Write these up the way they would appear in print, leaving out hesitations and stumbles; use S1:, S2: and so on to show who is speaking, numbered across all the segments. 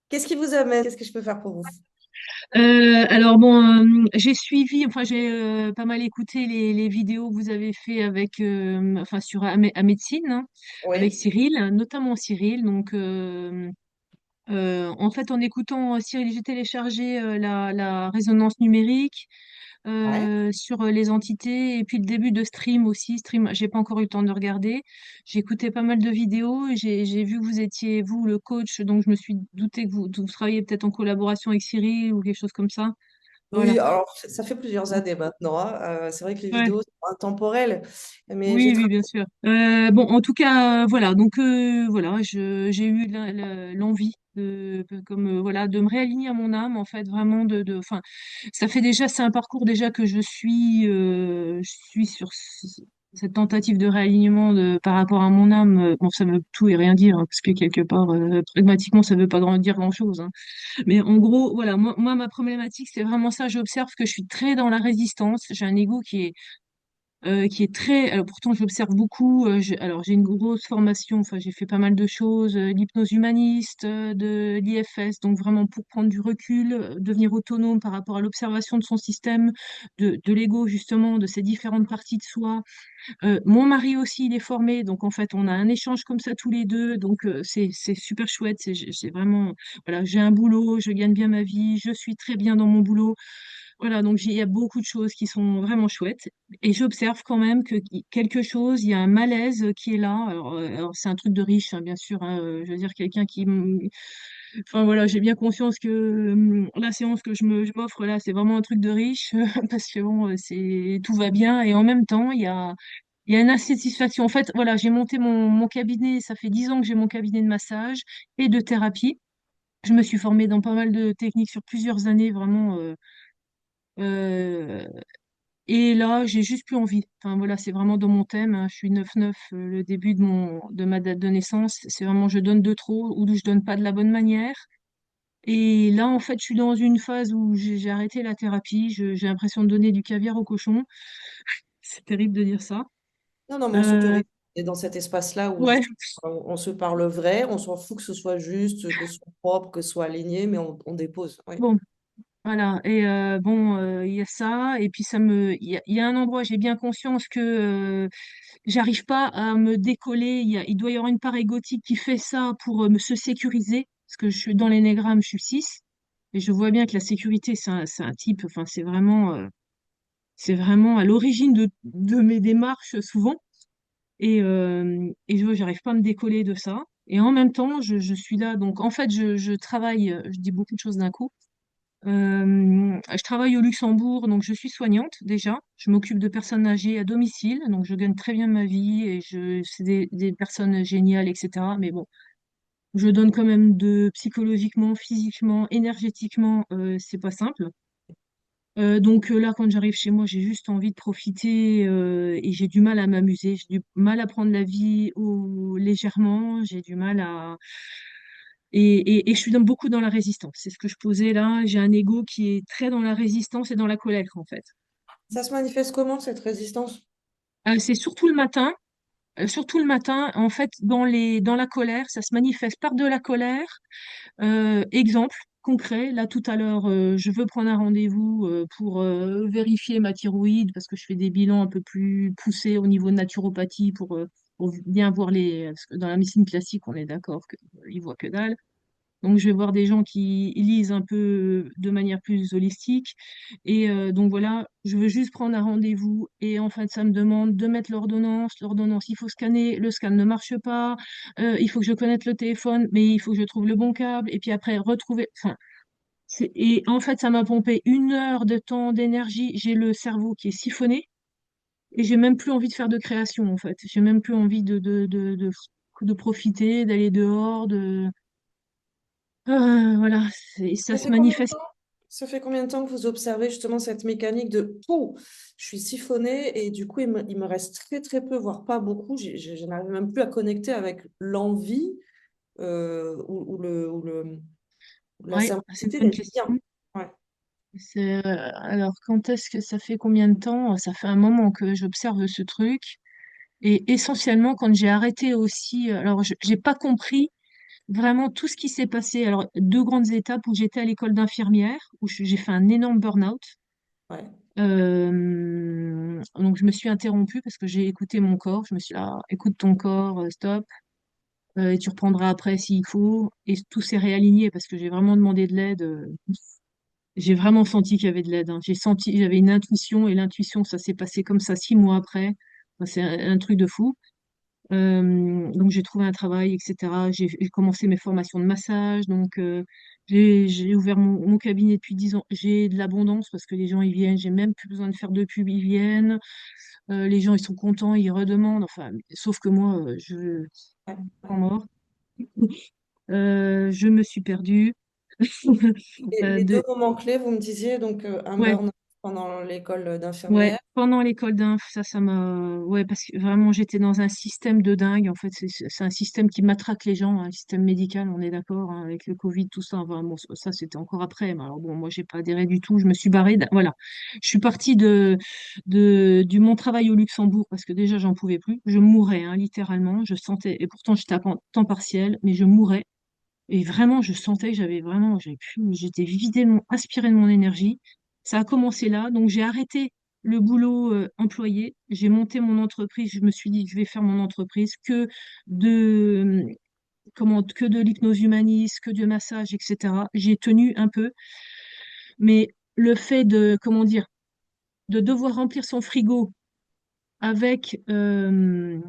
S1: Qu'est-ce qui vous amène? Qu'est-ce que je peux faire pour vous?
S2: Alors bon, j'ai suivi, enfin j'ai pas mal écouté les vidéos que vous avez fait avec, enfin sur médecine, hein, avec
S1: Oui,
S2: Cyril, notamment Cyril. Donc en fait, en écoutant Cyril, j'ai téléchargé la résonance numérique
S1: ouais.
S2: sur les entités et puis le début de Stream aussi. Stream, j'ai pas encore eu le temps de regarder. J'ai écouté pas mal de vidéos. J'ai vu que vous étiez vous le coach, donc je me suis douté que vous travailliez peut-être en collaboration avec Cyril ou quelque chose comme ça.
S1: Oui,
S2: Voilà.
S1: alors ça fait plusieurs années maintenant, hein. C'est vrai que les
S2: Ouais.
S1: vidéos sont intemporelles, mais j'ai
S2: Oui, oui,
S1: travaillé.
S2: bien sûr. Bon, en tout cas, voilà. Donc, voilà, j'ai eu l'envie comme voilà, de me réaligner à mon âme, en fait, vraiment enfin, ça fait déjà, c'est un parcours déjà que je suis sur cette tentative de réalignement par rapport à mon âme. Bon, ça veut tout et rien dire, hein, parce que quelque part, pragmatiquement, ça veut pas dire grand-chose, hein. Mais en gros, voilà, moi, ma problématique, c'est vraiment ça. J'observe que je suis très dans la résistance. J'ai un ego qui est très. Alors pourtant, j'observe beaucoup. Alors j'ai une grosse formation. Enfin, j'ai fait pas mal de choses, l'hypnose humaniste, de l'IFS. Donc vraiment pour prendre du recul, devenir autonome par rapport à l'observation de son système, de l'ego justement, de ces différentes parties de soi. Mon mari aussi, il est formé. Donc en fait, on a un échange comme ça tous les deux. Donc c'est super chouette. C'est vraiment. Voilà, j'ai un boulot, je gagne bien ma vie, je suis très bien dans mon boulot. Voilà, donc il y a beaucoup de choses qui sont vraiment chouettes. Et j'observe quand même que quelque chose, il y a un malaise qui est là. Alors, c'est un truc de riche, hein, bien sûr, hein, je veux dire, quelqu'un Enfin voilà, j'ai bien conscience que la séance que je m'offre là, c'est vraiment un truc de riche, parce que bon, tout va bien. Et en même temps, il y a une insatisfaction. En fait, voilà, j'ai monté mon cabinet, ça fait 10 ans que j'ai mon cabinet de massage et de thérapie. Je me suis formée dans pas mal de techniques sur plusieurs années, vraiment. Euh, et là, j'ai juste plus envie. Enfin voilà, c'est vraiment dans mon thème, hein. Je suis 9-9, le début de ma date de naissance. C'est vraiment je donne de trop ou je donne pas de la bonne manière. Et là, en fait, je suis dans une phase où j'ai arrêté la thérapie. J'ai l'impression de donner du caviar au cochon. C'est terrible de dire ça.
S1: Non, non, mais on
S2: Euh,
S1: s'autorise. Et dans cet espace-là où
S2: ouais,
S1: justement on se parle vrai, on s'en fout que ce soit juste, que ce soit propre, que ce soit aligné, mais on dépose. Oui.
S2: bon, voilà. Et bon, il y a ça. Et puis il y a un endroit, j'ai bien conscience que j'arrive pas à me décoller. Il doit y avoir une part égotique qui fait ça pour se sécuriser. Parce que je suis dans l'énégramme, je suis 6. Et je vois bien que la sécurité, c'est un type, enfin, c'est vraiment à l'origine de mes démarches souvent. Et je vois, j'arrive pas à me décoller de ça. Et en même temps, je suis là. Donc, en fait, je travaille, je dis beaucoup de choses d'un coup. Je travaille au Luxembourg, donc je suis soignante déjà. Je m'occupe de personnes âgées à domicile, donc je gagne très bien ma vie et c'est des personnes géniales, etc. Mais bon, je donne quand même de psychologiquement, physiquement, énergétiquement, c'est pas simple. Donc là, quand j'arrive chez moi, j'ai juste envie de profiter et j'ai du mal à m'amuser, j'ai du mal à prendre la vie légèrement, j'ai du mal à et je suis beaucoup dans la résistance. C'est ce que je posais là. J'ai un ego qui est très dans la résistance et dans la colère, en fait.
S1: Ça se manifeste comment, cette résistance?
S2: C'est surtout le matin. Surtout le matin, en fait, dans la colère, ça se manifeste par de la colère. Exemple concret, là tout à l'heure, je veux prendre un rendez-vous pour vérifier ma thyroïde parce que je fais des bilans un peu plus poussés au niveau de naturopathie pour bien voir parce que dans la médecine classique, on est d'accord qu'ils voient que dalle. Donc, je vais voir des gens qui lisent un peu de manière plus holistique. Et donc, voilà, je veux juste prendre un rendez-vous. Et en fait, ça me demande de mettre l'ordonnance. L'ordonnance, il faut scanner. Le scan ne marche pas. Il faut que je connaisse le téléphone, mais il faut que je trouve le bon câble. Et puis après, retrouver. Enfin, et en fait, ça m'a pompé 1 heure de temps, d'énergie. J'ai le cerveau qui est siphonné. Et j'ai même plus envie de faire de création, en fait. J'ai même plus envie de profiter, d'aller dehors, voilà, ça
S1: Ça
S2: se
S1: fait combien de
S2: manifeste.
S1: temps? Ça fait combien de temps que vous observez justement cette mécanique de Pouh, je suis siphonnée et du coup il me reste très très peu, voire pas beaucoup. Je n'arrive même plus à connecter avec l'envie ou la
S2: Oui, c'est une
S1: simplicité
S2: bonne
S1: d'être bien.
S2: question.
S1: Ouais.
S2: Alors, quand est-ce que ça fait combien de temps? Ça fait un moment que j'observe ce truc. Et essentiellement, quand j'ai arrêté aussi, alors j'ai pas compris. vraiment tout ce qui s'est passé. Alors, deux grandes étapes où j'étais à l'école d'infirmière, où j'ai fait un énorme burn-out.
S1: Ouais.
S2: Donc, je me suis interrompue parce que j'ai écouté mon corps. Je me suis dit, ah, écoute ton corps, stop, et tu reprendras après s'il faut. Et tout s'est réaligné parce que j'ai vraiment demandé de l'aide. J'ai vraiment senti qu'il y avait de l'aide, hein. J'ai senti, j'avais une intuition et l'intuition, ça s'est passé comme ça 6 mois après. Enfin, c'est un truc de fou. Donc j'ai trouvé un travail, etc. J'ai commencé mes formations de massage. Donc j'ai ouvert mon cabinet depuis 10 ans. J'ai de l'abondance parce que les gens ils viennent. J'ai même plus besoin de faire de pub, ils viennent. Les gens ils sont contents, ils redemandent. Enfin, sauf que moi, je
S1: Ouais,
S2: en
S1: ouais.
S2: mort. Je me suis perdue.
S1: Et
S2: Euh,
S1: les deux
S2: de,
S1: moments clés, vous me disiez, donc un
S2: ouais.
S1: burn pendant l'école
S2: Ouais,
S1: d'infirmière.
S2: pendant l'école d'inf, ça m'a. Ouais, parce que vraiment, j'étais dans un système de dingue. En fait, c'est un système qui matraque les gens, hein, un système médical, on est d'accord, hein, avec le Covid, tout ça. Enfin, bon, ça, c'était encore après. Mais alors, bon, moi, j'ai pas adhéré du tout. Je me suis barrée. Voilà. Je suis partie du mon travail au Luxembourg parce que déjà, j'en pouvais plus. Je mourais, hein, littéralement. Je sentais. Et pourtant, j'étais à temps partiel, mais je mourais. Et vraiment, je sentais que j'étais vidée aspirée de mon énergie. Ça a commencé là, donc j'ai arrêté le boulot employé. J'ai monté mon entreprise. Je me suis dit, je vais faire mon entreprise de, que de l'hypnose humaniste, que du massage, etc. J'ai tenu un peu, mais le fait de, comment dire, de devoir remplir son frigo avec, je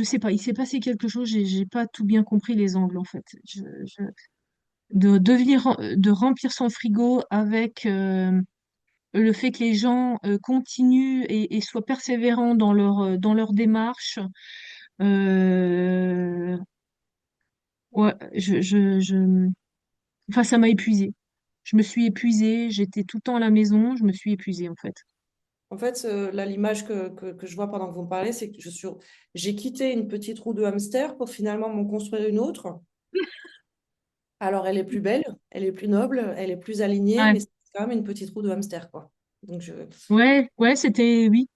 S2: sais pas, il s'est passé quelque chose. J'ai pas tout bien compris les angles en fait. De remplir son frigo avec le fait que les gens continuent et soient persévérants dans leur démarche. Euh, ouais, enfin, ça m'a épuisée. Je me suis épuisée, j'étais tout le temps à la maison, je me suis épuisée en fait.
S1: En fait, là, l'image que je vois pendant que vous me parlez, c'est que j'ai quitté une petite roue de hamster pour finalement m'en construire une autre. Alors, elle est plus belle, elle est plus noble, elle est plus alignée,
S2: Ouais,
S1: mais c'est quand même une petite roue de hamster, quoi. Donc,
S2: ouais, oui,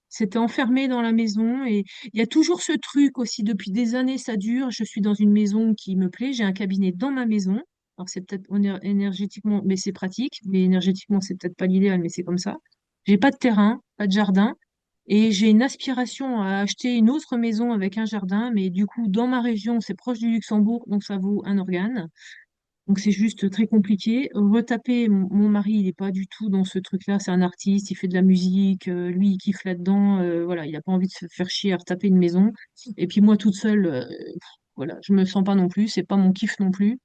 S2: c'était enfermé dans la maison et il y a toujours ce truc aussi depuis des années, ça dure. Je suis dans une maison qui me plaît, j'ai un cabinet dans ma maison. Alors c'est peut-être énergétiquement, mais c'est pratique, mais énergétiquement c'est peut-être pas l'idéal, mais c'est comme ça. J'ai pas de terrain, pas de jardin et j'ai une aspiration à acheter une autre maison avec un jardin, mais du coup dans ma région c'est proche du Luxembourg, donc ça vaut un organe. Donc c'est juste très compliqué. Retaper, mon mari, il n'est pas du tout dans ce truc-là. C'est un artiste, il fait de la musique, lui, il kiffe là-dedans. Voilà, il n'a pas envie de se faire chier à retaper une maison. Et puis moi, toute seule, voilà, je me sens pas non plus. C'est pas mon kiff non plus.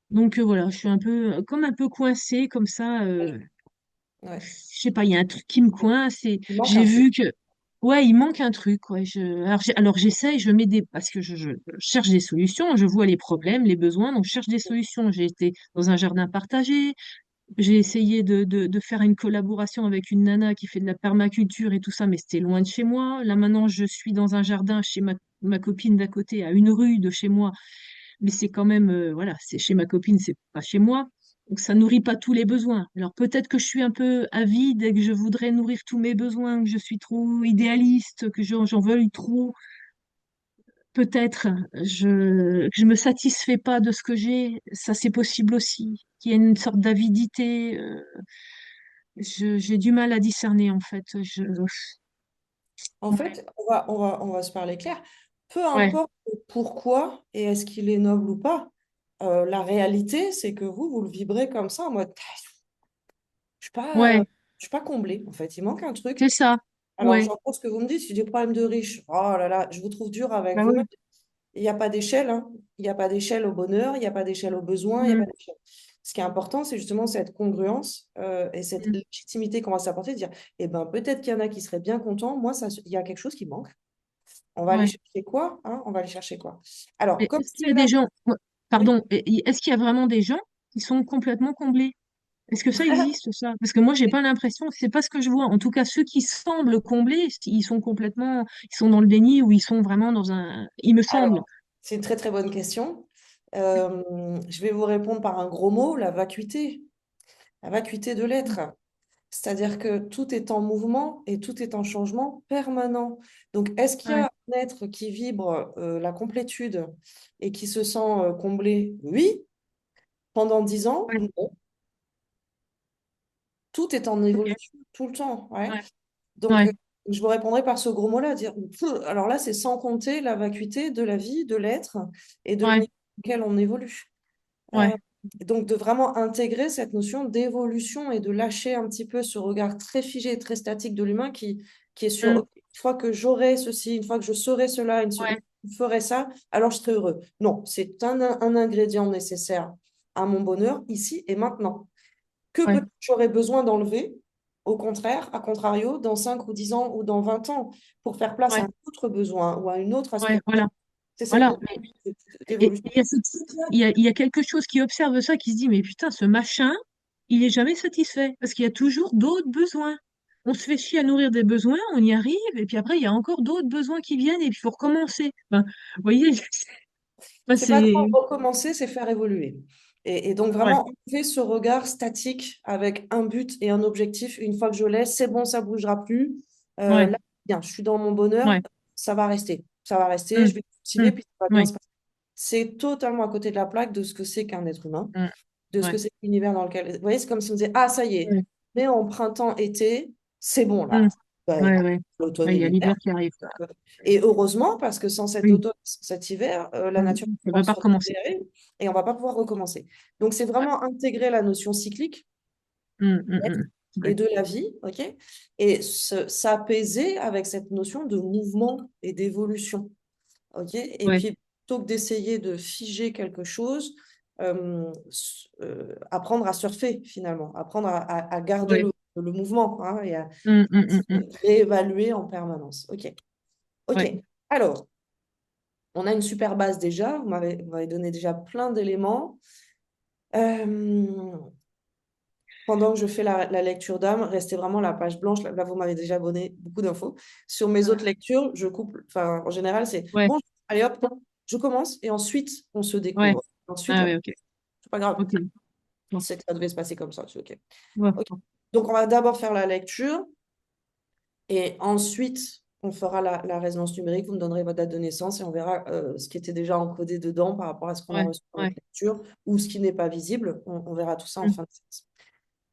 S2: Donc voilà, je suis un peu, comme un peu coincée comme ça. Je
S1: ouais.
S2: sais pas, il y a un truc qui me coince. Et
S1: Il manque
S2: j'ai
S1: un truc.
S2: vu que, ouais, il manque un truc. Ouais, alors j'essaye, je mets des, parce que je cherche des solutions. Je vois les problèmes, les besoins, donc je cherche des solutions. J'ai été dans un jardin partagé. J'ai essayé de faire une collaboration avec une nana qui fait de la permaculture et tout ça, mais c'était loin de chez moi. Là, maintenant, je suis dans un jardin chez ma copine d'à côté, à une rue de chez moi, mais c'est quand même, voilà, c'est chez ma copine, c'est pas chez moi. Donc, ça nourrit pas tous les besoins. Alors, peut-être que je suis un peu avide et que je voudrais nourrir tous mes besoins, que je suis trop idéaliste, que j'en veuille trop. Peut-être, je me satisfais pas de ce que j'ai. Ça, c'est possible aussi. Qu'il y ait une sorte d'avidité. J'ai du mal à discerner, en fait.
S1: En
S2: Ouais,
S1: fait, on va se parler clair. Peu
S2: ouais,
S1: importe le pourquoi et est-ce qu'il est noble ou pas, la réalité, c'est que vous le vibrez comme ça en mode, je suis pas,
S2: ouais,
S1: je suis pas comblée. En fait, il manque un truc.
S2: c'est ça.
S1: Alors,
S2: Ouais,
S1: j'entends ce que vous me dites, c'est des problèmes de riches. Oh là là, je vous trouve dur avec
S2: bah
S1: vous-même.
S2: oui.
S1: Il n'y a pas d'échelle, hein. Il n'y a pas d'échelle au bonheur, il n'y a pas d'échelle au besoin, il n'y a pas
S2: Mm,
S1: d'échelle. Ce qui est important, c'est justement cette congruence et cette
S2: mm,
S1: légitimité qu'on va s'apporter, de dire, eh ben, peut-être qu'il y en a qui seraient bien contents. Moi, ça, il y a quelque chose qui manque. On va aller
S2: ouais.
S1: chercher quoi, hein? On va aller chercher quoi? Alors,
S2: Mais
S1: comme
S2: est-ce qu'il y a
S1: cela,
S2: des gens, ouais,
S1: oui.
S2: pardon, est-ce qu'il y a vraiment des gens qui sont complètement comblés? Est-ce que ça existe, ça? Parce que moi, j'ai pas l'impression, c'est pas ce que je vois. En tout cas, ceux qui semblent comblés, ils sont complètement, ils sont dans le déni ou ils sont vraiment dans un, il me semble.
S1: Alors, c'est une très très bonne question. Je vais vous répondre par un gros mot, la vacuité de l'être. C'est-à-dire que tout est en mouvement et tout est en changement permanent. Donc, est-ce qu'il y a
S2: Ouais,
S1: un être qui vibre la complétude et qui se sent comblé? Oui. Pendant 10 ans,
S2: ouais,
S1: non. Tout est en
S2: ok,
S1: évolution tout le temps. Ouais.
S2: ouais,
S1: Donc,
S2: ouais,
S1: je vous répondrai par ce gros mot-là, dire, alors là, c'est sans compter la vacuité de la vie, de l'être et de
S2: ouais,
S1: l'univers dans lequel on évolue. Euh,
S2: ouais,
S1: donc, de vraiment intégrer cette notion d'évolution et de lâcher un petit peu ce regard très figé et très statique de l'humain qui est sur,
S2: mm,
S1: OK, une fois que j'aurai ceci, une fois que je saurai cela, une fois que
S2: ouais,
S1: je ferai ça, alors je serai heureux. Non, c'est un ingrédient nécessaire à mon bonheur ici et maintenant que
S2: ouais,
S1: peut-être j'aurais besoin d'enlever, au contraire, à contrario, dans 5 ou 10 ans ou dans 20 ans, pour faire place à
S2: ouais,
S1: un autre besoin ou à une autre
S2: ouais,
S1: aspiration.
S2: voilà,
S1: C'est cette
S2: voilà.
S1: notion
S2: Mais
S1: d'évolution.
S2: il y a il y a quelque chose qui observe ça, qui se dit, mais putain, ce machin, il est jamais satisfait, parce qu'il y a toujours d'autres besoins. On se fait chier à nourrir des besoins, on y arrive, et puis après, il y a encore d'autres besoins qui viennent, et puis il faut recommencer. Enfin, vous voyez, enfin,
S1: C'est pas
S2: c'est...
S1: trop recommencer, c'est faire évoluer. Et donc
S2: Ouais,
S1: vraiment enlever ce regard statique avec un but et un objectif. Une fois que je l'ai, c'est bon, ça bougera plus.
S2: ouais,
S1: Là, bien, je suis dans mon bonheur,
S2: ouais,
S1: ça va rester. Ça va rester,
S2: mm,
S1: je vais cultiver,
S2: mm,
S1: puis ça va bien
S2: ouais,
S1: se passer. C'est totalement à côté de la plaque de ce que c'est qu'un être humain,
S2: mm,
S1: de ce que
S2: ouais,
S1: c'est l'univers dans lequel. Vous voyez, c'est comme si on disait, ah, ça y est,
S2: ouais,
S1: mais en printemps-été, c'est bon
S2: mm,
S1: là. Ben,
S2: ouais, ouais.
S1: l'automne
S2: Ouais,
S1: et
S2: il y a
S1: l'hiver.
S2: l'hiver qui arrive, quoi.
S1: Et heureusement, parce que sans cet
S2: Oui,
S1: automne, sans cet hiver, la
S2: mm,
S1: nature
S2: ça
S1: va
S2: va
S1: pouvoir
S2: pas
S1: se
S2: recommencer.
S1: régénérer et on va pas pouvoir recommencer. Donc, c'est
S2: Ouais,
S1: vraiment intégrer la notion cyclique
S2: mm, mm,
S1: et
S2: ouais,
S1: de la vie, ok? Et s'apaiser avec cette notion de mouvement et d'évolution, ok? Et
S2: ouais,
S1: puis, plutôt que d'essayer de figer quelque chose, apprendre à surfer finalement, apprendre à garder
S2: ouais,
S1: le mouvement, hein, et à
S2: mm, mm, mm,
S1: réévaluer en permanence. Ok. Ok.
S2: ouais,
S1: Alors, on a une super base déjà. Vous m'avez donné déjà plein d'éléments. Euh, Pendant que je fais la lecture d'âme, restez vraiment la page blanche. Là, vous m'avez déjà donné beaucoup d'infos. Sur mes autres lectures, je coupe. Enfin, en général, c'est
S2: ouais,
S1: bon, allez hop, je commence et ensuite, on se
S2: ouais,
S1: découvre. Ensuite,
S2: ah ouais, ok,
S1: c'est pas grave.
S2: ok, bon,
S1: C'est que ça devait se passer comme ça. C'est OK.
S2: ouais,
S1: OK. Donc, on va d'abord faire la lecture et ensuite, on fera la résonance numérique. Vous me donnerez votre date de naissance et on verra ce qui était déjà encodé dedans par rapport à ce qu'on a
S2: ouais,
S1: reçu dans
S2: ouais,
S1: votre lecture ou ce qui n'est pas visible. On verra tout ça en
S2: mm,
S1: fin de séance.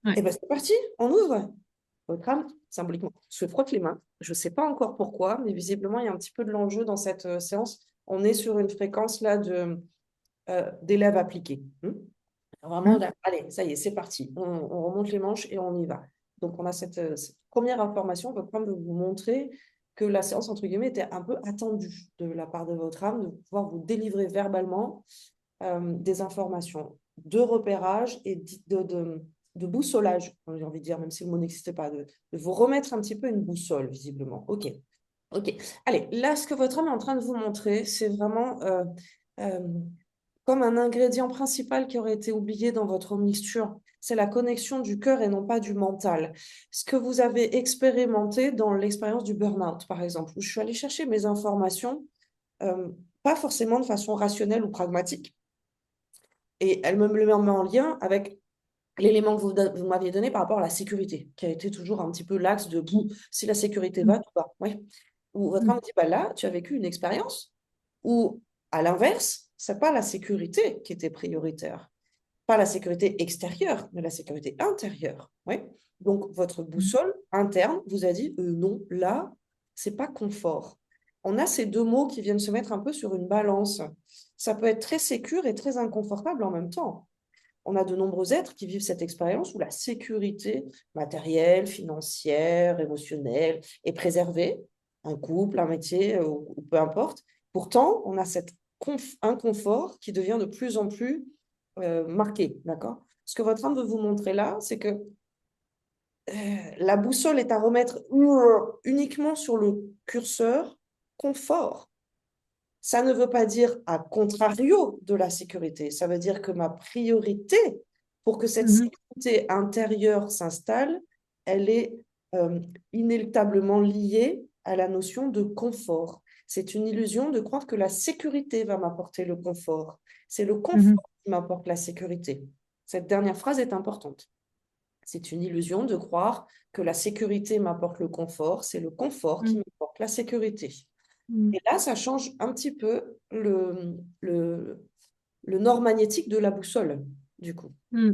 S2: ouais,
S1: Et bien, c'est parti. On ouvre votre âme, symboliquement. Je frotte les mains. Je ne sais pas encore pourquoi, mais visiblement, il y a un petit peu de l'enjeu dans cette séance. On est sur une fréquence là d'élèves appliqués. Vraiment,
S2: mm,
S1: là, allez, ça y est, c'est parti. On remonte les manches et on y va. Donc, on a cette première information, votre âme de vous montrer que la séance, entre guillemets, était un peu attendue de la part de votre âme, de pouvoir vous délivrer verbalement des informations de repérage et de boussolage, j'ai envie de dire, même si le mot n'existait pas, de vous remettre un petit peu une boussole, visiblement. OK. OK. Allez, là, ce que votre âme est en train de vous montrer, c'est vraiment euh, comme un ingrédient principal qui aurait été oublié dans votre mixture. C'est la connexion du cœur et non pas du mental. Ce que vous avez expérimenté dans l'expérience du burn-out, par exemple, où je suis allée chercher mes informations, euh, pas forcément de façon rationnelle ou pragmatique, et elle me le met en lien avec l'élément que vous m'aviez donné par rapport à la sécurité, qui a été toujours un petit peu l'axe de si la sécurité
S2: mm,
S1: va, tout va. Ouais. Où votre
S2: mm,
S1: âme dit, bah là, tu as vécu une expérience où, à l'inverse, c'est pas la sécurité qui était prioritaire. Pas la sécurité extérieure, mais la sécurité intérieure. Ouais. Donc, votre
S2: mm,
S1: boussole interne vous a dit, non, là, c'est pas confort. On a ces deux mots qui viennent se mettre un peu sur une balance. Ça peut être très sécure et très inconfortable en même temps. On a de nombreux êtres qui vivent cette expérience où la sécurité matérielle, financière, émotionnelle est préservée, un couple, un métier, ou peu importe. Pourtant, on a cet inconfort qui devient de plus en plus marqué, d'accord? Ce que votre âme veut vous montrer là, c'est que la boussole est à remettre uniquement sur le curseur confort. Ça ne veut pas dire à contrario de la sécurité. Ça veut dire que ma priorité pour que cette
S2: mhm,
S1: sécurité intérieure s'installe, elle est euh, inéluctablement liée à la notion de confort. C'est une illusion de croire que la sécurité va m'apporter le confort. C'est le
S2: mhm,
S1: confort qui m'apporte la sécurité. Cette dernière phrase est importante. C'est une illusion de croire que la sécurité m'apporte le confort, c'est le confort qui
S2: mm,
S1: m'apporte la sécurité.
S2: mm,
S1: Et là, ça change un petit peu le nord magnétique de la boussole, du coup.
S2: mm,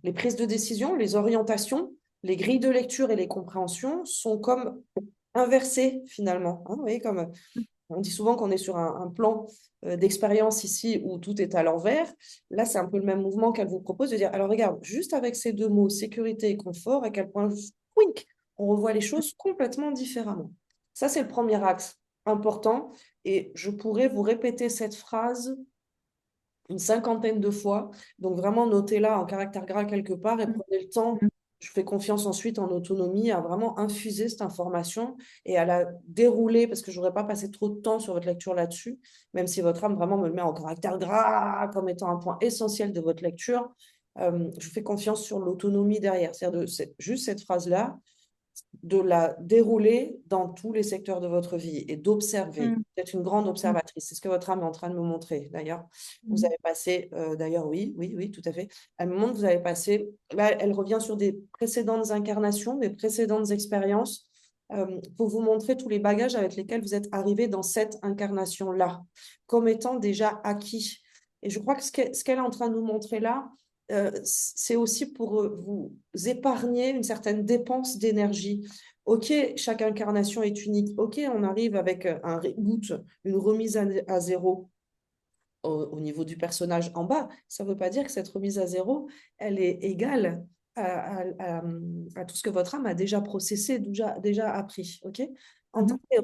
S1: Les prises de décision, les orientations, les grilles de lecture et les compréhensions sont comme inversées finalement. Hein, vous voyez, comme on dit souvent qu'on est sur un plan d'expérience ici où tout est à l'envers. Là, c'est un peu le même mouvement qu'elle vous propose de dire, alors regarde, juste avec ces deux mots, sécurité et confort, à quel point, wink, on revoit les choses complètement différemment. Ça, c'est le premier axe important. Et je pourrais vous répéter cette phrase une cinquantaine de fois. Donc vraiment, notez-la en caractère gras quelque part et
S2: mm,
S1: prenez le temps.
S2: mm,
S1: Je fais confiance ensuite en autonomie à vraiment infuser cette information et à la dérouler parce que je n'aurais pas passé trop de temps sur votre lecture là-dessus, même si votre âme vraiment me le met en caractère gras comme étant un point essentiel de votre lecture. Je fais confiance sur l'autonomie derrière. C'est-à-dire juste cette phrase-là, de la dérouler dans tous les secteurs de votre vie et d'observer.
S2: mm,
S1: Vous êtes une grande
S2: mm,
S1: observatrice. C'est ce que votre âme est en train de me montrer, d'ailleurs. Vous
S2: mm,
S1: avez passé, d'ailleurs, oui, oui, oui, tout à fait. Elle me montre que vous avez passé, là, elle revient sur des précédentes incarnations, des précédentes expériences, pour vous montrer tous les bagages avec lesquels vous êtes arrivé dans cette incarnation-là, comme étant déjà acquis. Et je crois que ce qu'elle est en train de nous montrer là, c'est aussi pour vous épargner une certaine dépense d'énergie. Ok, chaque incarnation est unique. Ok, on arrive avec un reboot, une remise à zéro au niveau du personnage en bas. Ça ne veut pas dire que cette remise à zéro, elle est égale à tout ce que votre âme a déjà processé, déjà appris. Ok,
S2: mhm,
S1: entendez et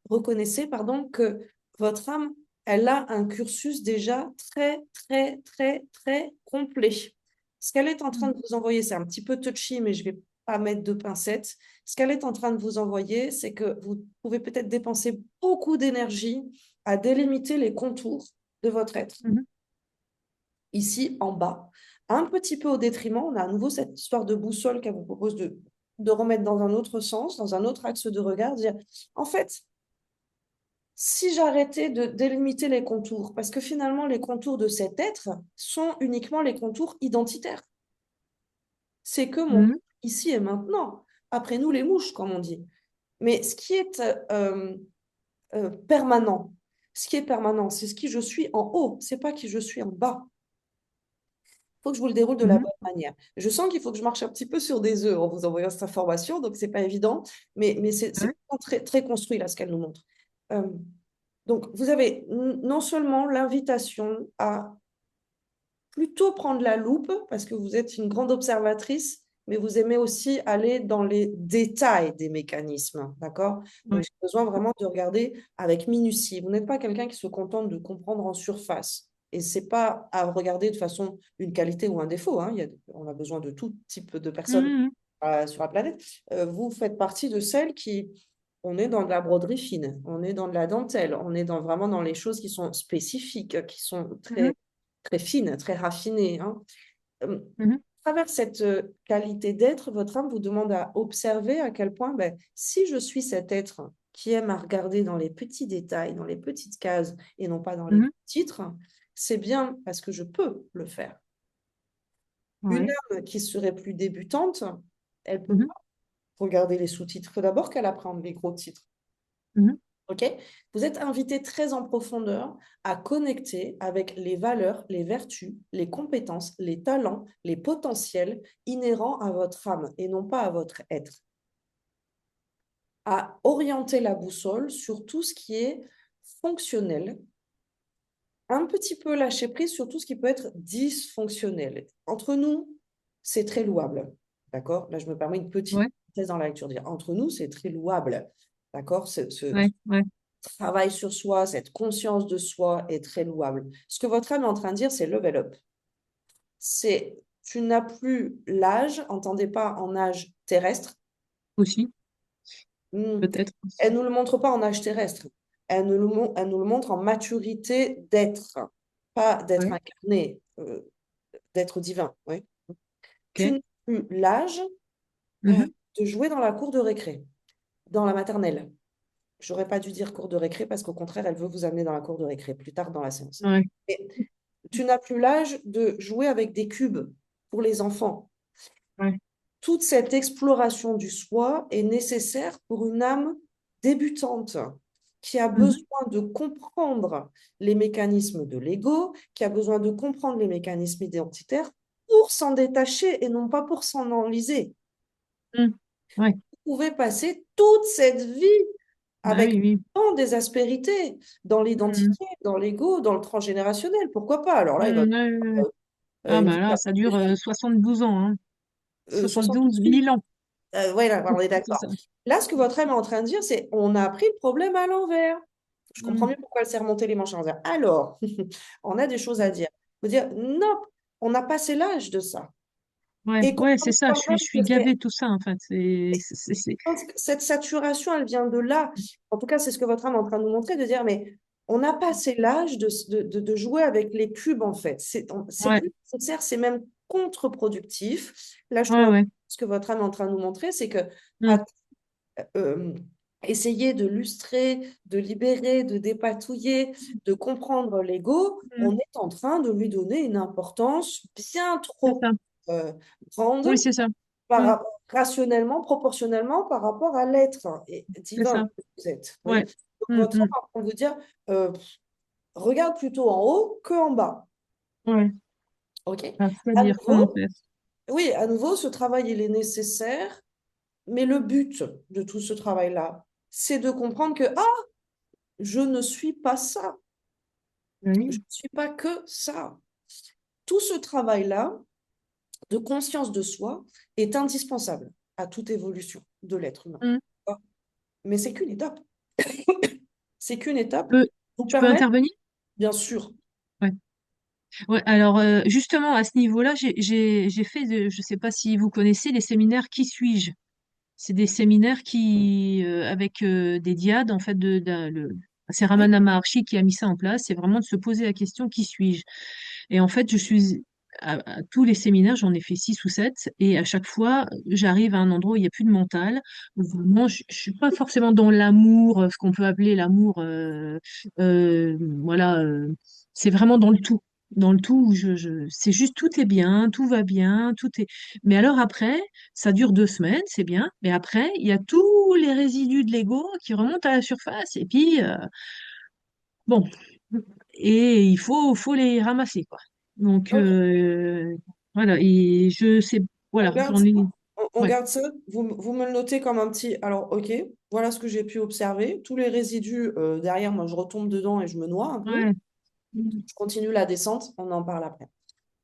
S1: reconnaissez pardon, que votre âme, elle a un cursus déjà très, très, très, très complet. Ce qu'elle est en train
S2: mm,
S1: de vous envoyer, c'est un petit peu touchy, mais je ne vais pas mettre de pincettes. Ce qu'elle est en train de vous envoyer, c'est que vous pouvez peut-être dépenser beaucoup d'énergie à délimiter les contours de votre être.
S2: mhm,
S1: Ici, en bas, un petit peu au détriment, on a à nouveau cette histoire de boussole qu'elle vous propose de remettre dans un autre sens, dans un autre axe de regard, dire, en fait, si j'arrêtais de délimiter les contours, parce que finalement, les contours de cet être sont uniquement les contours identitaires. C'est que mon
S2: mm,
S1: ici et maintenant. Après nous, les mouches, comme on dit. Mais ce qui est permanent, c'est ce qui je suis en haut, c'est pas qui je suis en bas. Il faut que je vous le déroule de la
S2: mhm,
S1: bonne manière. Je sens qu'il faut que je marche un petit peu sur des œufs en vous envoyant cette information, donc c'est pas évident, mais c'est
S2: ouais,
S1: très, très construit là ce qu'elle nous montre. Euh, donc vous avez non seulement l'invitation à plutôt prendre la loupe, parce que vous êtes une grande observatrice, mais vous aimez aussi aller dans les détails des mécanismes, d'accord? Donc,
S2: ouais,
S1: j'ai besoin vraiment de regarder avec minutie. Vous n'êtes pas quelqu'un qui se contente de comprendre en surface. Et c'est pas à regarder de façon une qualité ou un défaut. Hein. On a besoin de tout type de personnes
S2: mm,
S1: sur la planète. Vous faites partie de celles qui, on est dans de la broderie fine, on est dans de la dentelle, on est vraiment dans les choses qui sont spécifiques, qui sont
S2: mhm,
S1: très, très fines, très raffinées. Hein.
S2: mhm,
S1: À travers cette qualité d'être, votre âme vous demande à observer à quel point, ben, si je suis cet être qui aime à regarder dans les petits détails, dans les petites cases et non pas dans les
S2: mhm,
S1: titres, c'est bien parce que je peux le faire. Une
S2: ouais,
S1: âme qui serait plus débutante, elle peut
S2: mhm,
S1: pas regarder les sous-titres. Il faut d'abord qu'elle apprenne les gros titres.
S2: mhm,
S1: Ok, vous êtes invité très en profondeur à connecter avec les valeurs, les vertus, les compétences, les talents, les potentiels inhérents à votre âme et non pas à votre être. À orienter la boussole sur tout ce qui est fonctionnel, un petit peu lâcher prise sur tout ce qui peut être dysfonctionnel. Entre nous, c'est très louable. D'accord? Là, je me permets une petite
S2: ouais,
S1: thèse dans la lecture. Dire, entre nous, c'est très louable. D'accord?
S2: ouais, ouais,
S1: Travail sur soi, cette conscience de soi est très louable. Ce que votre âme est en train de dire, c'est level up. C'est tu n'as plus l'âge, entendez pas en âge terrestre.
S2: aussi,
S1: Hmm.
S2: peut-être.
S1: Elle ne nous le montre pas en âge terrestre. Elle nous le montre en maturité d'être, pas d'être
S2: Ouais,
S1: incarné, d'être divin. Oui. Tu
S2: ok,
S1: n'as plus l'âge euh,
S2: mhm,
S1: de jouer dans la cour de récré, dans la maternelle. J'aurais pas dû dire cour de récré parce qu'au contraire, elle veut vous amener dans la cour de récré plus tard dans la séance.
S2: ouais,
S1: Mais tu n'as plus l'âge de jouer avec des cubes. pour les enfants.
S2: Ouais.
S1: Toute cette exploration du soi est nécessaire pour une âme débutante qui a
S2: Mhm.
S1: besoin de comprendre les mécanismes de l'ego, qui a besoin de comprendre les mécanismes identitaires pour s'en détacher et non pas pour s'en enliser.
S2: Mhm. Ouais.
S1: Vous pouvez passer toute cette vie
S2: Bah
S1: avec
S2: oui, oui.
S1: tant des aspérités dans
S2: Mhm.
S1: l'identité, dans l'ego, dans le transgénérationnel. Pourquoi pas? Alors là, il va
S2: Mhm. Ouais, ouais, ouais. Ah
S1: une
S2: bah
S1: vie
S2: là, ça dure 72 ans, hein. 72
S1: 68.
S2: 000 ans.
S1: Voilà, on est
S2: C'est
S1: d'accord.
S2: ça.
S1: Là, ce que votre âme est en train de dire, c'est on a pris le problème à l'envers. Je comprends
S2: Mhm.
S1: mieux pourquoi elle s'est remontée les manches à l'envers. Alors, on a des choses à dire. Faut dire, non, on a passé l'âge de ça.
S2: Ouais,
S1: Et
S2: ouais, c'est
S1: comprenez
S2: ça.
S1: quand même
S2: Je suis
S1: que
S2: gavée de tout ça, en fait.
S1: cette saturation, elle vient de là. En tout cas, c'est ce que votre âme est en train de nous montrer, de dire, mais on a passé l'âge de jouer avec les cubes, en fait. C'est
S2: Ouais,
S1: plus nécessaire, c'est même contre-productif. Là, je trouve
S2: ouais, ouais.
S1: ce que votre âme est en train de nous montrer, c'est que
S2: Mhm.
S1: à euh, essayer de lustrer, de libérer, de dépatouiller, de comprendre l'ego,
S2: Mhm.
S1: on est en train de lui donner une importance bien
S2: C'est
S1: trop
S2: ça.
S1: euh, grande
S2: Oui, c'est ça. Mhm.
S1: rationnellement, proportionnellement par rapport à l'être
S2: C'est
S1: divin
S2: ça.
S1: que vous êtes. Oui.
S2: Ouais.
S1: Donc,
S2: Mhm.
S1: votre âme
S2: Mhm.
S1: est en train de vous dire, euh, regarde plutôt en haut que en bas.
S2: Ouais.
S1: OK?
S2: Ah,
S1: À
S2: c'est-à-dire, comment
S1: nouveau,
S2: faire?
S1: oui, à nouveau, ce travail, il est nécessaire, mais le but de tout ce travail-là, c'est de comprendre que, ah, je ne suis pas ça. Je
S2: Oui.
S1: ne suis pas que ça. Tout ce travail-là de conscience de soi est indispensable à toute évolution de l'être humain.
S2: Mhm.
S1: Mais c'est qu'une étape. C'est qu'une étape
S2: Peux-
S1: vous
S2: Je peux
S1: permet,
S2: intervenir?
S1: bien sûr.
S2: Ouais. Ouais, alors justement à ce niveau-là, j'ai fait, je sais pas si vous connaissez les séminaires Qui suis-je? C'est des séminaires qui avec des diades en fait c'est
S1: Oui,
S2: Ramana Maharshi qui a mis ça en place. C'est vraiment de se poser la question qui suis-je? Et en fait, je suis à tous les séminaires, j'en ai fait 6 ou 7, et à chaque fois, j'arrive à un endroit où il n'y a plus de mental, où vraiment, je suis pas forcément dans l'amour, ce qu'on peut appeler l'amour, voilà, c'est vraiment dans le tout. Dans le tout, où c'est juste tout est bien, tout va bien, tout est. Mais alors après, ça dure 2 semaines, c'est bien. Mais après, il y a tous les résidus de l'ego qui remontent à la surface. Et puis, bon, et faut les ramasser, quoi. Donc,
S1: ok.
S2: voilà, et je sais,
S1: On
S2: voilà,
S1: garde,
S2: j'en ai,
S1: on
S2: ouais,
S1: garde ça. Vous me le notez comme un petit. Alors, ok, voilà ce que j'ai pu observer. Tous les résidus derrière, moi, je retombe dedans et je me noie un peu.
S2: ouais,
S1: Je continue la descente, on en parle après.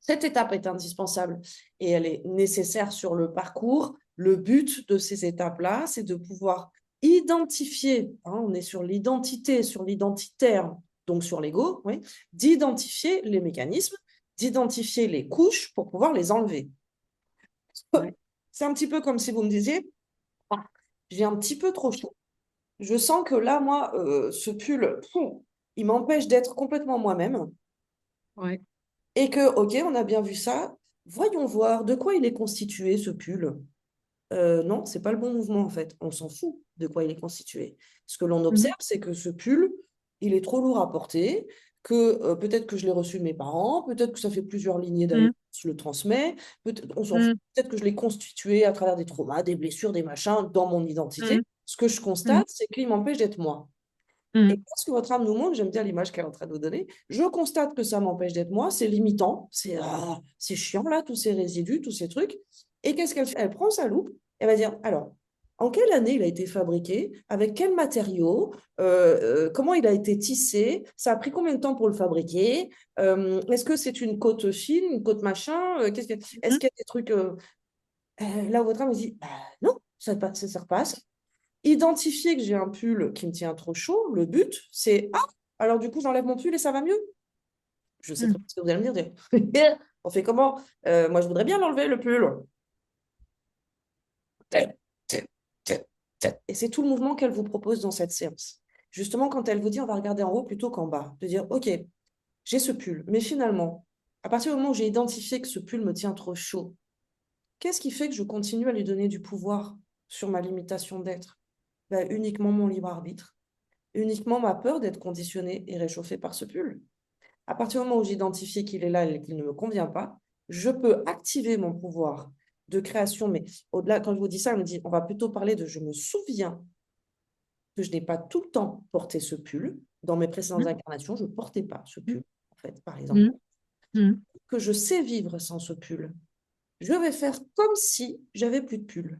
S1: Cette étape est indispensable et elle est nécessaire sur le parcours. Le but de ces étapes-là, c'est de pouvoir identifier, hein, on est sur l'identité, sur l'identitaire, donc sur l'ego, oui, d'identifier les mécanismes, d'identifier les couches pour pouvoir les enlever.
S2: ouais.
S1: C'est un petit peu comme si vous me disiez, ah, j'ai un petit peu trop chaud. Je sens que là, moi, ce pull, il m'empêche d'être complètement moi-même.
S2: Ouais.
S1: Et que, ok, on a bien vu ça. Voyons voir de quoi il est constitué, ce pull. Non, c'est pas le bon mouvement en fait. On s'en fout de quoi il est constitué. Ce que l'on
S2: Mhm,
S1: observe, c'est que ce pull, il est trop lourd à porter, que peut-être que je l'ai reçu de mes parents, peut-être que ça fait plusieurs lignées
S2: mhm,
S1: d'alliance, je le transmets, peut-être, on s'en fout,
S2: mhm,
S1: peut-être que je l'ai constitué à travers des traumas, des blessures, des machins dans mon identité.
S2: mhm,
S1: Ce que je
S2: mhm,
S1: constate, c'est qu'il m'empêche d'être moi. Et
S2: mhm,
S1: parce que votre âme nous montre, j'aime bien l'image qu'elle est en train de nous donner, je constate que ça m'empêche d'être moi, c'est limitant, c'est chiant là, tous ces résidus, tous ces trucs. Et qu'est-ce qu'elle fait? Elle prend sa loupe, elle va dire, alors, en quelle année il a été fabriqué? Avec quels matériaux? Comment il a été tissé? Ça a pris combien de temps pour le fabriquer? Est-ce que c'est une côte fine, une côte machin? Est-ce
S2: mhm,
S1: qu'il y a des trucs... là, votre âme me dit, bah, non, ça repasse. Identifier que j'ai un pull qui me tient trop chaud, le but, c'est ah, alors du coup, j'enlève mon pull et ça va mieux. Je sais très
S2: mhm,
S1: bien ce que vous allez me dire. On fait comment? Moi, je voudrais bien l'enlever, le pull. Et c'est tout le mouvement qu'elle vous propose dans cette séance. Justement, quand elle vous dit, on va regarder en haut plutôt qu'en bas, de dire, OK, j'ai ce pull, mais finalement, à partir du moment où j'ai identifié que ce pull me tient trop chaud, qu'est-ce qui fait que je continue à lui donner du pouvoir sur ma limitation d'être? Ben, uniquement mon libre arbitre, uniquement ma peur d'être conditionnée et réchauffée par ce pull. À partir du moment où j'ai identifié qu'il est là et qu'il ne me convient pas, je peux activer mon pouvoir de création. Mais au-delà, quand je vous dis ça, on va plutôt parler de je me souviens que je n'ai pas tout le temps porté ce pull. Dans mes précédentes
S2: mm,
S1: incarnations, je ne portais pas ce
S2: mm,
S1: pull, en fait, par exemple.
S2: mm, mm,
S1: Que je sais vivre sans ce pull. Je vais faire comme si j'avais plus de pull.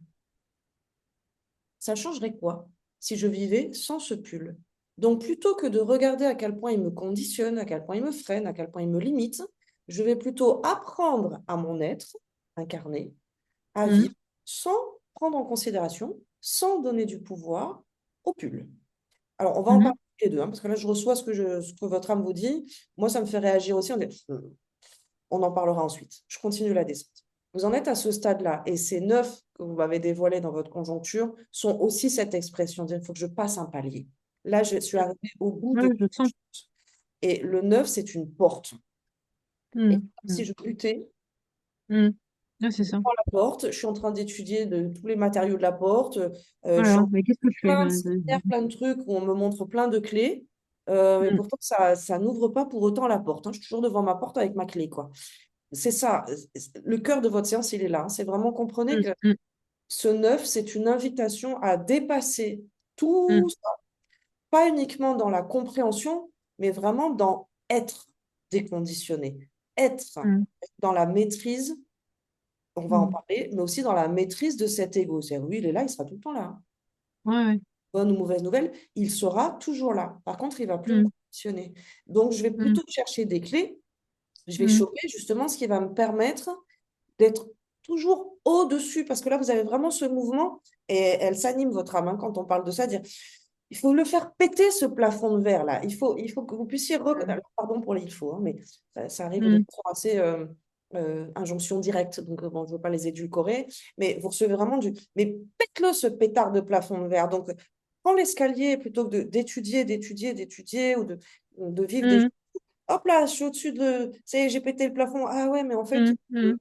S1: Ça changerait quoi si je vivais sans ce pull? Donc, plutôt que de regarder à quel point il me conditionne, à quel point il me freine, à quel point il me limite, je vais plutôt apprendre à mon être incarné à
S2: mm,
S1: vivre sans prendre en considération, sans donner du pouvoir au pull. Alors, on va en
S2: mm,
S1: parler les deux, hein, parce que là, je reçois ce que votre âme vous dit. Moi, ça me fait réagir aussi. On en parlera ensuite. Je continue la descente. Vous en êtes à ce stade-là, et ces 9 que vous m'avez dévoilés dans votre conjoncture sont aussi cette expression, dire il faut que je passe un palier. Là, je suis arrivée au bout
S2: ouais,
S1: de...
S2: je sens.
S1: Et le 9, c'est une porte. Et
S2: Mm,
S1: si
S2: mm,
S1: je butais,
S2: mm. Ouais, c'est ça.
S1: devant la porte, je suis en train d'étudier tous les matériaux de la porte, je suis
S2: Voilà.
S1: en
S2: Mais qu'est-ce que je fais
S1: plein de
S2: là?
S1: séminaires, plein de trucs où on me montre plein de clés, mais
S2: Mm,
S1: pourtant, ça n'ouvre pas pour autant la porte, hein. Je suis toujours devant ma porte avec ma clé, quoi. C'est ça, le cœur de votre séance, il est là, hein. C'est vraiment, comprenez
S2: mm,
S1: que
S2: mm,
S1: ce 9, c'est une invitation à dépasser
S2: mm,
S1: tout ça, pas uniquement dans la compréhension, mais vraiment dans être déconditionné, être
S2: mm,
S1: dans la maîtrise, on va en
S2: mm.
S1: parler, mais aussi dans la maîtrise de cet ego. C'est-à-dire, oui, il est là, il sera tout le temps là, hein.
S2: Ouais, ouais.
S1: Bonne ou mauvaise nouvelle, il sera toujours là. Par contre, il va plus me
S2: Mm,
S1: conditionner. Donc, je vais
S2: mm,
S1: plutôt chercher des clés, je vais
S2: mm,
S1: choper justement ce qui va me permettre d'être toujours au-dessus, parce que là, vous avez vraiment ce mouvement, et elle s'anime, votre âme, hein, quand on parle de ça, dire, il faut le faire péter, ce plafond de verre, là. Il faut que vous puissiez...
S2: mm,
S1: Alors, pardon pour les il faut, hein, mais ça arrive de
S2: mm,
S1: façon assez injonction directe, donc bon, je ne veux pas les édulcorer, mais vous recevez vraiment du... Mais pète-le, ce pétard de plafond de verre. Donc, prends l'escalier plutôt que d'étudier ou de vivre des...
S2: mm,
S1: Hop là, je suis au-dessus de... Ça y est, j'ai pété le plafond. Ah ouais, mais en fait,
S2: mm, mm,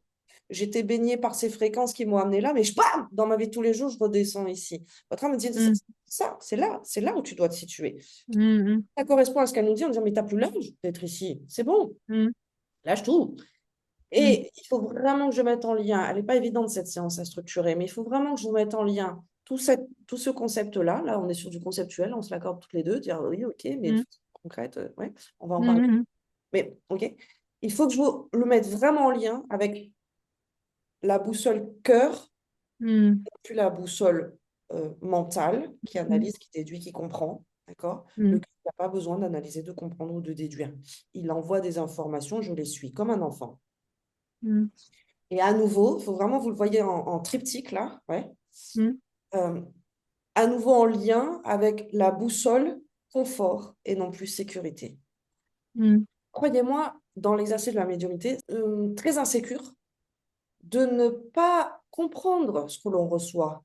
S1: j'étais baignée par ces fréquences qui m'ont amené là, mais bam, dans ma vie de tous les jours, je redescends ici. Votre âme me dit,
S2: mm,
S1: ça, c'est là où tu dois te situer.
S2: mm,
S1: Ça correspond à ce qu'elle nous dit en disant, mais t'as plus l'âge d'être ici, c'est bon,
S2: mm,
S1: lâche tout.
S2: mm,
S1: Et il faut vraiment que je mette en lien, elle n'est pas évidente cette séance à structurer, mais il faut vraiment que je mette en lien tout ce concept-là. Là, on est sur du conceptuel, on se l'accorde toutes les deux, dire oui, ok, mais de
S2: mm,
S1: façon concrète, ouais, on va en
S2: mm,
S1: parler.
S2: mm,
S1: Mais ok, il faut que je vous le mette vraiment en lien avec la boussole cœur,
S2: mm,
S1: puis la boussole mentale, qui
S2: mm,
S1: analyse, qui déduit, qui comprend. D'accord? Le
S2: mm,
S1: cœur n'a pas besoin d'analyser, de comprendre ou de déduire. Il envoie des informations, je les suis, comme un enfant.
S2: mm,
S1: Et à nouveau, il faut vraiment, vous le voyez en triptyque là, ouais.
S2: mm,
S1: Euh, à nouveau en lien avec la boussole confort et non plus sécurité.
S2: mm,
S1: Croyez-moi, dans l'exercice de la médiumnité, très insécure de ne pas comprendre ce que l'on reçoit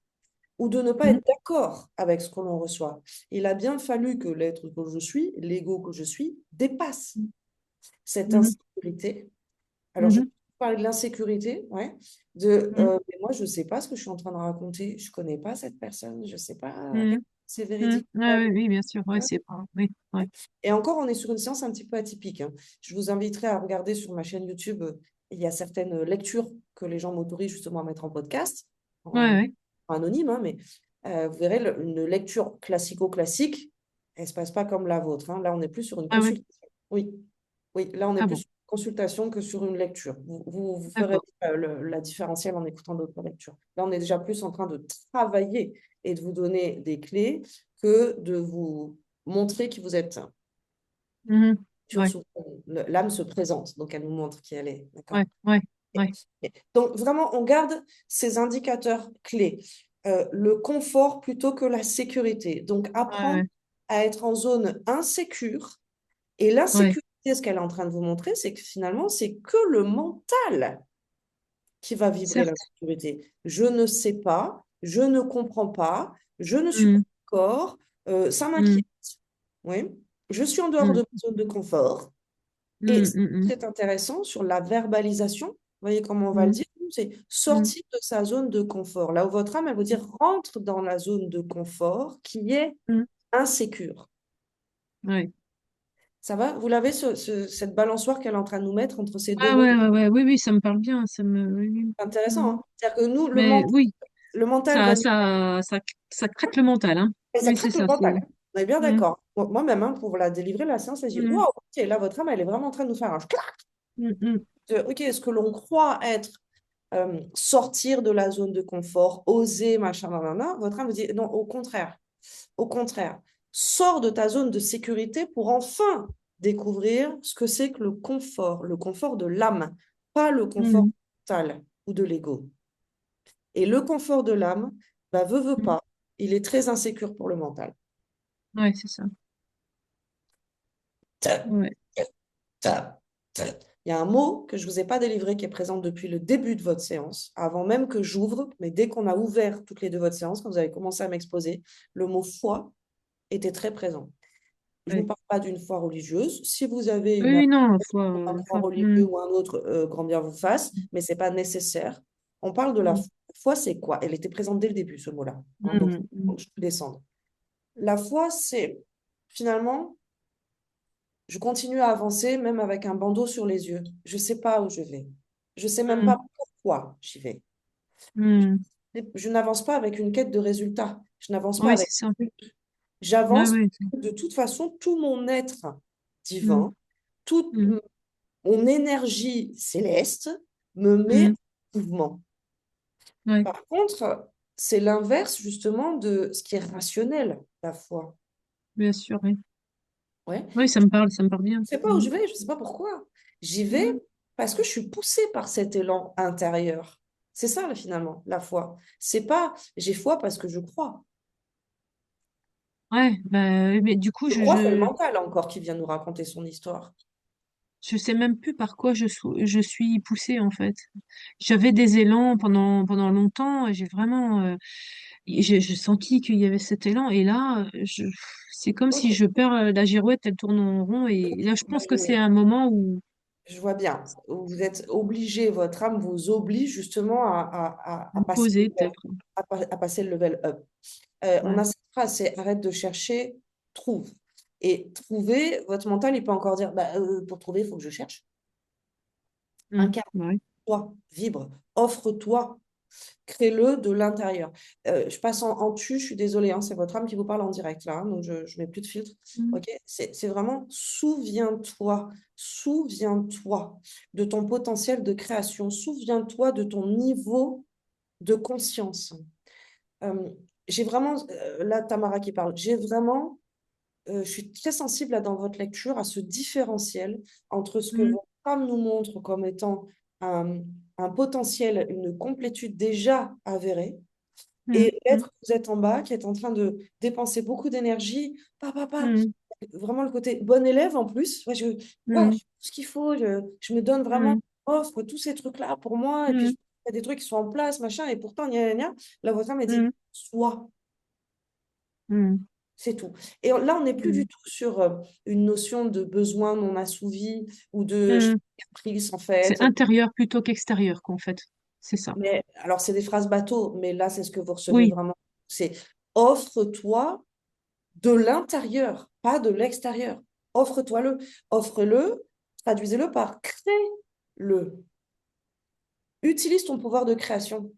S1: ou de ne pas
S2: mm,
S1: être d'accord avec ce que l'on reçoit. Il a bien fallu que l'être que je suis, l'ego que je suis, dépasse cette
S2: mm,
S1: insécurité. Alors, je
S2: mm,
S1: parle de l'insécurité, ouais,
S2: mm,
S1: mais moi, je ne sais pas ce que je suis en train de raconter, je ne connais pas cette personne, je ne sais pas
S2: mm,
S1: c'est
S2: mm.
S1: véridique.
S2: Ouais, ouais, oui, bien sûr, ouais, c'est pas. Oui, ouais.
S1: Et encore, on est sur une séance un petit peu atypique, hein. Je vous inviterai à regarder sur ma chaîne YouTube, il y a certaines lectures que les gens m'autorisent justement à mettre en podcast,
S2: Ouais,
S1: en
S2: ouais.
S1: anonyme, hein, mais vous verrez, une lecture classico-classique, elle ne se passe pas comme la vôtre, hein. Là, on est plus sur une
S2: Ah ouais.
S1: consultation. Oui, oui, là, on est
S2: Ah
S1: plus
S2: bon,
S1: sur une consultation que sur une lecture. Vous ferez
S2: d'accord.
S1: la différentielle en écoutant d'autres lectures. Là, on est déjà plus en train de travailler et de vous donner des clés que de vous montrer qui vous êtes.
S2: Mhm. Ouais,
S1: L'âme se présente, donc elle nous montre qui elle est. D'accord?
S2: ouais, ouais, ouais,
S1: Donc, vraiment, on garde ces indicateurs clés. Le confort plutôt que la sécurité. Donc, apprendre
S2: ouais,
S1: à être en zone insécure. Et
S2: ouais,
S1: l'insécurité, ce qu'elle est en train de vous montrer, c'est que finalement, c'est que le mental qui va vibrer la
S2: certes.
S1: sécurité. Je ne sais pas, je ne comprends pas, je ne suis pas
S2: Mm,
S1: d'accord, ça
S2: mm,
S1: m'inquiète. Oui. Je suis en dehors
S2: mm,
S1: de ma zone de confort. Et
S2: mm, mm,
S1: c'est intéressant sur la verbalisation. Vous voyez comment on va le
S2: mm,
S1: dire? C'est
S2: mm,
S1: sortir de sa zone de confort. Là où votre âme, elle veut dire rentre dans la zone de confort qui est
S2: mm,
S1: insécure.
S2: ouais,
S1: Ça va? Vous l'avez, cette balançoire qu'elle est en train de nous mettre entre ces deux
S2: Ah
S1: mondes?
S2: ouais, ouais, ouais, oui, oui, ça me parle bien. Oui, oui.
S1: C'est intéressant,
S2: Mm.
S1: hein. C'est-à-dire que nous,
S2: Mais oui,
S1: le mental va
S2: ça,
S1: nous...
S2: ça, ça, ça crête le mental, hein.
S1: Et ça
S2: Oui, c'est
S1: craque le
S2: ça, c'est.
S1: mental. On est bien
S2: Mm,
S1: d'accord. Moi-même, hein, pour la délivrer, la séance, j'ai dit,
S2: mm,
S1: waouh, ok, là, votre âme, elle est vraiment en train de nous faire un clac.
S2: mm, mm,
S1: Ok, ce que l'on croit être sortir de la zone de confort, oser, machin, nanana, votre âme vous dit, non, au contraire, sors de ta zone de sécurité pour enfin découvrir ce que c'est que le confort de l'âme, pas le confort
S2: mm,
S1: mental ou de l'ego. Et le confort de l'âme, bah, veut
S2: mm.
S1: pas, il est très insécure pour le mental.
S2: Ouais, c'est ça. Ouais.
S1: Il y a un mot que je ne vous ai pas délivré qui est présent depuis le début de votre séance, avant même que j'ouvre, mais dès qu'on a ouvert toutes les deux votre séance, quand vous avez commencé à m'exposer, le mot foi était très présent. Je ne vous
S2: Ouais.
S1: parle pas d'une foi religieuse. Si vous avez
S2: Oui,
S1: une,
S2: oui, non, faut,
S1: un croix
S2: enfin,
S1: religieux ou un autre, grand bien vous fasse,
S2: mm,
S1: mais ce n'est pas nécessaire. On parle de la foi.
S2: mm,
S1: Foi, c'est quoi? Elle était présente dès le début, ce mot-là, hein, donc
S2: mm, mm,
S1: je peux descendre. La foi, c'est finalement je continue à avancer même avec un bandeau sur les yeux. Je ne sais pas où je vais. Je ne sais même pas
S2: mm,
S1: pourquoi j'y vais.
S2: mm.
S1: Je n'avance pas avec une quête de résultats. Je n'avance pas
S2: Oui,
S1: avec...
S2: c'est ça. Ouais,
S1: J'avance
S2: ouais.
S1: de toute façon, tout mon être
S2: Mm,
S1: divin, toute
S2: mm,
S1: mon énergie céleste me met
S2: mm.
S1: en mouvement.
S2: Ouais,
S1: Par contre, c'est l'inverse justement de ce qui est rationnel, la foi.
S2: bien sûr, oui.
S1: Ouais.
S2: Oui, ça me parle bien.
S1: Je sais pas où
S2: Mm,
S1: je vais, je sais pas pourquoi. J'y vais
S2: mm.
S1: parce que je suis poussée par cet élan intérieur. C'est ça, là, finalement, la foi. C'est pas j'ai foi parce que je crois.
S2: Ouais, bah, mais du coup,
S1: Je crois, c'est le mental encore qui vient nous raconter son histoire.
S2: je sais même plus par quoi je suis poussée, en fait. J'avais des élans pendant longtemps, et j'ai vraiment, j'ai senti qu'il y avait cet élan, et là, c'est comme si
S1: Ok.
S2: je perds la girouette, elle tourne en rond, et là, je pense que c'est
S1: Oui,
S2: un moment où
S1: je vois bien. Vous êtes obligé, votre âme vous oblige justement à
S2: me
S1: passer,
S2: poser, peut-être.
S1: à passer le level up. On
S2: Ouais.
S1: a cette phrase, c'est arrête de chercher, trouve. Et trouver, votre mental, il peut encore dire, bah, pour trouver, il faut que je cherche.
S2: Mm.
S1: Incarne.
S2: Ouais.
S1: Toi, vibre, offre-toi, crée-le de l'intérieur. Je passe en tu, je suis désolée, hein, c'est votre âme qui vous parle en direct là, hein, donc je ne mets plus de filtre.
S2: Mm.
S1: Ok, c'est vraiment souviens-toi de ton potentiel de création, souviens-toi de ton niveau de conscience. Euh, j'ai vraiment, là Tamara qui parle, je suis très sensible là, dans votre lecture à ce différentiel entre ce que
S2: Mm.
S1: votre femme nous montre comme étant un, un potentiel, une complétude déjà avérée,
S2: Mm.
S1: et
S2: Mm.
S1: l'être que vous êtes en bas qui est en train de dépenser beaucoup d'énergie,
S2: Mm.
S1: vraiment le côté bon élève en plus. Ouais, ouais,
S2: Mm.
S1: je fais tout ce qu'il faut, je me donne vraiment,
S2: Mm.
S1: offre tous ces trucs-là pour moi, et puis
S2: Mm.
S1: je fais des trucs qui sont en place, machin, et pourtant, gna, gna, gna. Là, votre femme, elle dit,
S2: Mm.
S1: soit.
S2: Mm.
S1: C'est tout. Et là, on n'est plus du
S2: Mm.
S1: tout sur une notion de besoin non assouvi ou de
S2: Mm.
S1: caprice, en
S2: C'est
S1: fait.
S2: intérieur plutôt qu'extérieur, qu'en fait. C'est ça.
S1: Mais alors, c'est des phrases bateau, mais là, c'est ce que vous recevez
S2: Oui.
S1: vraiment. C'est offre-toi de l'intérieur, pas de l'extérieur. Offre-toi-le. Offre-le, traduisez-le par crée-le. Utilise ton pouvoir de création.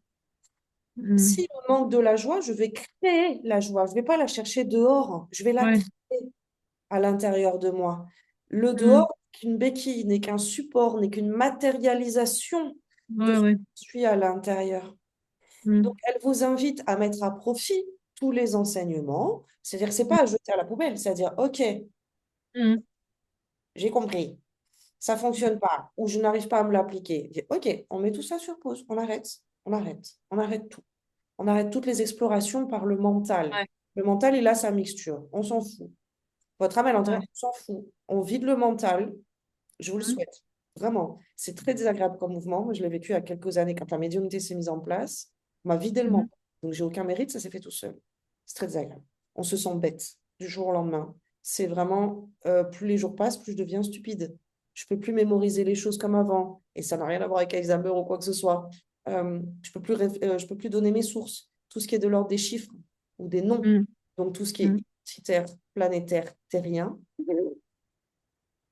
S2: Mm.
S1: S'il me manque de la joie, je vais créer la joie. Je ne vais pas la chercher dehors. Je vais la
S2: Ouais.
S1: créer à l'intérieur de moi. Le
S2: Mm.
S1: dehors n'est qu'une béquille, n'est qu'un support, n'est qu'une matérialisation de
S2: Ouais,
S1: ce que
S2: ouais.
S1: je suis à l'intérieur. Donc,
S2: Mm.
S1: elle vous invite à mettre à profit tous les enseignements. C'est-à-dire que ce n'est pas à jeter à la poubelle, c'est-à-dire, OK,
S2: Mm.
S1: j'ai compris, ça ne fonctionne pas, ou je n'arrive pas à me l'appliquer. OK, on met tout ça sur pause, on arrête tout. On arrête toutes les explorations par le mental.
S2: Ouais.
S1: Le mental, il a sa mixture, on s'en fout. Votre âme, elle entend,
S2: Ouais.
S1: on s'en fout. On vide le mental. Je vous le
S2: Mm.
S1: souhaite. Vraiment. C'est très désagréable comme mouvement. Moi, je l'ai vécu il y a quelques années quand la médiumnité s'est mise en place. On m'a vidé le
S2: Mhm.
S1: mental. Donc, j'ai aucun mérite. Ça s'est fait tout seul. C'est très désagréable. On se sent bête du jour au lendemain. C'est vraiment, plus les jours passent, plus je deviens stupide. Je peux plus mémoriser les choses comme avant. Et ça n'a rien à voir avec Alzheimer ou quoi que ce soit. Je peux plus donner mes sources. Tout ce qui est de l'ordre des chiffres ou des noms.
S2: Mm.
S1: Donc, tout ce qui est
S2: Mm.
S1: identitaire, planétaire, terrien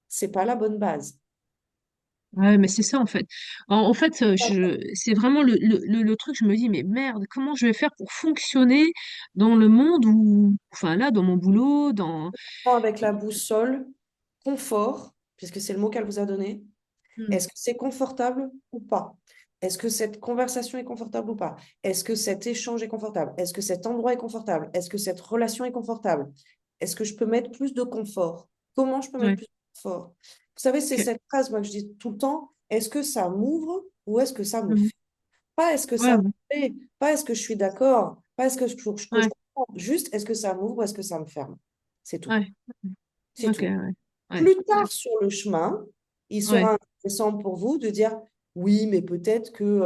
S1: c'est pas la bonne base.
S2: Ouais, mais c'est ça en fait. En fait, c'est vraiment le truc, je me dis, mais merde, comment je vais faire pour fonctionner dans le monde où, enfin là, dans mon boulot, dans...
S1: Avec la boussole, confort, puisque c'est le mot qu'elle vous a donné.
S2: Mm,
S1: Est-ce que c'est confortable ou pas? Est-ce que cette conversation est confortable ou pas? Est-ce que cet échange est confortable? Est-ce que cet endroit est confortable? Est-ce que cette relation est confortable? Est-ce que je peux mettre plus de confort? Comment je peux mettre
S2: ouais,
S1: plus de confort? Vous savez, c'est
S2: ok.
S1: cette phrase, moi, que je dis tout le temps, est-ce que ça m'ouvre ou est-ce que ça me
S2: Mhm.
S1: fait? Pas est-ce que
S2: Ouais,
S1: ça me
S2: ouais,
S1: fait, pas est-ce que je suis d'accord, pas est-ce que je
S2: ouais,
S1: comprends, juste est-ce que ça m'ouvre ou est-ce que ça me ferme? C'est tout.
S2: ouais,
S1: C'est
S2: ok,
S1: tout.
S2: ouais, ouais,
S1: Plus tard sur le chemin, il
S2: ouais,
S1: sera intéressant pour vous de dire oui, mais peut-être que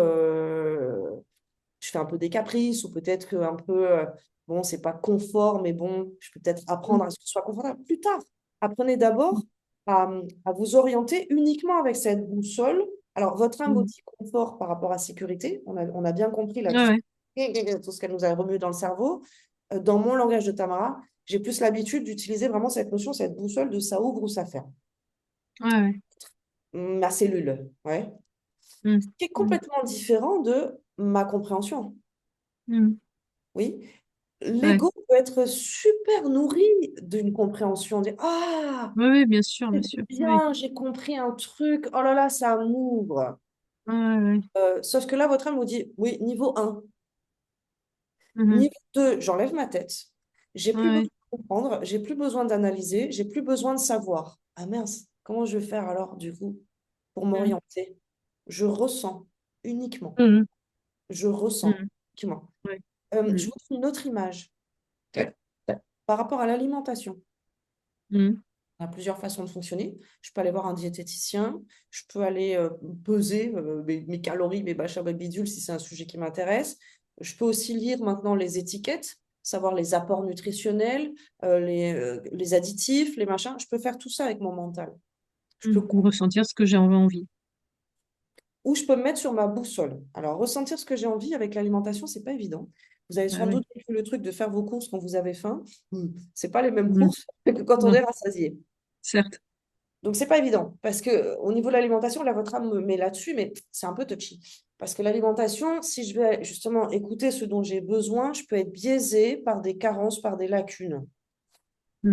S1: je fais un peu des caprices ou peut-être que un peu, bon, c'est pas confort, mais bon, je peux peut-être
S2: mm,
S1: apprendre à ce que ce soit confortable. Plus tard, apprenez d'abord à vous orienter uniquement avec cette boussole. Alors, votre âme vous
S2: mm,
S1: dit confort par rapport à sécurité. On a bien compris là
S2: ouais, ouais,
S1: tout ce qu'elle nous a remué dans le cerveau. Dans mon langage de Tamara, j'ai plus l'habitude d'utiliser vraiment cette notion, cette boussole de ça ouvre ou ça ferme.
S2: ouais, ouais,
S1: Ma cellule, ouais.
S2: mm,
S1: Ce qui est
S2: mm,
S1: complètement différent de ma compréhension.
S2: mm,
S1: Oui,
S2: ouais,
S1: l'ego peut être super nourri d'une compréhension. Dire, ah,
S2: ouais, ouais, bien
S1: c'est
S2: sûr, oui,
S1: bien, j'ai compris un truc. Oh là là, ça m'ouvre.
S2: ouais, ouais,
S1: Sauf que là, votre âme vous dit, oui, niveau un.
S2: mhm,
S1: Niveau 2, j'enlève ma tête. J'ai plus besoin
S2: ouais,
S1: de comprendre, j'ai plus besoin d'analyser, j'ai plus besoin de savoir. Ah mince, comment je vais faire alors, du coup, pour
S2: mm,
S1: m'orienter? Je ressens uniquement.
S2: mm,
S1: Je ressens
S2: mm,
S1: uniquement.
S2: ouais,
S1: Je
S2: mm,
S1: vous donne une autre image. Par rapport à l'alimentation.
S2: mm,
S1: On a plusieurs façons de fonctionner. Je peux aller voir un diététicien, je peux aller peser mes calories, mes machins, mes bidules si c'est un sujet qui m'intéresse. Je peux aussi lire maintenant les étiquettes, savoir les apports nutritionnels, les additifs, les machins. Je peux faire tout ça avec mon mental. Je peux
S2: ressentir ce que j'ai envie.
S1: Ou je peux me mettre sur ma boussole. Alors, ressentir ce que j'ai envie avec l'alimentation, c'est pas évident. Vous avez
S2: Ah
S1: sans
S2: ouais,
S1: doute vécu le truc de faire vos courses quand vous avez faim. C'est pas les mêmes
S2: mm,
S1: courses que quand on
S2: non,
S1: est rassasié.
S2: certes.
S1: Donc, c'est pas évident parce que au niveau de l'alimentation, là, votre âme me met là-dessus, mais c'est un peu touchy. Parce que l'alimentation, si je vais justement écouter ce dont j'ai besoin, je peux être biaisée par des carences, par des lacunes.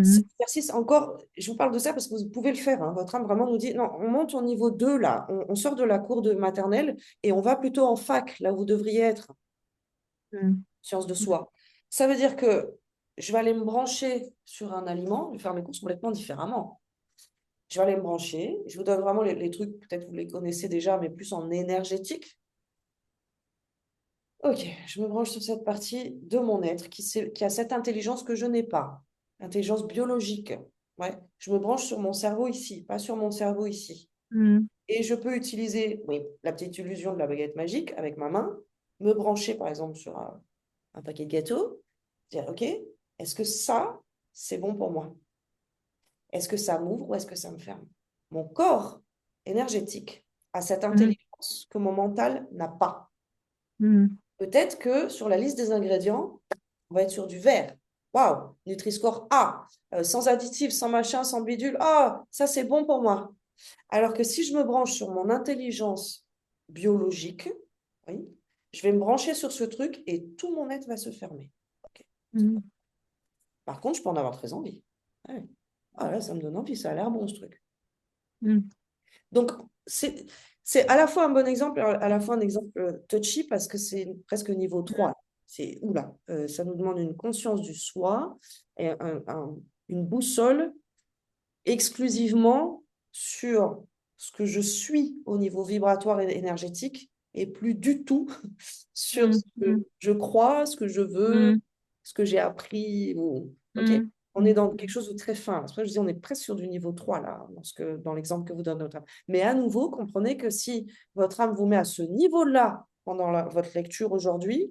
S1: Cet
S2: Mhm,
S1: exercice, encore, je vous parle de ça parce que vous pouvez le faire, hein. Votre âme vraiment nous dit, non, on monte au niveau 2 là, on sort de la cour de maternelle et on va plutôt en fac, là où vous devriez être,
S2: mm,
S1: sciences de soi. Ça veut dire que je vais aller me brancher sur un aliment, je vais faire mes courses complètement différemment. Je vais aller me brancher, je vous donne vraiment les trucs, peut-être vous les connaissez déjà, mais plus en énergétique. Ok, je me branche sur cette partie de mon être qui a cette intelligence que je n'ai pas, intelligence biologique. Ouais, je me branche sur mon cerveau ici, pas sur mon cerveau ici.
S2: mm,
S1: Et je peux utiliser, oui, la petite illusion de la baguette magique avec ma main, me brancher par exemple sur un paquet de gâteaux, dire, ok, est-ce que ça, c'est bon pour moi? Est-ce que ça m'ouvre ou est-ce que ça me ferme? Mon corps énergétique a cette
S2: mm,
S1: intelligence que mon mental n'a pas.
S2: mm,
S1: Peut-être que sur la liste des ingrédients, on va être sur du vert. Waouh, Nutri-Score A, sans additifs, sans machin, sans bidule. Ah, ça c'est bon pour moi. Alors que si je me branche sur mon intelligence biologique, oui, je vais me brancher sur ce truc et tout mon être va se fermer. Ok.
S2: mm,
S1: Par contre, je peux en avoir très envie. Ouais. Ah là, ça me donne envie, ça a l'air bon ce truc.
S2: mm,
S1: Donc, c'est à la fois un bon exemple et à la fois un exemple touchy parce que c'est presque niveau 3. C'est, oula, ça nous demande une conscience du soi et une boussole exclusivement sur ce que je suis au niveau vibratoire et énergétique et plus du tout sur
S2: mm,
S1: ce que
S2: mm,
S1: je crois, ce que je veux,
S2: mm,
S1: ce que j'ai appris. OK?
S2: mm,
S1: On est dans quelque chose de très fin. C'est pour ça que je dis on est presque sur du niveau 3 là, dans l'exemple que vous donne votre âme. Mais à nouveau, comprenez que si votre âme vous met à ce niveau-là pendant votre lecture aujourd'hui,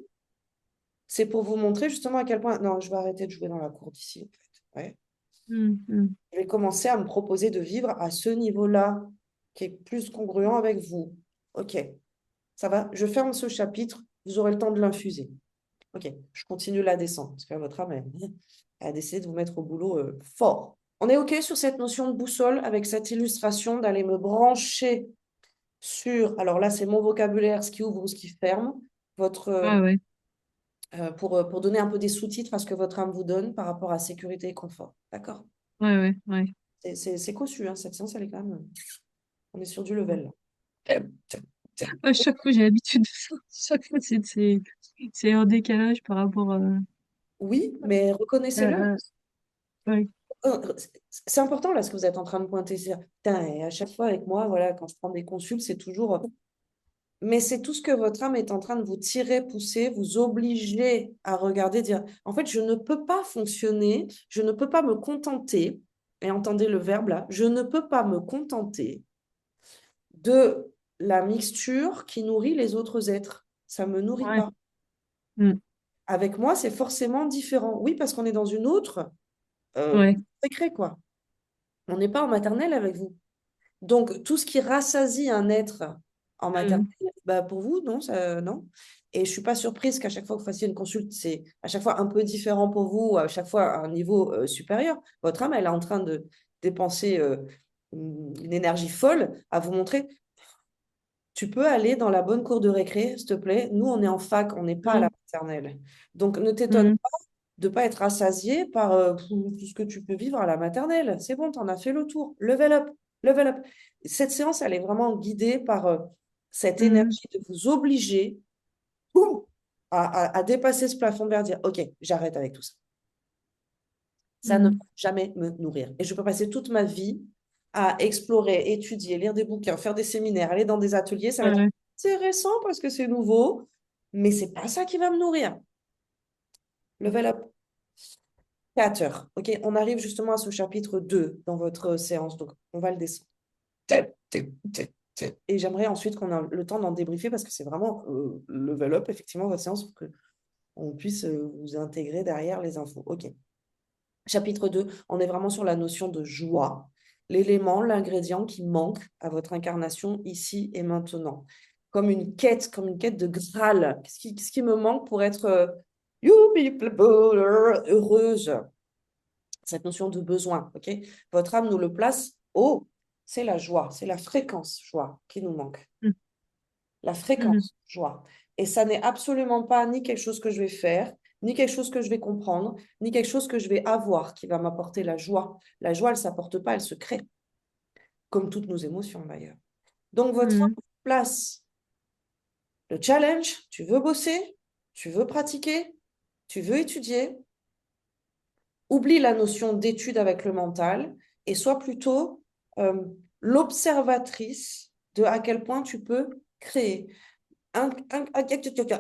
S1: c'est pour vous montrer justement à quel point. Non, je vais arrêter de jouer dans la cour d'ici, en fait. Ouais.
S2: mm, mm,
S1: Je vais commencer à me proposer de vivre à ce niveau-là, qui est plus congruent avec vous. OK, ça va, je ferme ce chapitre, vous aurez le temps de l'infuser. OK, je continue la descente, parce que votre âme, elle a décidé de vous mettre au boulot fort. On est OK sur cette notion de boussole avec cette illustration d'aller me brancher sur, alors là, c'est mon vocabulaire, ce qui ouvre ou ce qui ferme, votre,
S2: Ouais, ouais,
S1: pour donner un peu des sous-titres à ce que votre âme vous donne par rapport à sécurité et confort. D'accord?
S2: ouais, ouais, ouais.
S1: C'est cossu, hein, cette séance, elle est quand même. On est sur du level, là.
S2: À chaque fois, j'ai l'habitude de ça. Chaque fois, c'est un décalage par rapport
S1: Oui, mais reconnaissez-le.
S2: à- ouais.
S1: C'est important là ce que vous êtes en train de pointer. Putain, et à chaque fois avec moi, voilà, quand je prends des consultes, c'est toujours. Mais c'est tout ce que votre âme est en train de vous tirer, pousser, vous obliger à regarder, dire, en fait, je ne peux pas fonctionner, je ne peux pas me contenter, et entendez le verbe là, je ne peux pas me contenter de la mixture qui nourrit les autres êtres. Ça ne me nourrit
S2: Ouais.
S1: pas.
S2: Mm.
S1: Avec moi, c'est forcément différent. Oui, parce qu'on est dans une autre
S2: Ouais.
S1: décret, quoi. On n'est pas en maternelle avec vous. Donc, tout ce qui rassasie un être en maternelle,
S2: Mm.
S1: bah, pour vous, non, ça, non. Et je ne suis pas surprise qu'à chaque fois que vous fassiez une consulte, c'est à chaque fois un peu différent pour vous, à chaque fois à un niveau supérieur. Votre âme, elle est en train de dépenser une énergie folle à vous montrer, tu peux aller dans la bonne cour de récré, s'il te plaît. Nous, on est en fac, on n'est pas à la
S2: Mm.
S1: maternelle. Donc, ne t'étonne
S2: Mm.
S1: de ne pas être rassasié par tout ce que tu peux vivre à la maternelle. C'est bon, tu en as fait le tour. Level up, level up. Cette séance, elle est vraiment guidée par cette
S2: Mm.
S1: énergie de vous obliger boum, à dépasser ce plafond de verre, dire, OK, j'arrête avec tout ça. Ça ne va
S2: Mm.
S1: jamais me nourrir. Et je peux passer toute ma vie à explorer, étudier, lire des bouquins, faire des séminaires, aller dans des ateliers. Ça va
S2: Ouais,
S1: être
S2: ouais.
S1: intéressant parce que c'est nouveau, mais c'est pas ça qui va me nourrir. Level up. Créateur. OK, on arrive justement à ce chapitre 2 dans votre séance, donc on va le descendre. Et j'aimerais ensuite qu'on ait le temps d'en débriefer parce que c'est vraiment level up, effectivement, votre séance pour qu'on puisse vous intégrer derrière les infos. OK. Chapitre 2, on est vraiment sur la notion de joie, l'élément, l'ingrédient qui manque à votre incarnation ici et maintenant. Comme une quête de Graal. Qu'est-ce qui me manque pour être heureuse? Cette notion de besoin, ok? Votre âme nous le place haut. C'est la joie, c'est la fréquence joie qui nous manque.
S2: Mm.
S1: La
S2: Mm.
S1: fréquence joie. Et ça n'est absolument pas ni quelque chose que je vais faire, ni quelque chose que je vais comprendre, ni quelque chose que je vais avoir qui va m'apporter la joie. La joie, elle ne s'apporte pas, elle se crée, comme toutes nos émotions d'ailleurs. Donc votre âme
S2: Mm.
S1: place le challenge, tu veux bosser, tu veux pratiquer, tu veux étudier, oublie la notion d'étude avec le mental et sois plutôt euh, l'observatrice de à quel point tu peux créer.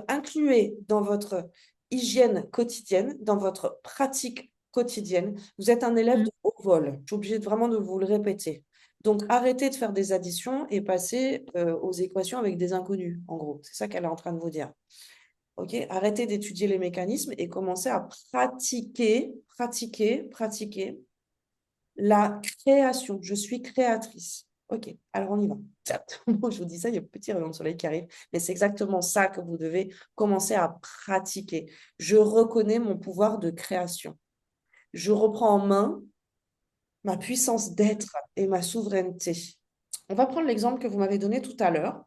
S1: Incluez dans votre hygiène quotidienne, dans votre pratique quotidienne. Vous êtes un élève
S2: Mm.
S1: de haut vol. Je suis obligée vraiment de vous le répéter. Donc, arrêtez de faire des additions et passez aux équations avec des inconnus, en gros. C'est ça qu'elle est en train de vous dire. Ok, arrêtez d'étudier les mécanismes et commencez à pratiquer la création. Je suis créatrice. Ok, alors on y va. Moi, je vous dis ça, il y a un petit rayon de soleil qui arrive, mais c'est exactement ça que vous devez commencer à pratiquer. Je reconnais mon pouvoir de création. Je reprends en main ma puissance d'être et ma souveraineté. On va prendre l'exemple que vous m'avez donné tout à l'heure,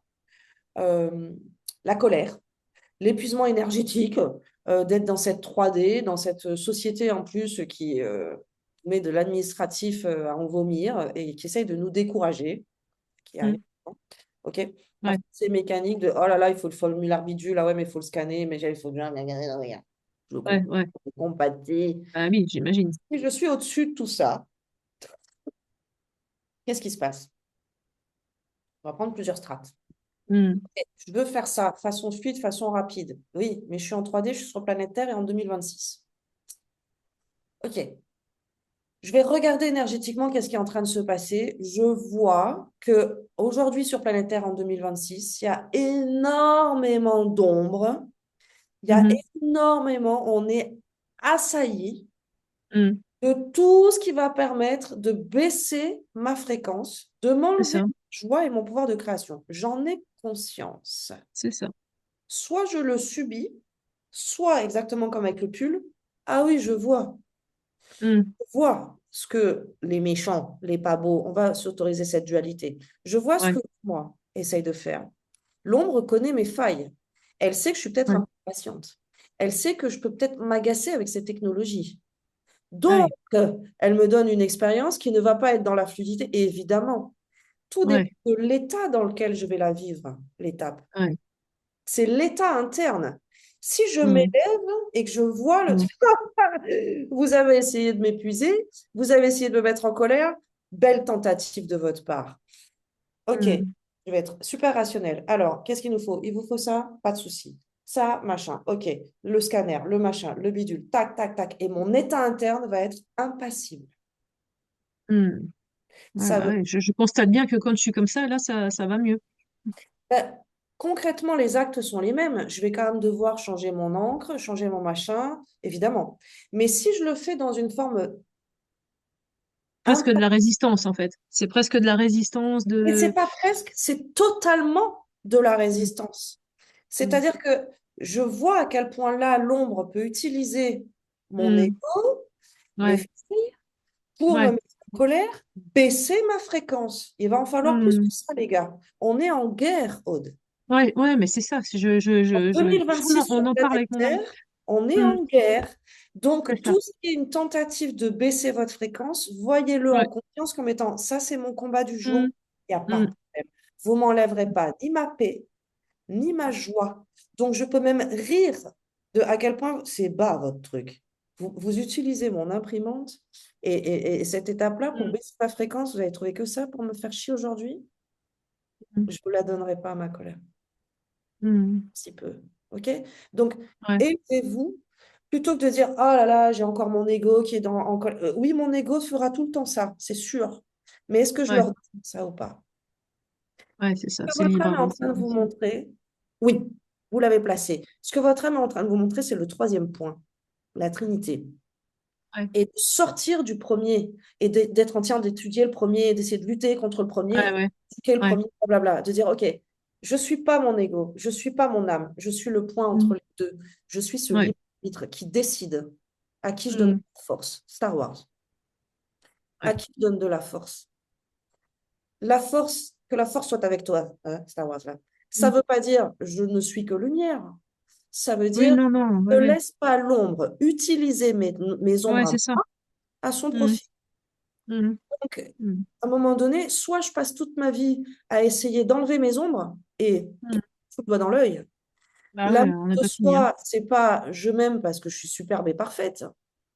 S1: euh, la colère, l'épuisement énergétique, d'être dans cette 3D, dans cette société en plus qui met de l'administratif à en vomir et qui essaye de nous décourager, qui arrive.
S2: Mm.
S1: OK?
S2: Ouais.
S1: Ces mécaniques de oh là là, il faut le formulaire bidule, ah ouais, mais il faut le scanner, mais il faut bien. Je
S2: Ouais,
S1: comprends,
S2: ouais.
S1: je compatis.
S2: Ah oui, j'imagine.
S1: Si je suis au-dessus de tout ça, qu'est-ce qui se passe? On va prendre plusieurs strates.
S2: Mm.
S1: Je veux faire ça façon fluide, façon rapide. Oui, mais je suis en 3D, je suis sur planète Terre et en 2026. OK. Je vais regarder énergétiquement qu'est-ce qui est en train de se passer. Je vois que aujourd'hui sur Planète Terre en 2026, il y a énormément d'ombre. Il y a
S2: Mhm.
S1: énormément, on est assailli
S2: Mm.
S1: de tout ce qui va permettre de baisser ma fréquence, de
S2: C'est
S1: m'enlever
S2: ça.
S1: ma joie et mon pouvoir de création. J'en ai conscience.
S2: C'est ça.
S1: Soit je le subis, soit exactement comme avec le pull. Ah oui, je vois.
S2: mm,
S1: Je vois ce que les méchants, les pas beaux, on va s'autoriser cette dualité. Je vois ce
S2: ouais,
S1: que moi essaye de faire. L'ombre connaît mes failles. Elle sait que je suis peut-être
S2: ouais,
S1: un peu patiente. Elle sait que je peux peut-être m'agacer avec ces technologies. Donc,
S2: ouais,
S1: elle me donne une expérience qui ne va pas être dans la fluidité. Et évidemment, tout dépend
S2: ouais,
S1: de l'état dans lequel je vais la vivre, l'étape.
S2: ouais,
S1: C'est l'état interne. Si je
S2: mm,
S1: m'élève et que je vois le
S2: mm,
S1: truc, vous avez essayé de m'épuiser, vous avez essayé de me mettre en colère, belle tentative de votre part. Ok,
S2: mm,
S1: je vais être super rationnel. Alors, qu'est-ce qu'il nous faut? Il vous faut ça? Pas de souci. Ça, machin. Ok, le scanner, le machin, le bidule, tac, tac, tac. Et mon état interne va être impassible.
S2: mm. Ouais,
S1: Ça
S2: bah
S1: veut
S2: ouais, je constate bien que quand je suis comme ça, là, ça va mieux.
S1: Ben, concrètement, les actes sont les mêmes. Je vais quand même devoir changer mon encre, changer mon machin, évidemment. Mais si je le fais dans une forme
S2: Presque de
S1: imp-
S2: la résistance, en fait. C'est presque de la résistance
S1: et c'est
S2: de...
S1: pas presque, c'est totalement de la
S2: Mm,
S1: résistance.
S2: mm,
S1: C'est-à-dire que je vois à quel point là, l'ombre peut utiliser mon
S2: mm.
S1: ego, mes
S2: Ouais,
S1: failles, pour me
S2: ouais,
S1: mettre en colère, baisser ma fréquence. Il va en falloir plus que
S2: mm.
S1: ça, les gars. On est en guerre, Aude.
S2: Ouais, ouais, mais c'est ça.
S1: En
S2: Justement,
S1: 2026 sur
S2: on en parle
S1: planète
S2: avec mon mari.
S1: Terre, on est
S2: Mm,
S1: en guerre.
S2: c'est
S1: Donc,
S2: ça.
S1: tout ce qui est une tentative de baisser votre fréquence, voyez-le en
S2: Ouais.
S1: confiance comme étant ça, c'est mon combat du jour.
S2: Mm,
S1: Il n'y a pas de
S2: mm.
S1: problème. Vous m'enlèverez pas ni ma paix, ni ma joie. Donc, je peux même rire de à quel point c'est bas votre truc. Vous utilisez mon imprimante et cette étape-là pour
S2: Mm,
S1: baisser ma fréquence, vous avez trouvé que ça pour me faire chier aujourd'hui?
S2: mm,
S1: Je ne vous la donnerai pas, ma colère.
S2: mm.
S1: Si peu. OK? Donc,
S2: Ouais,
S1: élevez-vous plutôt que de dire, oh là là, j'ai encore mon ego qui est oui, mon ego fera tout le temps ça, c'est sûr. Mais est-ce que je
S2: ouais,
S1: leur dis ça ou pas?
S2: ouais, c'est ça.
S1: Ce que
S2: C'est
S1: votre
S2: libre
S1: âme est en
S2: arbitre.
S1: train de vous montrer, oui, vous l'avez placé. Ce que votre âme est en train de vous montrer, c'est le troisième point, la Trinité.
S2: Ouais,
S1: Et de sortir du premier, et d'être en train d'étudier le premier, et d'essayer de lutter contre le
S2: ouais,
S1: premier,
S2: ouais,
S1: critiquer le
S2: ouais.
S1: premier, blablabla, de dire, OK, je ne suis pas mon ego, je ne suis pas mon âme, je suis le point
S2: Mm,
S1: entre les deux. Je suis ce
S2: ouais,
S1: libre arbitre qui décide à qui je donne de
S2: mm,
S1: la force. Star Wars, à
S2: ouais,
S1: qui je donne de la force. La force, que la force soit avec toi, hein, Star Wars, là. Ça
S2: mm.
S1: ne veut pas dire je ne suis que lumière. Ça veut
S2: Oui,
S1: dire
S2: non, non, ouais,
S1: ne
S2: ouais.
S1: laisse pas l'ombre utiliser mes ombres
S2: Ouais,
S1: à
S2: c'est ça.
S1: moi à son
S2: Mm,
S1: profit.
S2: mm,
S1: Donc,
S2: mm,
S1: à un moment donné, soit je passe toute ma vie à essayer d'enlever mes ombres et
S2: mm.
S1: foutre le doigt dans l'œil.
S2: Bah ouais,
S1: L'amour
S2: on n'a
S1: de
S2: pas fini, hein.
S1: soi, c'est pas je m'aime parce que je suis superbe et parfaite.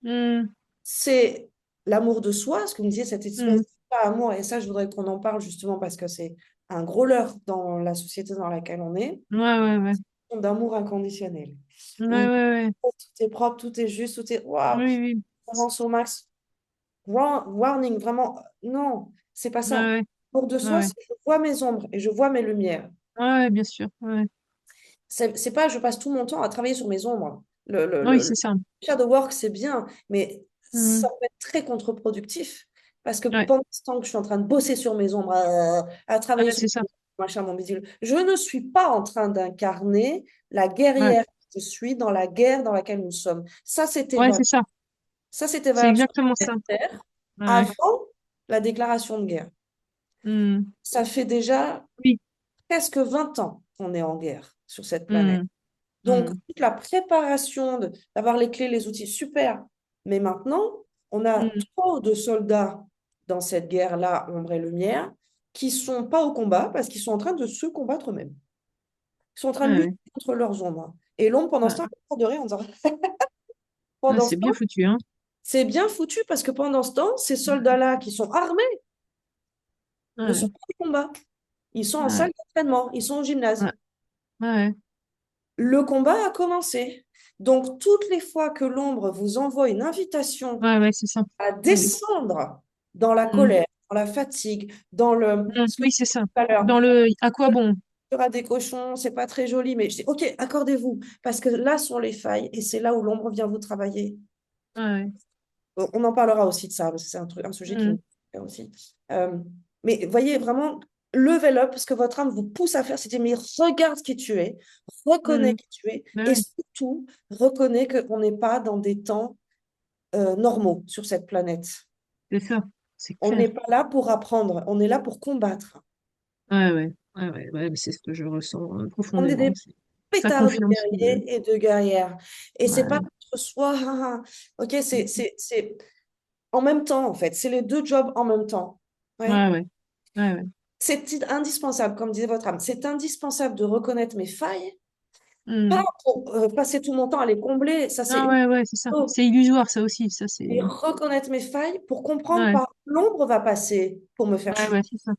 S2: Mm,
S1: C'est l'amour de soi, ce que vous me disiez, cette espèce
S2: mm.
S1: d'amour. Et ça, je voudrais qu'on en parle justement parce que c'est un gros leurre dans la société dans laquelle on est,
S2: Ouais, ouais, ouais.
S1: d'amour inconditionnel.
S2: Ouais,
S1: Où
S2: ouais, ouais.
S1: tout est propre, tout est juste, tout est waouh,
S2: Oui, oui.
S1: avance au max. Warning, vraiment, non, c'est pas
S2: Ouais,
S1: ça.
S2: ouais,
S1: L'amour de
S2: ouais,
S1: soi,
S2: ouais.
S1: c'est je vois mes ombres et je vois mes lumières.
S2: Ouais, ouais, bien sûr. Ouais.
S1: C'est pas je passe tout mon temps à travailler sur mes ombres.
S2: Oui,
S1: Le
S2: c'est ça.
S1: shadow work, c'est bien, mais ça
S2: Mm.
S1: peut être très contre-productif. Parce que
S2: Ouais,
S1: pendant ce temps que je suis en train de bosser sur mes ombres, à travailler
S2: ouais,
S1: sur
S2: c'est ça.
S1: mon machin, mon bidule, je ne suis pas en train d'incarner la
S2: Ouais,
S1: guerrière que je suis dans la guerre dans laquelle nous sommes.
S2: ouais, c'est ça.
S1: Ça, c'était
S2: C'est
S1: valable sur
S2: exactement
S1: la
S2: ça.
S1: Terre
S2: Ouais, ouais.
S1: avant la déclaration de guerre.
S2: Mm.
S1: Ça fait déjà
S2: Oui.
S1: presque 20 ans qu'on est en guerre sur cette planète.
S2: Mm.
S1: Donc,
S2: Mm.
S1: toute la préparation d'avoir les clés, les outils, super. Mais maintenant, on a
S2: Mm.
S1: trop de soldats dans cette guerre-là, ombre et lumière, qui sont pas au combat parce qu'ils sont en train de se combattre eux-mêmes. Ils sont en train de
S2: Ouais,
S1: lutter
S2: ouais.
S1: contre leurs ombres. Et l'ombre, pendant ce
S2: Ouais.
S1: temps, elle est de rien en disant,
S2: Ah,
S1: pendant ce
S2: c'est bien
S1: temps,
S2: foutu, hein.
S1: c'est bien foutu parce que pendant ce temps, ces soldats-là qui sont armés ne sont
S2: Ouais,
S1: pas au combat. Ils sont en
S2: ouais,
S1: salle d'entraînement, ils sont au
S2: ouais,
S1: gymnase.
S2: ouais,
S1: Le combat a commencé. Donc, toutes les fois que l'ombre vous envoie une invitation
S2: ouais, ouais, c'est ça.
S1: à
S2: Oui.
S1: descendre dans la
S2: Mm.
S1: colère, dans la fatigue, dans le
S2: Mm.
S1: ce que
S2: Oui,
S1: tu
S2: c'est ça.
S1: disais tout à l'heure,
S2: Dans le à quoi bon?
S1: tu auras des cochons, c'est pas très joli, mais je dis, OK, accordez-vous, parce que là sont les failles et c'est là où l'ombre vient vous travailler.
S2: Ouais.
S1: On en parlera aussi de ça, parce que c'est un sujet qui me
S2: Mm.
S1: fait aussi. Euh, mais voyez, vraiment, level up, ce que votre âme vous pousse à faire, c'est de dire, mais regarde qui tu es, reconnais
S2: Mm.
S1: qui tu es,
S2: Bah
S1: et
S2: ouais.
S1: surtout, reconnais qu'on n'est pas dans des temps normaux sur cette planète.
S2: C'est ça, c'est
S1: On n'est
S2: clair.
S1: pas là pour apprendre, on est là pour combattre.
S2: Ouais, mais c'est ce que je ressens
S1: On est
S2: profondément.
S1: des
S2: Ça
S1: pétards de
S2: confirme ce que...
S1: guerriers et de guerrières. Et c'est pas
S2: Ouais,
S1: notre soi. Ok, c'est en même temps, en fait. C'est les deux jobs en même temps. Ouais.
S2: ouais, ouais, ouais,
S1: C'est indispensable, comme disait votre âme, c'est indispensable de reconnaître mes failles, pas
S2: ouais.
S1: pour passer tout mon temps à les combler. Ça, c'est
S2: Ah
S1: une
S2: ouais, c'est ça.
S1: chose.
S2: C'est illusoire, ça aussi. Ça, c'est...
S1: Et reconnaître mes failles pour comprendre
S2: Ouais,
S1: par où l'ombre va passer pour me faire chuter.
S2: c'est ça.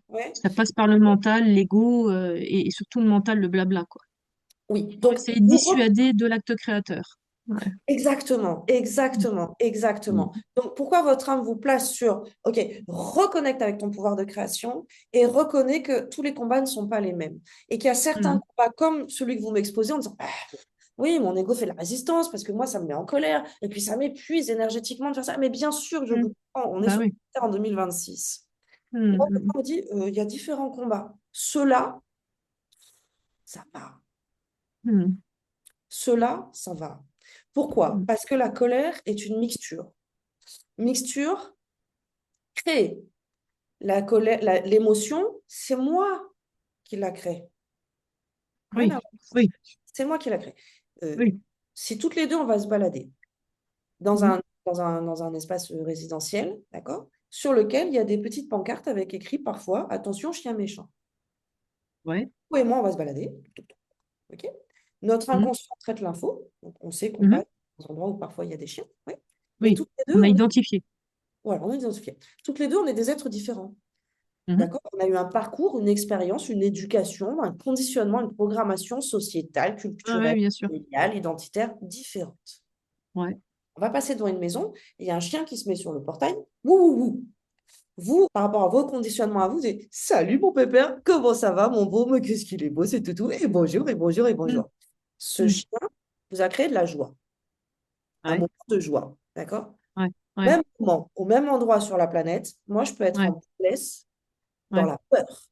S1: Ouais.
S2: Ça passe par le mental, l'ego, et surtout le mental, le blabla, quoi.
S1: Oui.
S2: Pour
S1: Donc,
S2: essayer de dissuader de l'acte créateur. Ouais.
S1: exactement,
S2: Mm,
S1: exactement, exactement.
S2: mm,
S1: Donc, pourquoi votre âme vous place sur, OK, reconnecte avec ton pouvoir de création et reconnais que tous les combats ne sont pas les mêmes. Et qu'il y a certains
S2: mm,
S1: combats comme celui que vous m'exposez en disant, ah, oui, mon ego fait de la résistance parce que moi, ça me met en colère et puis ça m'épuise énergétiquement de faire ça. Mais bien sûr, je
S2: mm.
S1: vous comprends, on est
S2: Bah
S1: sur
S2: oui.
S1: Terre en 2026.
S2: Mm,
S1: Moi,
S2: mm,
S1: on me dit, il y a différents combats. Ceux-là, ça va.
S2: mm,
S1: Ceux-là, ça va. Pourquoi?
S2: mm.
S1: Parce que la colère est une mixture. Mixture créée. La colère, l'émotion, c'est moi qui la crée. Rien à
S2: Oui,
S1: voir.
S2: oui,
S1: C'est moi qui la crée. Euh,
S2: oui.
S1: si toutes les deux, on va se balader dans
S2: Mhm.
S1: un espace résidentiel, d'accord, sur lequel il y a des petites pancartes avec écrit parfois, attention, chien méchant.
S2: Ouais.
S1: Vous et moi, on va se balader. Ok. Notre
S2: Mm,
S1: inconscient traite l'info. Donc on sait qu'on
S2: mhm.
S1: passe dans des endroits où parfois il y a des chiens. Ouais. Mais
S2: Oui,
S1: toutes les deux,
S2: on a identifié.
S1: voilà, on est identifiés. Toutes les deux, on est des êtres différents.
S2: Mhm.
S1: D'accord? On a eu un parcours, une expérience, une éducation, un conditionnement, une programmation sociétale,
S2: Ah ouais,
S1: culturelle,
S2: bien sûr.
S1: familiale, identitaire différente.
S2: Ouais.
S1: On va passer devant une maison et il y a un chien qui se met sur le portail. Wouh, wouh, wouh. Vous, par rapport à vos conditionnements à vous, vous dites salut mon pépère, comment ça va mon beau, mais qu'est-ce qu'il est beau, c'est tout, et bonjour, et bonjour, et
S2: Mm,
S1: bonjour. Ce
S2: mm.
S1: chien vous a créé de la joie, un
S2: Ouais,
S1: moment de joie. D'accord?
S2: ouais, ouais,
S1: Même moment, au même endroit sur la planète, moi je peux être
S2: ouais,
S1: en place dans
S2: ouais,
S1: la peur.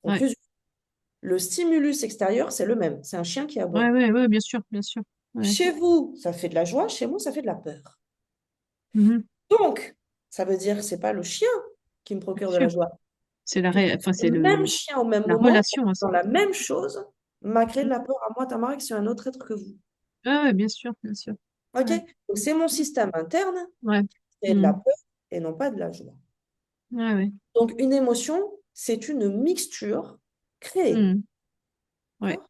S2: ouais.
S1: Conclusion. Le stimulus extérieur, c'est le même. C'est un chien qui
S2: Ouais,
S1: aboie.
S2: ouais, ouais, bien sûr, bien sûr. Ouais.
S1: Chez vous, ça fait de la joie. Chez moi, ça fait de la peur.
S2: Mhm.
S1: Donc, ça veut dire que ce n'est pas le chien qui me
S2: Bien
S1: procure de la
S2: sûr.
S1: joie.
S2: C'est la
S1: Puisque
S2: enfin, c'est
S1: le même chien au même
S2: la
S1: moment,
S2: relation, hein,
S1: dans la même chose, m'a créé de
S2: Mm.
S1: la peur à moi, Tamara, que c'est un autre être que vous.
S2: Ah ouais, bien sûr, bien sûr.
S1: OK?
S2: Ouais.
S1: Donc, c'est mon système interne
S2: Ouais.
S1: qui est de la
S2: Mm.
S1: peur et non pas de la joie.
S2: Ouais, ouais.
S1: Donc, une émotion, c'est une mixture créée.
S2: Mm. Ouais.
S1: D'accord.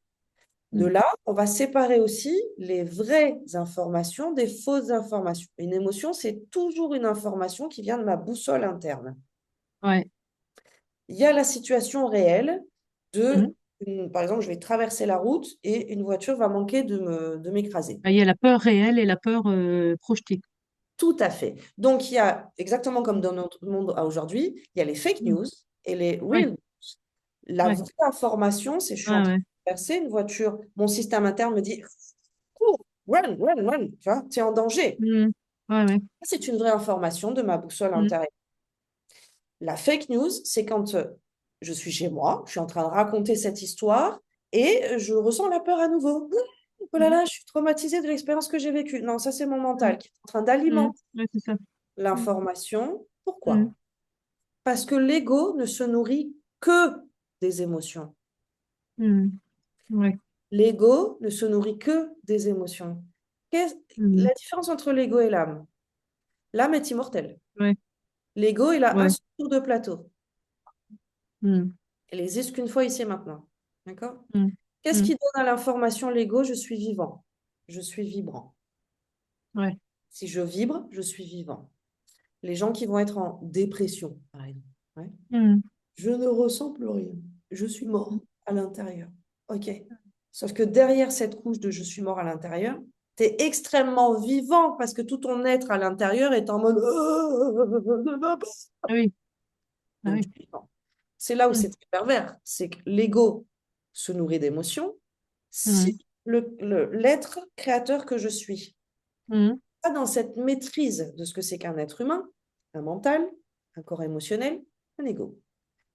S1: De
S2: Mm.
S1: là, on va séparer aussi les vraies informations des fausses informations. Une émotion, c'est toujours une information qui vient de ma boussole interne.
S2: Ouais.
S1: Il y a la situation réelle
S2: Mm.
S1: par exemple, je vais traverser la route et une voiture va manquer de m'écraser.
S2: Bah, il y a la peur réelle et la peur projetée.
S1: Tout à fait. Donc, il y a, exactement comme dans notre monde à aujourd'hui, il y a les fake
S2: Mm.
S1: news et les
S2: Ouais,
S1: real news. La
S2: ouais,
S1: vraie information, c'est je suis en
S2: ouais,
S1: train
S2: ouais.
S1: de traverser une voiture, mon système interne me dit cours, run, run, run, tu vois, tu es en danger.
S2: Mm. Ouais, ouais.
S1: C'est une vraie information de ma boussole
S2: Mm.
S1: intérieure. La fake news, c'est quand je suis chez moi, je suis en train de raconter cette histoire et je ressens la peur à nouveau. Oh là
S2: Mm.
S1: là, je suis traumatisée de l'expérience que j'ai vécue. Non, ça, c'est mon
S2: Mm.
S1: mental qui est en train
S2: Mm.
S1: d'alimenter
S2: Ouais, c'est ça. Mm.
S1: l'information.
S2: Mm.
S1: Pourquoi? Parce que l'ego ne se nourrit que des émotions.
S2: Mm. Ouais.
S1: L'ego ne se nourrit que des émotions. Qu'est-
S2: Mm.
S1: La différence entre l'ego et l'âme? L'âme est immortelle.
S2: Ouais,
S1: L'ego, il a un
S2: ouais.
S1: seul tour de plateau.
S2: Mm.
S1: Il n'existe qu'une fois ici et maintenant. D'accord?
S2: Mm.
S1: Qu'est-ce
S2: Mm.
S1: qui donne à l'information l'ego? Je suis vivant. Je suis vibrant.
S2: Ouais.
S1: Si je vibre, je suis vivant. Les gens qui vont être en dépression, par exemple. Ouais.
S2: Mm.
S1: Je ne ressens plus rien. Je suis mort à l'intérieur. OK. Sauf que derrière cette couche de je suis mort à l'intérieur, tu es extrêmement vivant parce que tout ton être à l'intérieur est en mode
S2: Ah oui, ah
S1: donc
S2: oui.
S1: tu es vivant. C'est là où
S2: Mm.
S1: c'est très pervers. C'est que l'ego se nourrit d'émotions. Si
S2: Mm.
S1: l'être créateur que je suis
S2: Mm.
S1: pas dans cette maîtrise de ce que c'est qu'un être humain, un mental, un corps émotionnel, un ego.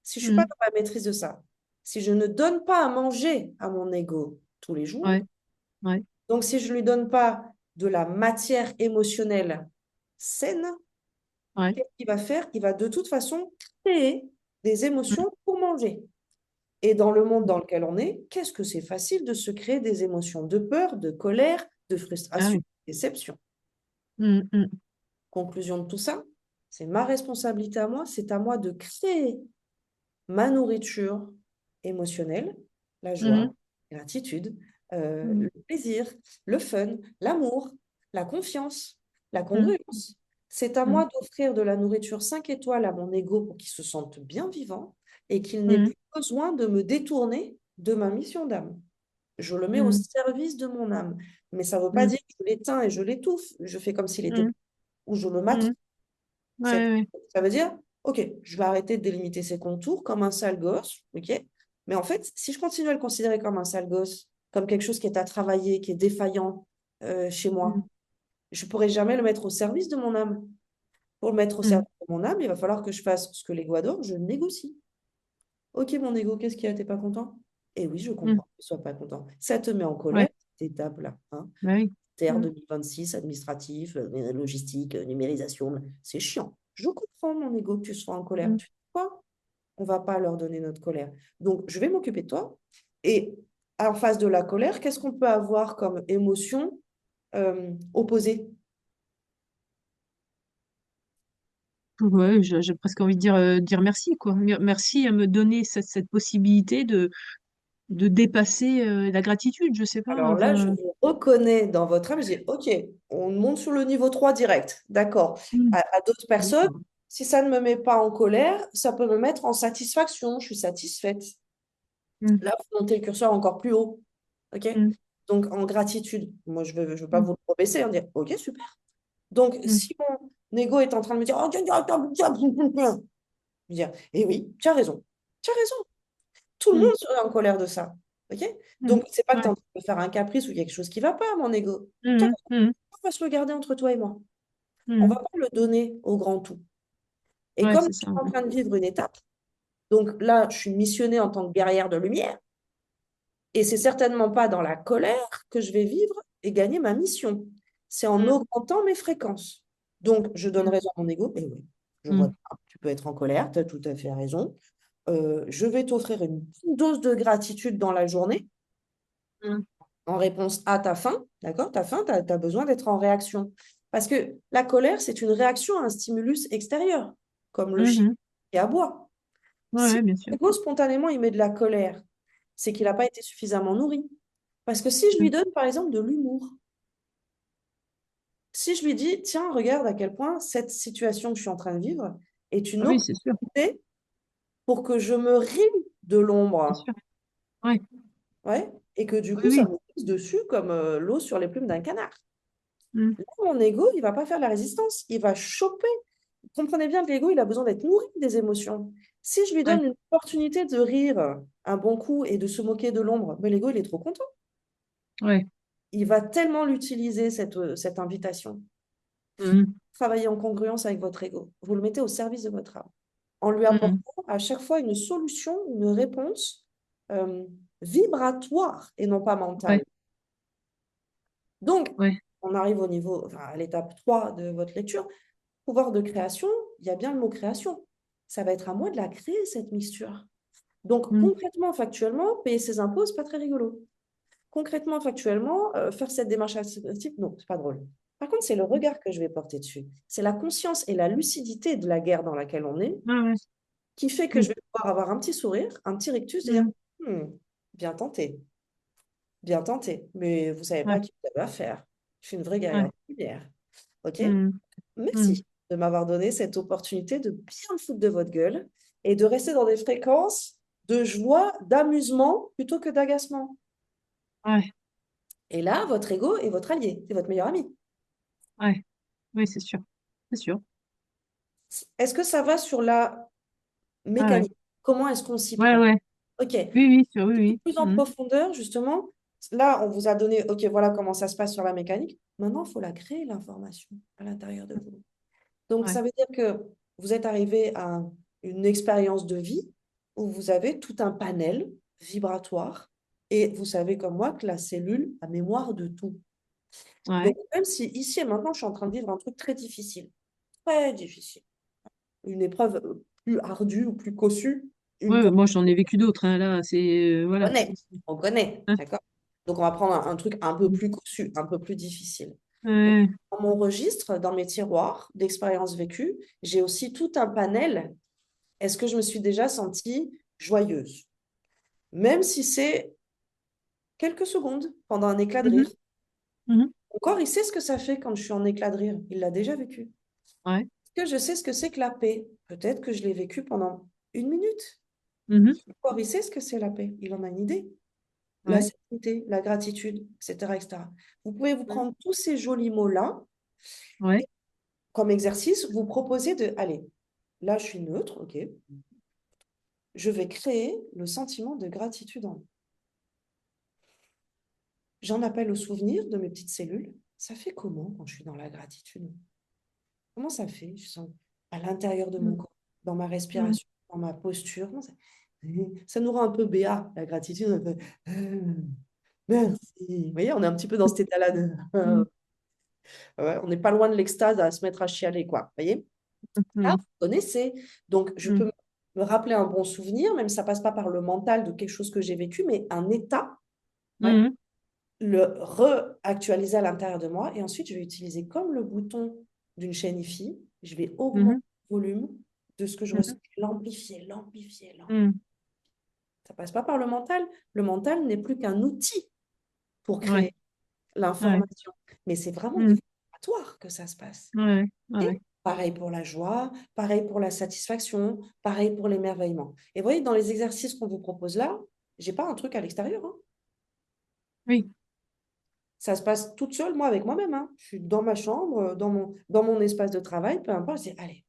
S1: Si je ne suis pas
S2: Mm.
S1: dans la maîtrise de ça, si je ne donne pas à manger à mon ego tous les jours,
S2: Ouais, ouais.
S1: donc si je ne lui donne pas de la matière émotionnelle saine,
S2: Ouais.
S1: qu'est-ce qu'il va faire? Il va de toute façon créer des
S2: Mm,
S1: émotions pour manger. Et dans le monde dans lequel on est, qu'est-ce que c'est facile de se créer des émotions de peur, de colère, de
S2: ah
S1: frustration,
S2: oui.
S1: de déception.
S2: Mm.
S1: Conclusion de tout ça, c'est ma responsabilité à moi, c'est à moi de créer ma nourriture émotionnelle, la joie,
S2: Mhm.
S1: la gratitude,
S2: Mhm.
S1: le plaisir, le fun, l'amour, la confiance, la
S2: Mhm.
S1: congruence. C'est à
S2: Mhm.
S1: moi d'offrir de la nourriture 5 étoiles à mon ego pour qu'il se sente bien vivant et qu'il n'ait
S2: Mhm.
S1: plus besoin de me détourner de ma mission d'âme. Je le mets au
S2: Mhm.
S1: service de mon âme. Mais ça ne veut pas
S2: Mhm.
S1: dire que je l'éteins et je l'étouffe. Je fais comme s'il était
S2: Mhm.
S1: ou je le
S2: Mhm.
S1: mate.
S2: Ouais, ouais.
S1: Ça veut dire, OK, je vais arrêter de délimiter ses contours comme un sale gosse, OK? Mais en fait, si je continue à le considérer comme un sale gosse, comme quelque chose qui est à travailler, qui est défaillant chez
S2: Mhm.
S1: moi, je ne pourrai jamais le mettre au service de mon âme. Pour le mettre au
S2: Mhm.
S1: service de mon âme, il va falloir que je fasse ce que l'ego adore, je négocie. OK, mon ego, qu'est-ce qu'il y a? T'es pas content? Eh oui, je
S2: Mhm.
S1: comprends que tu sois pas content. Ça te met en
S2: Ouais.
S1: colère, cette étape-là. Hein.
S2: Bah oui.
S1: TR
S2: Mhm.
S1: 2026, administratif, logistique, numérisation, c'est chiant. Je comprends, mon ego, que tu sois en colère.
S2: Mhm.
S1: Tu sais quoi? On va pas leur donner notre colère. Donc, je vais m'occuper de toi. Et en face de la colère, qu'est-ce qu'on peut avoir comme émotion opposée?
S2: Ouais, j'ai presque envie de dire merci, quoi. Merci à me donner cette possibilité de dépasser la gratitude, je sais pas.
S1: Alors là, je
S2: Enfin,
S1: vous reconnais dans votre âme, je dis, OK, on monte sur le niveau 3 direct. D'accord.
S2: mm,
S1: À d'autres personnes,
S2: d'accord.
S1: si ça ne me met pas en colère, ça peut me mettre en satisfaction. Je suis satisfaite.
S2: Mm,
S1: Là, vous montez le curseur encore plus haut. OK?
S2: mm,
S1: Donc, en gratitude, moi, je veux pas
S2: mm,
S1: vous le rebaisser, on dire, OK, super. Donc,
S2: mm,
S1: si mon ego est en train de me dire, oh, je vais dire, eh oui, tu as raison. Tout le
S2: mm,
S1: monde serait en colère de ça. OK?
S2: mm.
S1: Donc, c'est pas que tu es
S2: Ouais.
S1: en train de faire un caprice ou quelque chose qui va pas, mon ego. Tu as
S2: Mm,
S1: raison.
S2: mm,
S1: On va se le garder entre toi et moi. On va
S2: mm.
S1: pas le donner au grand tout. Et
S2: Ouais,
S1: comme
S2: c'est
S1: je suis
S2: ça.
S1: en
S2: Ouais.
S1: train de vivre une étape, donc là, je suis missionnée en tant que guerrière de lumière, et c'est certainement pas dans la colère que je vais vivre et gagner ma mission. C'est en
S2: Mm,
S1: augmentant mes fréquences. Donc, je donne
S2: mm,
S1: raison à mon ego. Et oui, je vois,
S2: mm,
S1: ça. Tu peux être en colère, tu as tout à fait raison. Je vais t'offrir une petite dose de gratitude dans la journée
S2: mm.
S1: en réponse à ta faim. D'accord? Ta faim, tu as besoin d'être en réaction. Parce que la colère, c'est une réaction à un stimulus extérieur, comme le chien
S2: Mhm.
S1: qui aboie. Si
S2: Ouais, bien sûr.
S1: l'ego, spontanément, il met de la colère, c'est qu'il n'a pas été suffisamment nourri. Parce que si je lui
S2: Mm.
S1: donne, par exemple, de l'humour, si je lui dis, tiens, regarde à quel point cette situation que je suis en train de vivre est
S2: Ah
S1: une
S2: oui, c'est sûr.
S1: opportunité pour que je me rie de
S2: Bien
S1: l'ombre,
S2: sûr. Ouais.
S1: ouais, et que du
S2: Oui,
S1: coup, ça
S2: oui.
S1: me pisse dessus comme l'eau sur les plumes d'un canard.
S2: Mm.
S1: Là, mon ego, il va pas faire la résistance, il va choper. Comprenez bien que l'ego, il a besoin d'être nourri des émotions. Si je lui
S2: Ouais.
S1: donne une opportunité de rire un bon coup et de se moquer de l'ombre, mais l'ego, il est trop content.
S2: Ouais.
S1: Il va tellement l'utiliser, cette invitation.
S2: Mm.
S1: Travaillez en congruence avec votre ego. Vous le mettez au service de votre âme, en lui
S2: Mm.
S1: apportant à chaque fois une solution, une réponse euh, vibratoire et non pas
S2: Ouais.
S1: mentale. Donc,
S2: Ouais.
S1: on arrive au niveau, enfin, à l'étape 3 de votre lecture. Pouvoir de création, il y a bien le mot création. Ça va être à moi de la créer, cette mixture. Donc,
S2: Mm.
S1: concrètement, factuellement, payer ses impôts, c'est pas très rigolo. Concrètement, factuellement, faire cette démarche administrative, non, c'est pas drôle. Par contre, c'est le regard que je vais porter dessus. C'est la conscience et la lucidité de la guerre dans laquelle on est
S2: Ah ouais.
S1: qui fait que
S2: Mm.
S1: je vais pouvoir avoir un petit sourire, un petit rictus, et dire
S2: Mm.
S1: Hmm, bien tenté, bien tenté, mais vous savez pas
S2: Ouais.
S1: à qui vous avez affaire. Je suis une vraie guerrière
S2: Ouais.
S1: de lumière. OK?
S2: Mm. Mm.
S1: Merci de m'avoir donné cette opportunité de bien me foutre de votre gueule et de rester dans des fréquences de joie, d'amusement plutôt que d'agacement.
S2: Ouais.
S1: Et là, votre ego est votre allié, c'est votre meilleur ami.
S2: Ouais. Oui, c'est sûr. C'est sûr.
S1: Est-ce que ça va sur la
S2: Ah ouais.
S1: mécanique? Comment est-ce qu'on s'y
S2: Ouais,
S1: prend?
S2: ouais.
S1: OK.
S2: Oui, oui, sûr, oui,
S1: Un peu
S2: oui.
S1: plus en
S2: Mm.
S1: profondeur, justement, là, on vous a donné, OK, voilà comment ça se passe sur la mécanique. Maintenant, il faut la créer, l'information, à l'intérieur de vous. Donc,
S2: Ouais.
S1: ça veut dire que vous êtes arrivé à une expérience de vie où vous avez tout un panel vibratoire et vous savez comme moi que la cellule a mémoire de tout.
S2: Ouais.
S1: Donc, même si ici et maintenant, je suis en train de vivre un truc très difficile, une épreuve plus ardue ou plus cossue, une
S2: Ouais,
S1: pour
S2: moi j'en ai vécu d'autres, hein, là, c'est
S1: on
S2: voilà.
S1: connaît, on connaît,
S2: Hein.
S1: d'accord? Donc, on va prendre un truc un peu plus cossu, un peu plus difficile. Donc,
S2: Ouais.
S1: dans mon registre, dans mes tiroirs d'expériences vécues, j'ai aussi tout un panel. Est-ce que je me suis déjà sentie joyeuse? Même si c'est quelques secondes pendant un éclat de
S2: Mhm,
S1: rire.
S2: mhm.
S1: Mon corps, il sait ce que ça fait quand je suis en éclat de rire. Il l'a déjà vécu.
S2: Ouais.
S1: Est-ce que je sais ce que c'est que la paix? Peut-être que je l'ai vécu pendant une minute.
S2: Mhm.
S1: Mon corps, il sait ce que c'est la paix. Il en a une idée. La
S2: Ouais.
S1: sérénité, la gratitude, etc., etc. Vous pouvez vous
S2: Mhm.
S1: prendre tous ces jolis mots-là
S2: Ouais.
S1: et comme exercice, vous proposer de, allez, là, je suis neutre, ok. Je vais créer le sentiment de gratitude en moi. J'en appelle au souvenir de mes petites cellules. Ça fait comment quand je suis dans la gratitude? Comment ça fait? Je sens à l'intérieur de mon
S2: Mhm.
S1: corps, dans ma
S2: Mhm.
S1: respiration, dans ma posture. Ça nous rend un peu béat, la gratitude. On fait, merci. Vous voyez, on est un petit peu dans cet état-là de...
S2: Mhm.
S1: ouais, on n'est pas loin de l'extase à se mettre à chialer, quoi. Vous voyez? Ah,
S2: Mhm.
S1: vous connaissez. Donc, je
S2: Mhm.
S1: peux me rappeler un bon souvenir, même si ça passe pas par le mental de quelque chose que j'ai vécu, mais un état, ouais,
S2: Mhm.
S1: le réactualiser à l'intérieur de moi. Et ensuite, je vais utiliser comme le bouton d'une chaîne IFI, je vais augmenter
S2: Mhm.
S1: le volume de ce que je ressens,
S2: Mhm.
S1: l'amplifier, l'amplifier, l'amplifier.
S2: Mhm.
S1: Ça passe pas par le mental. Le mental n'est plus qu'un outil pour
S2: Ouais.
S1: créer
S2: Ouais.
S1: l'information. Mais c'est vraiment
S2: Mhm.
S1: vibratoire que ça se passe.
S2: Ouais.
S1: Et
S2: Ouais.
S1: pareil pour la joie, pareil pour la satisfaction, pareil pour l'émerveillement. Et vous voyez, dans les exercices qu'on vous propose là, j'ai pas un truc à l'extérieur, hein.
S2: Oui.
S1: Ça se passe toute seule, moi, avec moi-même, hein. Je suis dans ma chambre, dans mon espace de travail, peu importe. Je dis, allez,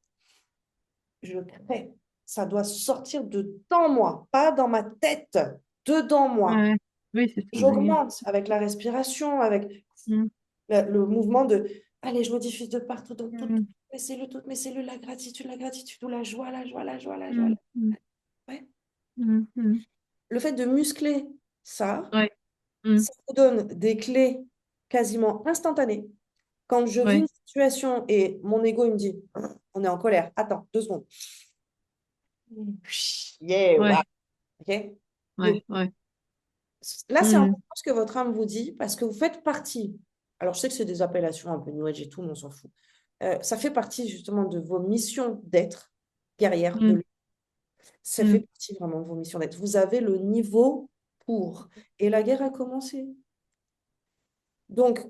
S1: je crée. Ça doit sortir de dans moi, pas dans ma tête, dedans moi.
S2: Ouais. Oui, c'est ça. Ouais.
S1: J'augmente avec la respiration, avec
S2: Mhm.
S1: le mouvement de, allez, je me diffuse de partout, dans
S2: Mhm.
S1: toutes mes cellules, la gratitude, ou la joie, la joie, la joie, la joie.
S2: Mhm. Mhm.
S1: Ouais.
S2: Mhm. Mhm.
S1: Le fait de muscler ça,
S2: Ouais. Mhm.
S1: ça vous donne des clés quasiment instantanées. Quand je vis
S2: Ouais.
S1: une situation et mon ego il me dit, on est en colère, attends, 2 secondes. Yeah, wow.
S2: Ouais.
S1: OK? You.
S2: Ouais. Ouais.
S1: Là, c'est
S2: Mhm.
S1: important ce que votre âme vous dit parce que vous faites partie. Alors, je sais que c'est des appellations un peu New Age et tout, mais on s'en fout. Ça fait partie justement de vos missions d'être guerrière de
S2: Mhm.
S1: l'humain. Ça fait
S2: Mhm.
S1: partie vraiment de vos missions d'être. Vous avez le niveau pour. Et la guerre a commencé. Donc,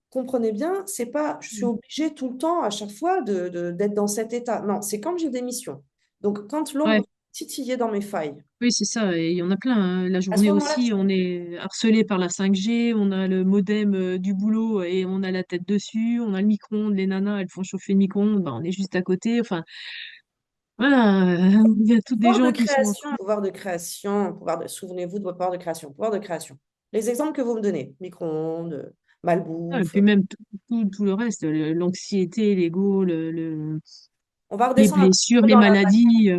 S1: comprenez bien, c'est pas, je suis
S2: Mhm.
S1: obligée tout le temps, à chaque fois, d'être dans cet état. Non, c'est quand j'ai des missions. Donc, quand l'ombre
S2: Ouais.
S1: titillait dans mes failles,
S2: Oui, c'est ça. Et il y en a plein, hein. La
S1: à ce
S2: journée
S1: moment-là,
S2: aussi, on est harcelé par la 5G, on a le modem du boulot et on a la tête dessus, on a le micro-ondes, les nanas, elles font chauffer le micro-ondes, bah, on est juste à côté. Enfin, voilà, il y a toutes des gens qui sont en train.
S1: pouvoir de création, souvenez-vous de votre pouvoir de création, pouvoir de création. Les exemples que vous me donnez, micro-ondes,
S2: Ah, et
S1: malbouffe,
S2: puis même tout le reste, l'anxiété, l'ego,
S1: on va
S2: les
S1: redescendre un petit
S2: blessures,
S1: peu
S2: les
S1: dans la,
S2: maladies.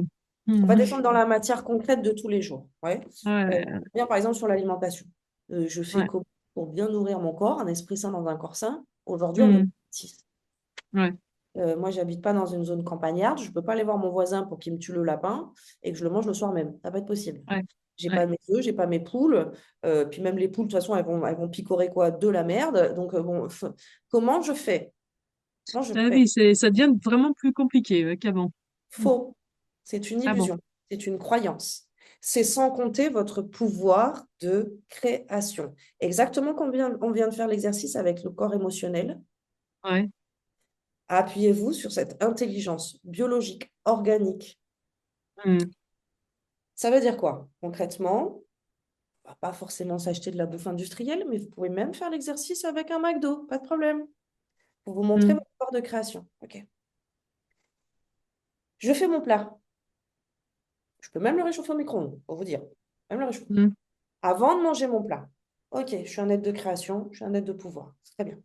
S1: on va
S2: Mhm.
S1: descendre dans la matière concrète de tous les jours. Ouais.
S2: Ouais,
S1: Bien, par exemple, sur l'alimentation. Je fais
S2: ouais,
S1: comment pour bien nourrir mon corps, un esprit sain dans un corps sain. Aujourd'hui, on est
S2: mhm.
S1: 6.
S2: Ouais,
S1: Moi, j'habite pas dans une zone campagnarde. Je peux pas aller voir mon voisin pour qu'il me tue le lapin et que je le mange le soir même. Ça va pas être possible.
S2: ouais,
S1: J'ai
S2: ouais.
S1: pas mes œufs, j'ai pas mes poules. Puis même les poules, de toute façon, elles vont picorer quoi? De la merde. Donc, bon, comment je fais? Comment je
S2: Ah
S1: fais?
S2: oui, ça devient vraiment plus compliqué qu'avant. Mhm.
S1: Faux. C'est une
S2: Ah bon,
S1: illusion. C'est une croyance. C'est sans compter votre pouvoir de création. Exactement comme on vient de faire l'exercice avec le corps émotionnel.
S2: ouais.
S1: Appuyez-vous sur cette intelligence biologique, organique.
S2: Mhm.
S1: Ça veut dire quoi? Concrètement, on va pas forcément s'acheter de la bouffe industrielle, mais vous pouvez même faire l'exercice avec un McDo, pas de problème. Pour vous montrer
S2: Mhm.
S1: votre pouvoir de création. OK. Je fais mon plat. Je peux même le réchauffer au micro-ondes, pour vous dire. Même le réchauffer.
S2: Mhm.
S1: Avant de manger mon plat. OK, je suis un être de création, je suis un être de pouvoir. C'est très bien.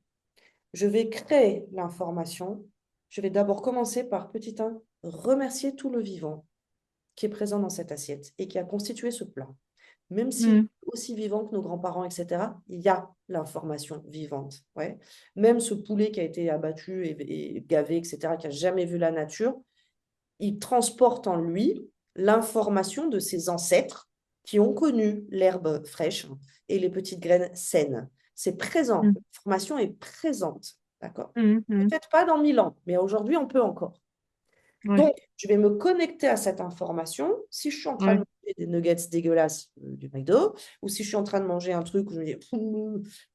S1: Je vais créer l'information. Je vais d'abord commencer par, petit un, remercier tout le vivant qui est présent dans cette assiette et qui a constitué ce plat. Même s'il est
S2: Mhm.
S1: aussi vivant que nos grands-parents, etc. Il y a l'information vivante. Ouais. Même ce poulet qui a été abattu et gavé, etc., qui n'a jamais vu la nature, il transporte en lui l'information de ses ancêtres qui ont connu l'herbe fraîche et les petites graines saines. C'est présent,
S2: mm,
S1: l'information est présente, d'accord?
S2: mm, mm.
S1: Peut-être pas dans 1000 ans, mais aujourd'hui, on peut encore.
S2: Ouais,
S1: Donc, je vais me connecter à cette information. Si je suis en train de
S2: ouais,
S1: manger des nuggets dégueulasses du McDo, ou si je suis en train de manger un truc où je me dis,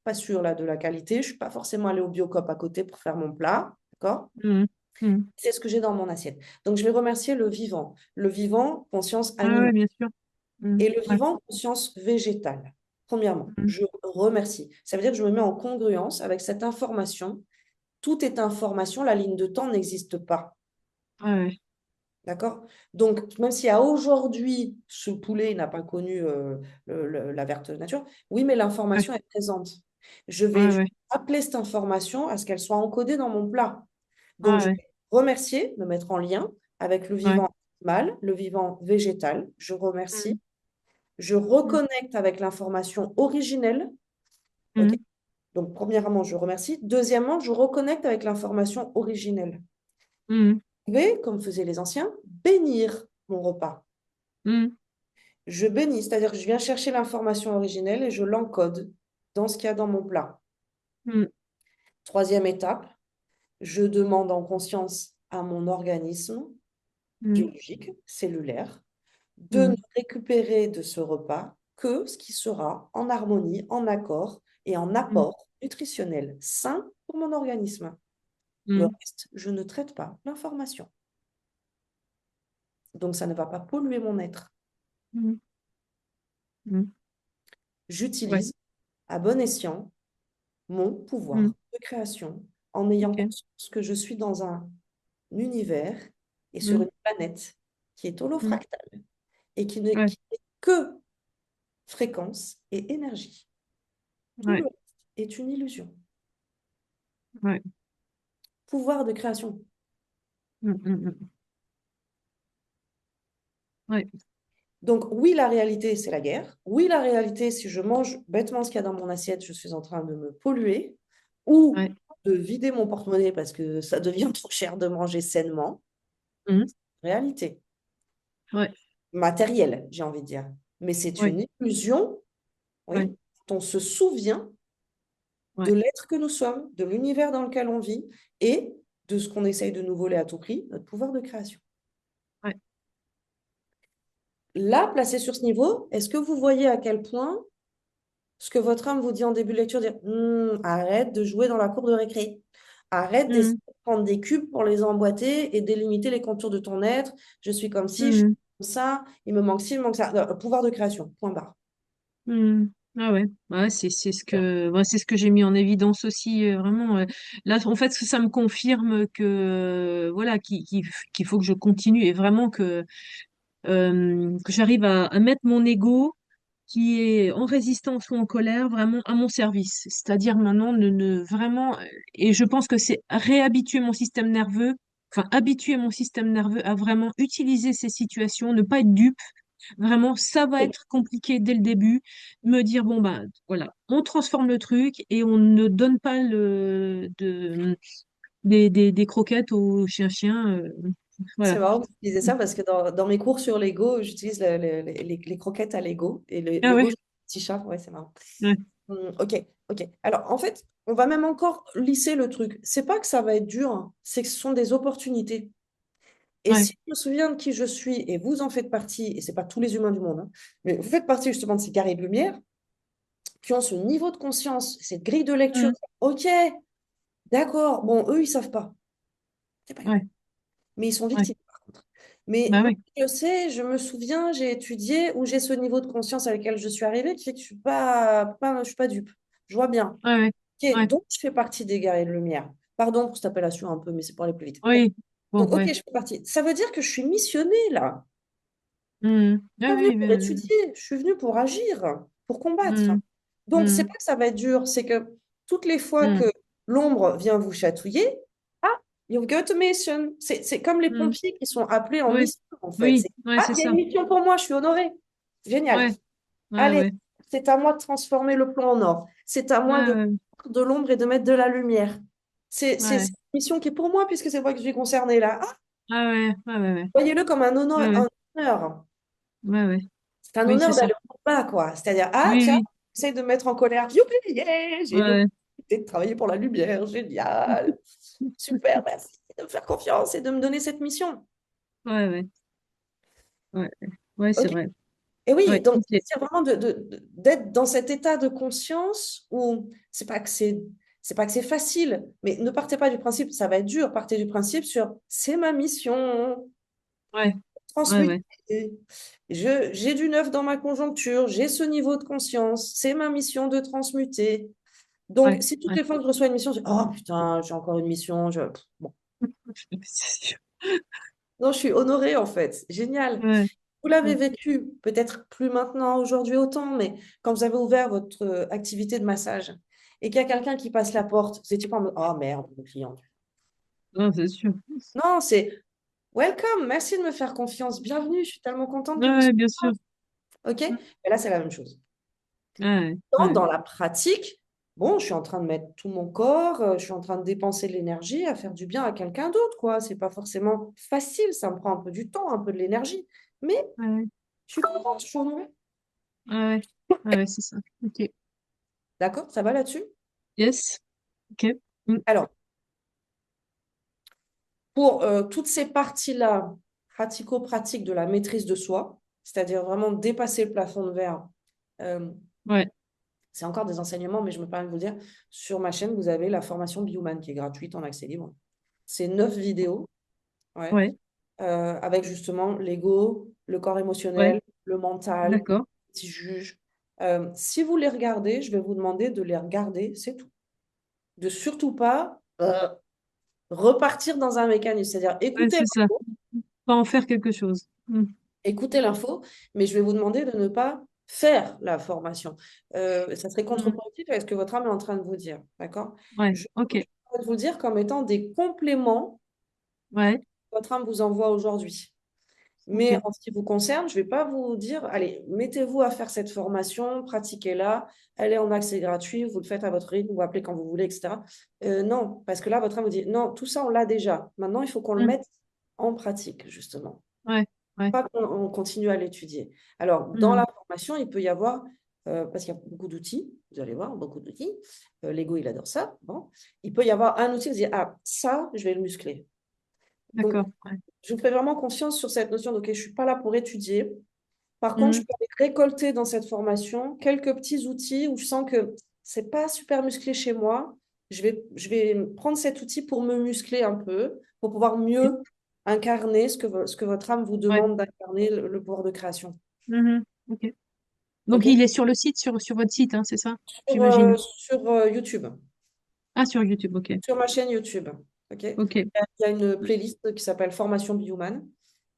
S1: pas sûr là, de la qualité, je ne suis pas forcément allée au Biocop à côté pour faire mon plat, d'accord?
S2: mm, mm.
S1: C'est ce que j'ai dans mon assiette. Donc, je vais remercier le vivant, conscience
S2: Ouais,
S1: animale,
S2: ouais, bien sûr. Mm.
S1: et le
S2: Ouais,
S1: vivant, conscience végétale. Premièrement,
S2: mm.
S1: je remercie. Ça veut dire que je me mets en congruence avec cette information. Tout est information, la ligne de temps n'existe pas.
S2: Ouais,
S1: D'accord? Donc, même si à aujourd'hui, ce poulet n'a pas connu la verte nature, oui, mais
S2: ouais,
S1: l'information est présente. Je vais
S2: ouais,
S1: juste
S2: ouais,
S1: appeler cette information à ce qu'elle soit encodée dans mon plat. Donc, je
S2: ouais,
S1: vais remercier, me mettre en lien avec le
S2: ouais,
S1: vivant animal, le vivant végétal. Je remercie.
S2: mm,
S1: Je
S2: mm,
S1: reconnecte avec l'information originelle. OK?
S2: mm,
S1: Donc, premièrement, je remercie. Deuxièmement, je reconnecte avec l'information originelle.
S2: mm,
S1: Je vais, comme faisaient les anciens, bénir mon repas.
S2: mm,
S1: Je bénis, c'est-à-dire que je viens chercher l'information originelle et je l'encode dans ce qu'il y a dans mon plat.
S2: mm,
S1: Troisième étape, je demande en conscience à mon organisme
S2: mm,
S1: biologique, cellulaire, de ne
S2: mm,
S1: récupérer de ce repas que ce qui sera en harmonie, en accord et en
S2: mm,
S1: apport nutritionnel sain pour mon organisme. Le
S2: mm,
S1: reste, je ne traite pas l'information. Donc, ça ne va pas polluer mon être.
S2: mm, mm. Ouais,
S1: J'utilise à bon escient mon
S2: mm,
S1: pouvoir de création en ayant
S2: ok,
S1: conscience que je suis dans un univers et sur
S2: mm,
S1: une planète qui est
S2: mm.
S1: holofractale et
S2: Ouais,
S1: qui n'est que fréquence et énergie. Tout le
S2: ouais,
S1: reste est une illusion.
S2: ouais,
S1: Pouvoir de création.
S2: mm, mm, mm. Ouais,
S1: Donc oui, la réalité, c'est la guerre. Oui, la réalité, si je mange bêtement ce qu'il y a dans mon assiette, je suis en train de me polluer ou
S2: ouais,
S1: de vider mon porte-monnaie parce que ça devient trop cher de manger sainement.
S2: mm,
S1: Réalité.
S2: ouais,
S1: Matérielle, j'ai envie de dire. Mais c'est
S2: ouais,
S1: une illusion,
S2: ouais,
S1: oui, quand on se souvient de
S2: ouais,
S1: l'être que nous sommes, de l'univers dans lequel on vit et de ce qu'on essaye de nous voler à tout prix, notre pouvoir de création.
S2: ouais.
S1: Là, placé sur ce niveau, est-ce que vous voyez à quel point ce que votre âme vous dit en début de lecture, dire arrête de jouer dans la cour de récré, arrête d'essayer
S2: Mm,
S1: de prendre des cubes pour les emboîter et délimiter les contours de ton être, je suis comme ci, je suis
S2: mm,
S1: comme ça, il me manque ci, il me manque ça. Non, pouvoir de création, point barre.
S2: mm. Ah ouais, ouais, c'est ce que ouais, c'est ce que j'ai mis en évidence aussi vraiment là en fait ça me confirme que voilà qu'il faut que je continue et vraiment que j'arrive à mettre mon ego qui est en résistance ou en colère vraiment à mon service. C'est-à-dire maintenant vraiment, et je pense que c'est réhabituer mon système nerveux, enfin habituer mon système nerveux à vraiment utiliser ces situations, ne pas être dupe. Vraiment, ça va
S1: Oui,
S2: être compliqué dès le début. Me dire, bon, bah, voilà, on transforme le truc et on ne donne pas des croquettes aux chiens-chiens.
S1: c'est
S2: Voilà.
S1: marrant que tu disais ça parce que dans mes cours sur Lego, j'utilise les croquettes à Lego et le
S2: Ah
S1: Lego,
S2: ouais,
S1: c'est un petit chat, ouais, c'est marrant.
S2: ouais,
S1: Ok, ok. Alors, en fait, on va même encore lisser le truc. C'est pas que ça va être dur, hein, c'est que ce sont des opportunités. Et
S2: ouais.
S1: si je me souviens de qui je suis, et vous en faites partie, et c'est pas tous les humains du monde, hein, mais vous faites partie justement de ces carrés de lumière qui ont ce niveau de conscience, cette grille de lecture.
S2: Mm,
S1: Ok, d'accord, bon, eux, ils savent pas. C'est pas grave.
S2: ouais,
S1: Mais ils sont
S2: ouais.
S1: victimes, par contre. Mais
S2: Bah
S1: moi,
S2: ouais,
S1: je sais, je me souviens, j'ai étudié, où j'ai ce niveau de conscience avec lequel je suis arrivée, qui fait que je suis pas dupe. Je vois bien.
S2: ouais, ouais,
S1: Ok,
S2: ouais.
S1: donc je fais partie des guerriers de lumière. Pardon pour cette appellation un peu, mais c'est pour aller plus vite. Ok.
S2: Oui, bon,
S1: Donc, ok,
S2: ouais.
S1: je fais partie. Ça veut dire que je suis missionnée, là.
S2: Mm,
S1: Je
S2: ah
S1: suis pas venue
S2: oui,
S1: pour étudier, je suis venue pour agir, pour combattre.
S2: mm,
S1: Donc, c'est
S2: mm,
S1: pas que ça va être dur, c'est que toutes les fois
S2: mm,
S1: que l'ombre vient vous chatouiller, ah, you've got a mission. C'est comme les
S2: mm.
S1: pompiers qui sont appelés en
S2: Oui,
S1: mission, en fait.
S2: oui, ouais,
S1: Ah,
S2: c'est
S1: il y a
S2: ça.
S1: une mission pour moi, je suis honorée. Génial.
S2: Ouais, ouais,
S1: Allez,
S2: ouais.
S1: c'est à moi de transformer le plan en or. C'est à moi
S2: ouais,
S1: de
S2: ouais,
S1: mettre de l'ombre et de mettre de la lumière. C'est
S2: ouais.
S1: une mission qui est pour moi, puisque c'est moi que je suis concernée là. Ah,
S2: Ah ouais, ouais, ouais, ouais,
S1: voyez-le comme un
S2: ouais,
S1: honneur,
S2: ouais,
S1: un honneur.
S2: ouais, ouais.
S1: C'est un
S2: Oui, c'est
S1: honneur
S2: ça.
S1: d'aller au combat, quoi. C'est-à-dire, ah,
S2: Oui,
S1: tiens,
S2: oui,
S1: j'essaie de me mettre en colère. Youpi, yeah, j'ai
S2: ouais,
S1: l'opportunité de travailler pour la lumière. Génial. Super, merci de me faire confiance et de me donner cette mission.
S2: ouais, ouais, ouais, ouais, c'est
S1: OK?
S2: vrai.
S1: Et oui,
S2: Ouais,
S1: donc,
S2: ok.
S1: c'est vraiment d'être dans cet état de conscience où c'est pas que c'est facile, mais ne partez pas du principe, ça va être dur, partez du principe sur c'est ma mission,
S2: Ouais, ouais,
S1: transmuter.
S2: ouais,
S1: J'ai du neuf dans ma conjoncture, j'ai ce niveau de conscience, c'est ma mission de transmuter. Donc,
S2: ouais,
S1: si toutes
S2: ouais.
S1: les fois que je reçois une mission, je dis, oh putain, j'ai encore une mission. Bon.
S2: C'est sûr.
S1: Non, je suis honorée en fait. Génial.
S2: Ouais,
S1: Vous l'avez
S2: ouais,
S1: vécu, peut-être plus maintenant, aujourd'hui autant, mais quand vous avez ouvert votre activité de massage et qu'il y a quelqu'un qui passe la porte, vous étiez pas en mode, oh merde, le client.
S2: non, c'est sûr.
S1: Non, c'est welcome, merci de me faire confiance, bienvenue, je suis tellement contente
S2: Ouais,
S1: que vous
S2: ouais,
S1: soyez
S2: bien
S1: là.
S2: sûr.
S1: OK?
S2: Ouais,
S1: Et là, c'est la même chose.
S2: ouais,
S1: Dans,
S2: ouais,
S1: dans la pratique, bon, je suis en train de mettre tout mon corps, je suis en train de dépenser de l'énergie à faire du bien à quelqu'un d'autre, quoi. C'est pas forcément facile, ça me prend un peu du temps, un peu de l'énergie, mais
S2: ouais,
S1: je suis contente, je suis honorée.
S2: ouais, ouais, ouais, c'est ça. Ok.
S1: D'accord? Ça va là-dessus?
S2: Yes. Ok. Mm.
S1: Alors, pour toutes ces parties-là, pratico-pratiques de la maîtrise de soi, c'est-à-dire vraiment dépasser le plafond de verre, euh,
S2: Ouais,
S1: c'est encore des enseignements, mais je me permets de vous dire, sur ma chaîne, vous avez la formation Bioman qui est gratuite en accès libre. C'est 9 vidéos, ouais,
S2: ouais,
S1: avec justement l'ego, le corps
S2: ouais.
S1: émotionnel, le mental, le
S2: D'accord.
S1: petit juge. Si vous les regardez, je vais vous demander de les regarder, c'est tout. De surtout pas repartir dans un mécanisme, c'est-à-dire
S2: Ouais,
S1: écouter
S2: c'est ça. Pas en faire quelque chose. Mm.
S1: écoutez l'info, mais je vais vous demander de ne pas faire la formation. Ça serait
S2: Mm.
S1: contre-productif avec ce que votre âme est en train de vous dire, d'accord?
S2: Ouais,
S1: Je
S2: ok.
S1: vais vous dire comme étant des compléments
S2: Ouais,
S1: que votre âme vous envoie aujourd'hui. Mais
S2: ok.
S1: en ce qui vous concerne, je ne vais pas vous dire, allez, mettez-vous à faire cette formation, pratiquez-la, elle est en accès gratuit, vous le faites à votre rythme, vous appelez quand vous voulez, etc. Non, parce que là, votre âme vous dit, non, tout ça, on l'a déjà. Maintenant, il faut qu'on le
S2: Mm.
S1: mette en pratique, justement.
S2: Ouais, ouais.
S1: Pas qu'on on continue à l'étudier. Alors, dans
S2: Mm.
S1: la formation, il peut y avoir, parce qu'il y a beaucoup d'outils, vous allez voir, beaucoup d'outils. L'ego, il adore ça. Bon. Il peut y avoir un outil, vous dites, ah, ça, je vais le muscler. Donc,
S2: D'accord. Ouais.
S1: je vous fais vraiment confiance sur cette notion de, OK, je ne suis pas là pour étudier. Par contre, je
S2: Mm.
S1: peux aller récolter dans cette formation quelques petits outils où je sens que c'est pas super musclé chez moi. Je vais prendre cet outil pour me muscler un peu, pour pouvoir
S2: Ok.
S1: mieux incarner ce que votre âme vous
S2: Ouais.
S1: demande d'incarner, le pouvoir de création.
S2: Mhm. Ok. Donc il
S1: OK?
S2: est sur le site, sur votre site, hein, c'est ça? J'imagine.
S1: Sur YouTube,
S2: Ah, sur YouTube, ok.
S1: sur ma chaîne YouTube. OK?
S2: Ok.
S1: Il y a une playlist qui s'appelle Formation Bioman.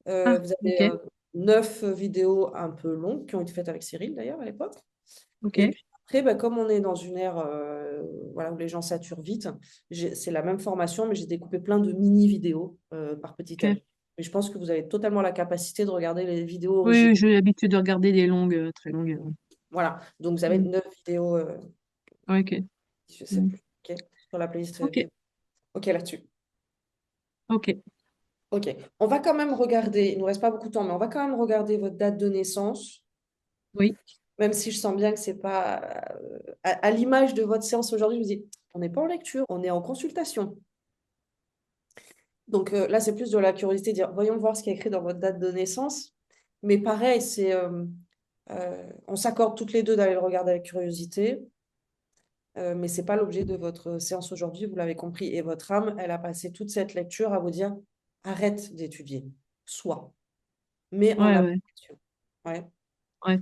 S2: Ah,
S1: Vous avez
S2: ok.
S1: 9 vidéos un peu longues qui ont été faites avec Cyril d'ailleurs à l'époque.
S2: Ok.
S1: Et puis après, bah, comme on est dans une ère voilà, où les gens saturent vite, c'est la même formation, mais j'ai découpé plein de mini-vidéos par petit
S2: Ok.
S1: âge. Mais je pense que vous avez totalement la capacité de regarder les vidéos
S2: Oui,
S1: originales.
S2: oui, j'ai l'habitude de regarder des longues, très longues.
S1: Voilà, donc vous avez
S2: Mm.
S1: 9 vidéos,
S2: Ouais, ok.
S1: je ne sais
S2: Mm.
S1: plus, ok, sur la playlist
S2: Ok.
S1: bio. Ok, là-dessus.
S2: Ok.
S1: Ok, on va quand même regarder, il ne nous reste pas beaucoup de temps, mais on va quand même regarder votre date de naissance,
S2: Oui.
S1: même si je sens bien que c'est pas à l'image de votre séance aujourd'hui, je vous dis, on n'est pas en lecture, on est en consultation. Donc là, c'est plus de la curiosité, dire, voyons voir ce qui est écrit dans votre date de naissance. Mais pareil, on s'accorde toutes les deux d'aller le regarder avec curiosité, mais ce n'est pas l'objet de votre séance aujourd'hui, vous l'avez compris. Et votre âme, elle a passé toute cette lecture à vous dire, arrête d'étudier, sois, mets en
S2: Ouais, ouais.
S1: application. Ouais.
S2: Ouais.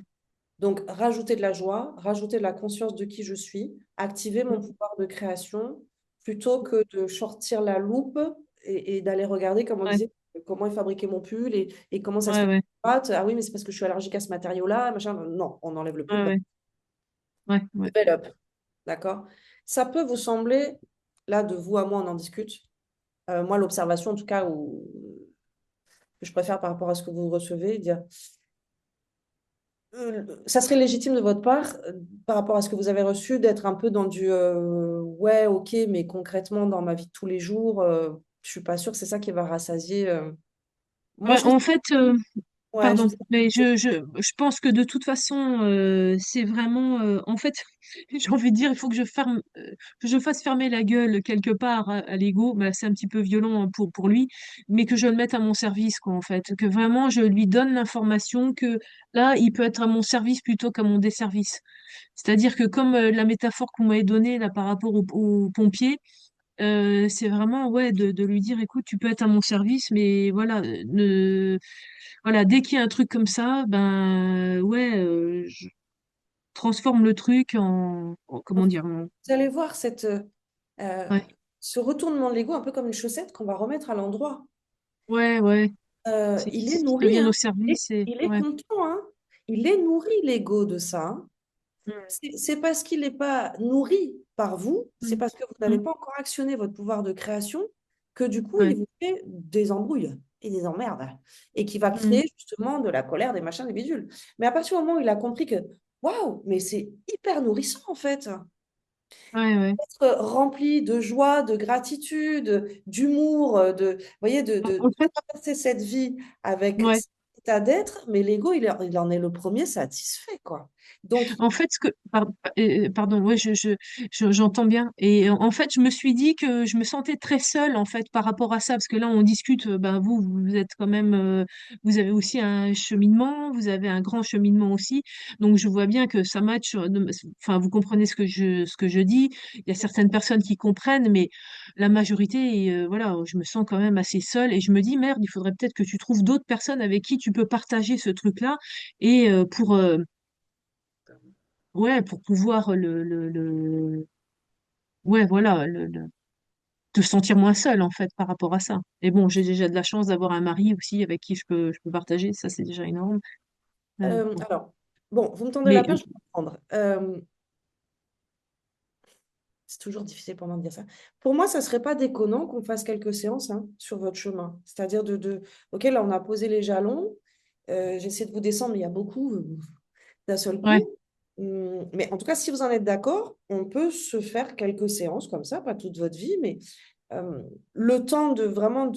S1: Donc, rajouter de la joie, rajouter de la conscience de qui je suis, activer mon
S2: Mm.
S1: pouvoir de création, plutôt que de sortir la loupe et d'aller regarder, comme on
S2: Ouais.
S1: disait, comment est fabriqué mon pull et comment ça se
S2: Ouais,
S1: fait.
S2: ouais.
S1: Ah oui, mais c'est parce que je suis allergique à ce matériau-là, machin. Non, on enlève le
S2: Ouais,
S1: pull.
S2: ouais. Ouais, ouais.
S1: Develop, d'accord? Ça peut vous sembler, là, de vous à moi, on en discute. Moi, l'observation, en tout cas, que je préfère par rapport à ce que vous recevez, dire ça serait légitime de votre part, par rapport à ce que vous avez reçu, d'être un peu dans du ouais, ok, mais concrètement, dans ma vie de tous les jours, je suis pas sûre que c'est ça qui va rassasier. Moi,
S2: Ouais,
S1: je,
S2: en fait,
S1: ouais,
S2: pardon, mais je pense que de toute façon, c'est vraiment, en fait, j'ai envie de dire, il faut que je fasse fermer la gueule quelque part à l'ego. Bah, c'est un petit peu violent hein, pour lui, mais que je le mette à mon service, quoi, en fait, que vraiment je lui donne l'information que là, il peut être à mon service plutôt qu'à mon desservice. C'est-à-dire que comme la métaphore qu'on m'avait donnée là par rapport aux pompiers. C'est vraiment ouais de lui dire écoute tu peux être à mon service mais voilà voilà dès qu'il y a un truc comme ça ben ouais je transforme le truc comment dire
S1: vous allez voir euh,
S2: ouais
S1: ce retournement de l'ego un peu comme une chaussette qu'on va remettre à l'endroit.
S2: ouais ouais c'est
S1: Il est
S2: qu'ils
S1: nourri,
S2: deviennent au
S1: hein.
S2: service et
S1: Il est
S2: ouais
S1: content, hein. Il est nourri, l'ego de ça, hein.
S2: Mm,
S1: C'est parce qu'il n'est pas nourri par vous, c'est
S2: mm,
S1: parce que vous n'avez
S2: mm,
S1: pas encore actionné votre pouvoir de création que du coup, il
S2: ouais
S1: vous fait des embrouilles et des emmerdes et qui va
S2: mm,
S1: créer justement de la colère, des machins, des bidules. Mais à partir du moment où il a compris que, waouh, mais c'est hyper nourrissant en fait,
S2: ouais ouais
S1: être rempli de joie, de gratitude, d'humour, vous voyez, de
S2: en fait
S1: traverser cette vie avec
S2: ouais
S1: cet état d'être, mais l'ego, il en est le premier satisfait, quoi. Donc,
S2: En fait, pardon, ouais, j'entends bien. Et en fait, je me suis dit que je me sentais très seule en fait par rapport à ça, parce que là, on discute. Ben vous êtes quand même, vous avez aussi un cheminement, vous avez un grand cheminement aussi. Donc, je vois bien que ça match. Enfin, vous comprenez ce que je dis. Il y a certaines personnes qui comprennent, mais la majorité, voilà, je me sens quand même assez seule. Et je me dis merde, il faudrait peut-être que tu trouves d'autres personnes avec qui tu peux partager ce truc-là et ouais, pour pouvoir ouais, voilà, te sentir moins seule, en fait, par rapport à ça. Et bon, j'ai déjà de la chance d'avoir un mari aussi avec qui je peux partager. Ça, c'est déjà énorme. Bon.
S1: alors, bon, vous me tendez la
S2: Mais,
S1: perche, je vais prendre. C'est toujours difficile pour moi de dire ça. Pour moi, ça serait pas déconnant qu'on fasse quelques séances hein, sur votre chemin. C'est-à-dire OK, là, on a posé les jalons. J'essaie de vous descendre, mais il y a beaucoup d'un seul
S2: ouais,
S1: coup. Mais en tout cas, si vous en êtes d'accord, on peut se faire quelques séances comme ça, pas toute votre vie, mais euh, le temps de vraiment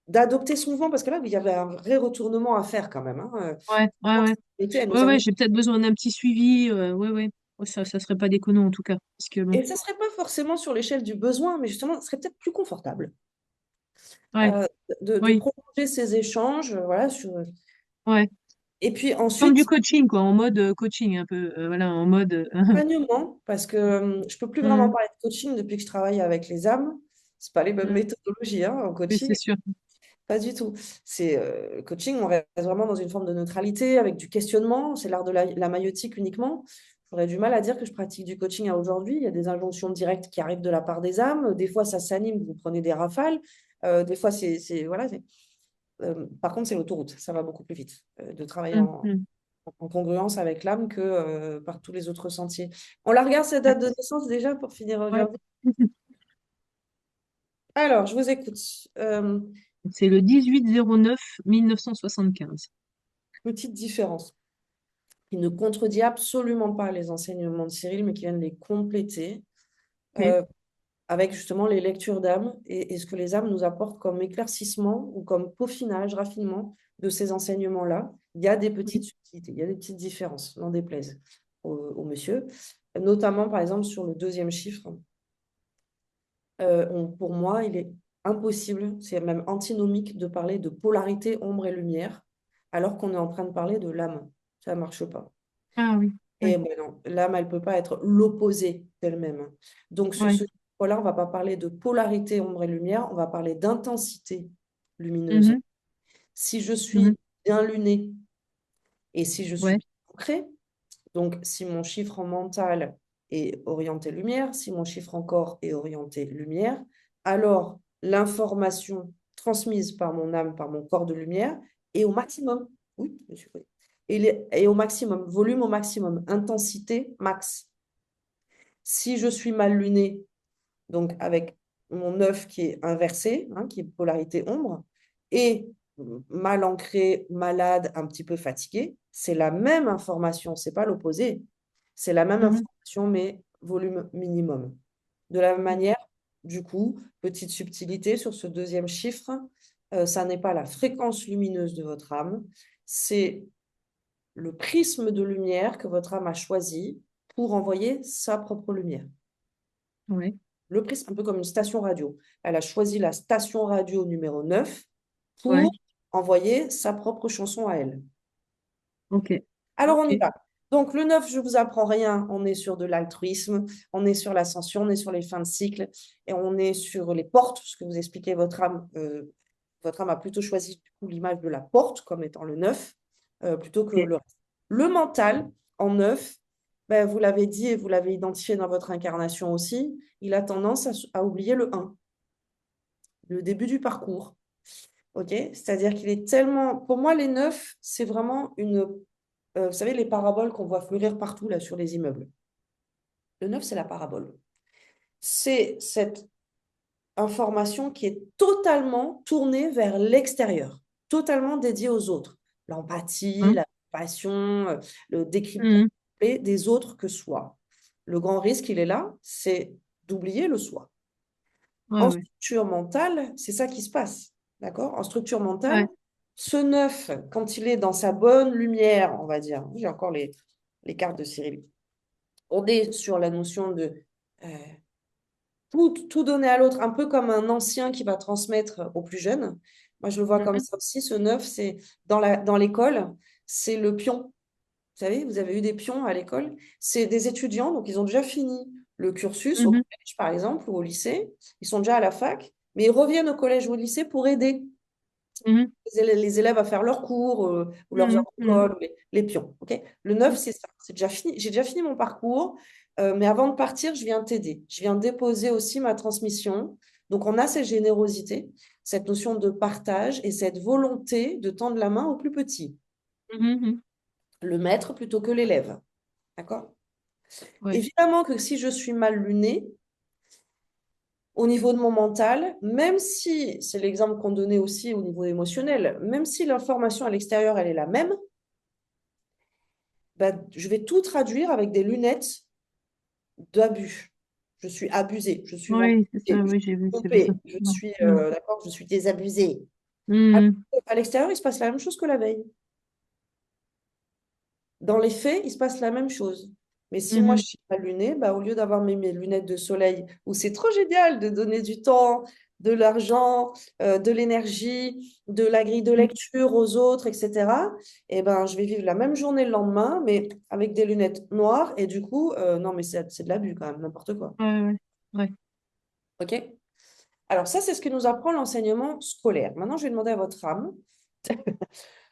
S1: d'adopter son vent, parce que là, il y avait un vrai retournement à faire quand même. Hein.
S2: ouais, ouais,
S1: La
S2: ouais.
S1: personnalité, elle nous
S2: Ouais,
S1: a
S2: ouais,
S1: mis.
S2: j'ai peut-être besoin d'un petit suivi. Ouais, ouais. Ouais, ça serait pas déconnant, en tout cas. Parce que bon,
S1: Et ça ne serait pas forcément sur l'échelle du besoin, mais justement, ce serait peut-être plus confortable
S2: ouais,
S1: euh, de
S2: oui,
S1: prolonger ces échanges. Voilà,
S2: ouais.
S1: et puis
S2: Comme du
S1: ensuite,
S2: coaching, quoi, en mode coaching, un peu. Voilà, en mode.
S1: accompagnement, parce que je ne peux plus vraiment
S2: Hum,
S1: parler de coaching depuis que je travaille avec les âmes. Ce pas les mêmes
S2: hum.
S1: méthodologies hein, en
S2: Oui, c'est
S1: coaching.
S2: sûr.
S1: Pas du tout. C'est coaching, on reste vraiment dans une forme de neutralité, avec du questionnement. C'est l'art de la maïotique uniquement. J'aurais du mal à dire que je pratique du coaching à aujourd'hui. Il y a des injonctions directes qui arrivent de la part des âmes. Des fois, ça s'anime, vous prenez des rafales. Des fois, voilà. Par contre, c'est l'autoroute. Ça va beaucoup plus vite de travailler
S2: Hum, hum.
S1: en congruence avec l'âme que par tous les autres sentiers. On la regarde, cette date de naissance déjà pour finir
S2: Ouais.
S1: aujourd'hui. Alors, je vous écoute.
S2: C'est le 18/09/1975.
S1: Petite différence qui ne contredit absolument pas les enseignements de Cyril, mais qui viennent les compléter
S2: Ok.
S1: euh, avec justement les lectures d'âme et ce que les âmes nous apportent comme éclaircissement ou comme peaufinage, raffinement de ces enseignements-là. Il y a des petites subtilités, il y a des petites différences, n'en déplaise au monsieur. Notamment, par exemple, sur le deuxième chiffre, pour moi, il est impossible, c'est même antinomique de parler de polarité ombre et lumière, alors qu'on est en train de parler de l'âme. Ça ne marche pas.
S2: Ah oui. Ouais.
S1: Et ben non, l'âme, elle ne peut pas être l'opposé d'elle-même. Donc, sur
S2: Ouais.
S1: ce point-là, on ne va pas parler de polarité ombre et lumière, on va parler d'intensité lumineuse.
S2: Mhm.
S1: Si je
S2: Mhm.
S1: suis bien luné et si je suis
S2: Ouais.
S1: bien ancré, donc si mon chiffre en mental est orienté lumière, si mon chiffre en corps est orienté lumière, alors l'information transmise par mon âme, par mon corps de lumière, est au maximum. Oui, monsieur. Oui. Et au maximum, volume au maximum, intensité max. Si je suis mal luné, donc avec mon œuf qui est inversé, hein, qui est polarité ombre, et mal ancré, malade, un petit peu fatigué, c'est la même information, c'est pas l'opposé. C'est la même
S2: Mhm.
S1: information, mais volume minimum. De la même manière, du coup, petite subtilité sur ce deuxième chiffre, ça n'est pas la fréquence lumineuse de votre âme, c'est le prisme de lumière que votre âme a choisi pour envoyer sa propre lumière.
S2: Ouais,
S1: Le prisme, un peu comme une station radio. Elle a choisi la station radio numéro 9
S2: ouais,
S1: pour envoyer sa propre chanson à elle.
S2: ok,
S1: Alors, on y
S2: ok.
S1: va. Donc, le 9, je ne vous apprends rien. On est sur de l'altruisme, on est sur l'ascension, on est sur les fins de cycle et on est sur les portes, ce que vous expliquez, votre âme a plutôt choisi du coup, l'image de la porte comme étant le 9 plutôt que
S2: Ok.
S1: le reste. Le mental, en 9, ben, vous l'avez dit et vous l'avez identifié dans votre incarnation aussi, il a tendance à oublier le 1, le début du parcours. Ok, c'est-à-dire qu'il est tellement. Pour moi, les 9, c'est vraiment une. Vous savez, les paraboles qu'on voit fleurir partout là sur les immeubles. Le 9, c'est la parabole. C'est cette information qui est totalement tournée vers l'extérieur, totalement dédiée aux autres. L'empathie,
S2: Hein.
S1: la passion, le décryptage
S2: Mhm.
S1: des autres que soi. Le grand risque, il est là, c'est d'oublier le soi.
S2: Ouais,
S1: En
S2: ouais,
S1: structure mentale, c'est ça qui se passe. D'accord? En structure mentale,
S2: ouais.
S1: ce 9, quand il est dans sa bonne lumière, on va dire, j'ai encore les cartes de Cyril, on est sur la notion de euh, tout donner à l'autre, un peu comme un ancien qui va transmettre aux plus jeunes. Moi, je le vois comme
S2: Mhm.
S1: ça aussi. Ce 9, c'est dans l'école, c'est le pion. Vous savez, vous avez eu des pions à l'école. C'est des étudiants, donc ils ont déjà fini le cursus au
S2: Mhm.
S1: collège, par exemple, ou au lycée. Ils sont déjà à la fac, mais ils reviennent au collège ou au lycée pour aider
S2: Mhm.
S1: les élèves à faire leurs cours ou leurs heures
S2: Mhm. Mhm.
S1: d'école, ou les pions. Ok. Le 9, c'est ça. C'est déjà fini. J'ai déjà fini mon parcours, mais avant de partir, je viens t'aider. Je viens déposer aussi ma transmission. Donc, on a cette générosité, cette notion de partage et cette volonté de tendre la main au plus petit,
S2: Mhm. Mhm.
S1: le maître plutôt que l'élève. D'accord?
S2: Ouais.
S1: Évidemment que si je suis mal lunée, au niveau de mon mental, même si, c'est l'exemple qu'on donnait aussi au niveau émotionnel, même si l'information à l'extérieur, elle est la même, bah, je vais tout traduire avec des lunettes d'abus. Je suis abusée, je suis
S2: Oui, c'est ça,
S1: ventée, je
S2: oui,
S1: suis
S2: j'ai vu ça.
S1: dopée, je
S2: Ouais.
S1: suis,
S2: Mhm.
S1: d'accord, je suis désabusée.
S2: Mhm.
S1: À l'extérieur, il se passe la même chose que la veille. Dans les faits, il se passe la même chose. Mais si moi, je
S2: Mhm.
S1: suis pas lunée, bah, au lieu d'avoir mes lunettes de soleil, où c'est trop génial de donner du temps, de l'argent, de l'énergie, de la grille de
S2: Mhm.
S1: lecture aux autres, etc., eh ben, je vais vivre la même journée le lendemain, mais avec des lunettes noires. Et du coup, non, mais c'est de l'abus quand même, n'importe quoi.
S2: Ouais, ouais, ouais.
S1: OK? Alors, ça, c'est ce que nous apprend l'enseignement scolaire. Maintenant, je vais demander à votre âme.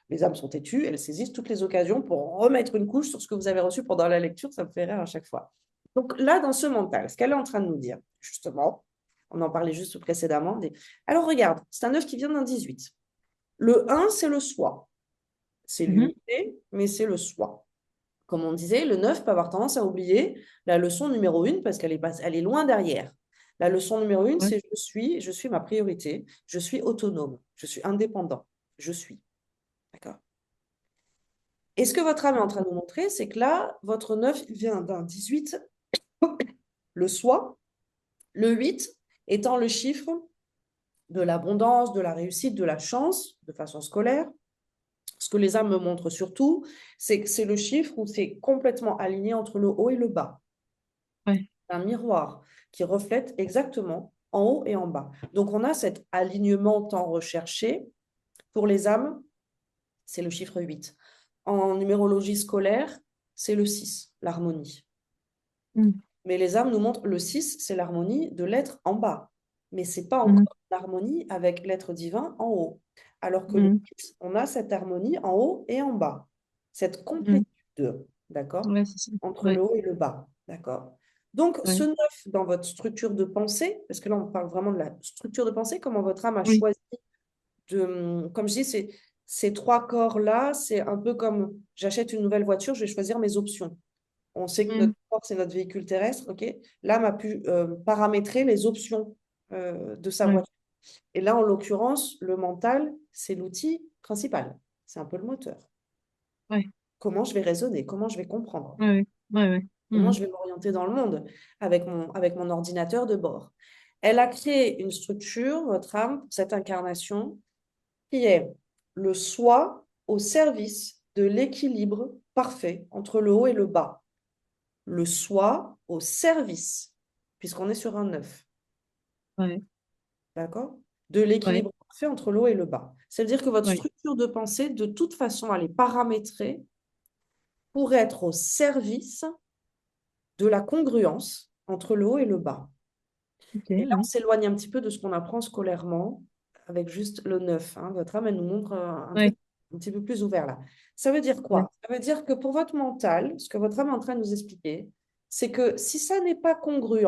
S1: Les âmes sont têtues, elles saisissent toutes les occasions pour remettre une couche sur ce que vous avez reçu pendant la lecture, ça me fait rire à chaque fois. Donc là, dans ce mental, ce qu'elle est en train de nous dire, justement, on en parlait juste précédemment, alors regarde, c'est un 9 qui vient d'un 18. Le 1, c'est le soi. C'est
S2: Mhm.
S1: l'unité, mais c'est le soi. Comme on disait, le 9 peut avoir tendance à oublier la leçon numéro 1 parce elle est loin derrière. La leçon numéro 1,
S2: Ouais.
S1: c'est je suis ma priorité, je suis autonome, je suis indépendant, je suis. D'accord? Et ce que votre âme est en train de nous montrer, c'est que là, votre 9 il vient d'un 18, le soi, le 8 étant le chiffre de l'abondance, de la réussite, de la chance, de façon scolaire. Ce que les âmes me montrent surtout, c'est que c'est le chiffre où c'est complètement aligné entre le haut et le bas.
S2: Ouais.
S1: Un miroir qui reflète exactement en haut et en bas. Donc on a cet alignement tant recherché. Pour les âmes, c'est le chiffre 8. En numérologie scolaire, c'est le 6, l'harmonie.
S2: Mhm.
S1: Mais les âmes nous montrent le 6, c'est l'harmonie de l'être en bas. Mais ce n'est pas
S2: Mhm.
S1: encore l'harmonie avec l'être divin en haut. Alors que le
S2: Mhm.
S1: 8, on a cette harmonie en haut et en bas. Cette
S2: Mhm.
S1: complétude, d'accord,
S2: Ouais, c'est ça.
S1: entre le
S2: Ouais,
S1: haut et le bas, d'accord. Donc, ce
S2: ouais.
S1: 9 dans votre structure de pensée, parce que là, on parle vraiment de la structure de pensée, comment votre âme a
S2: Oui.
S1: choisi de. Comme je dis, ces trois corps-là, c'est un peu comme j'achète une nouvelle voiture, je vais choisir mes options. On sait que notre
S2: Mhm.
S1: corps, c'est notre véhicule terrestre, ok? L'âme a pu paramétrer les options de sa
S2: Ouais.
S1: voiture. Et là, en l'occurrence, le mental, c'est l'outil principal. C'est un peu le moteur.
S2: Ouais,
S1: Comment je vais raisonner, comment je vais comprendre,
S2: ouais, ouais, ouais.
S1: comment
S2: Mhm.
S1: je vais m'orienter dans le monde avec mon ordinateur de bord. Elle a créé une structure, votre âme, pour cette incarnation, qui est le soi au service de l'équilibre parfait entre le haut et le bas. Le soi au service, puisqu'on est sur un 9,
S2: Ouais,
S1: d'accord? De
S2: ouais,
S1: l'équilibre parfait entre le haut et le bas. Ça veut dire que votre
S2: ouais.
S1: structure de pensée, de toute façon, elle est paramétrée pour être au service de la congruence entre le haut et le bas.
S2: Ok,
S1: Et là, on
S2: ouais,
S1: s'éloigne un petit peu de ce qu'on apprend scolairement avec juste le 9, hein. Votre âme, elle nous montre un
S2: ouais,
S1: truc un petit peu plus ouvert là. Ça veut dire
S2: ouais,
S1: quoi? Ça veut dire que pour votre mental, ce que votre âme est en train de nous expliquer, c'est que si ça n'est pas congruent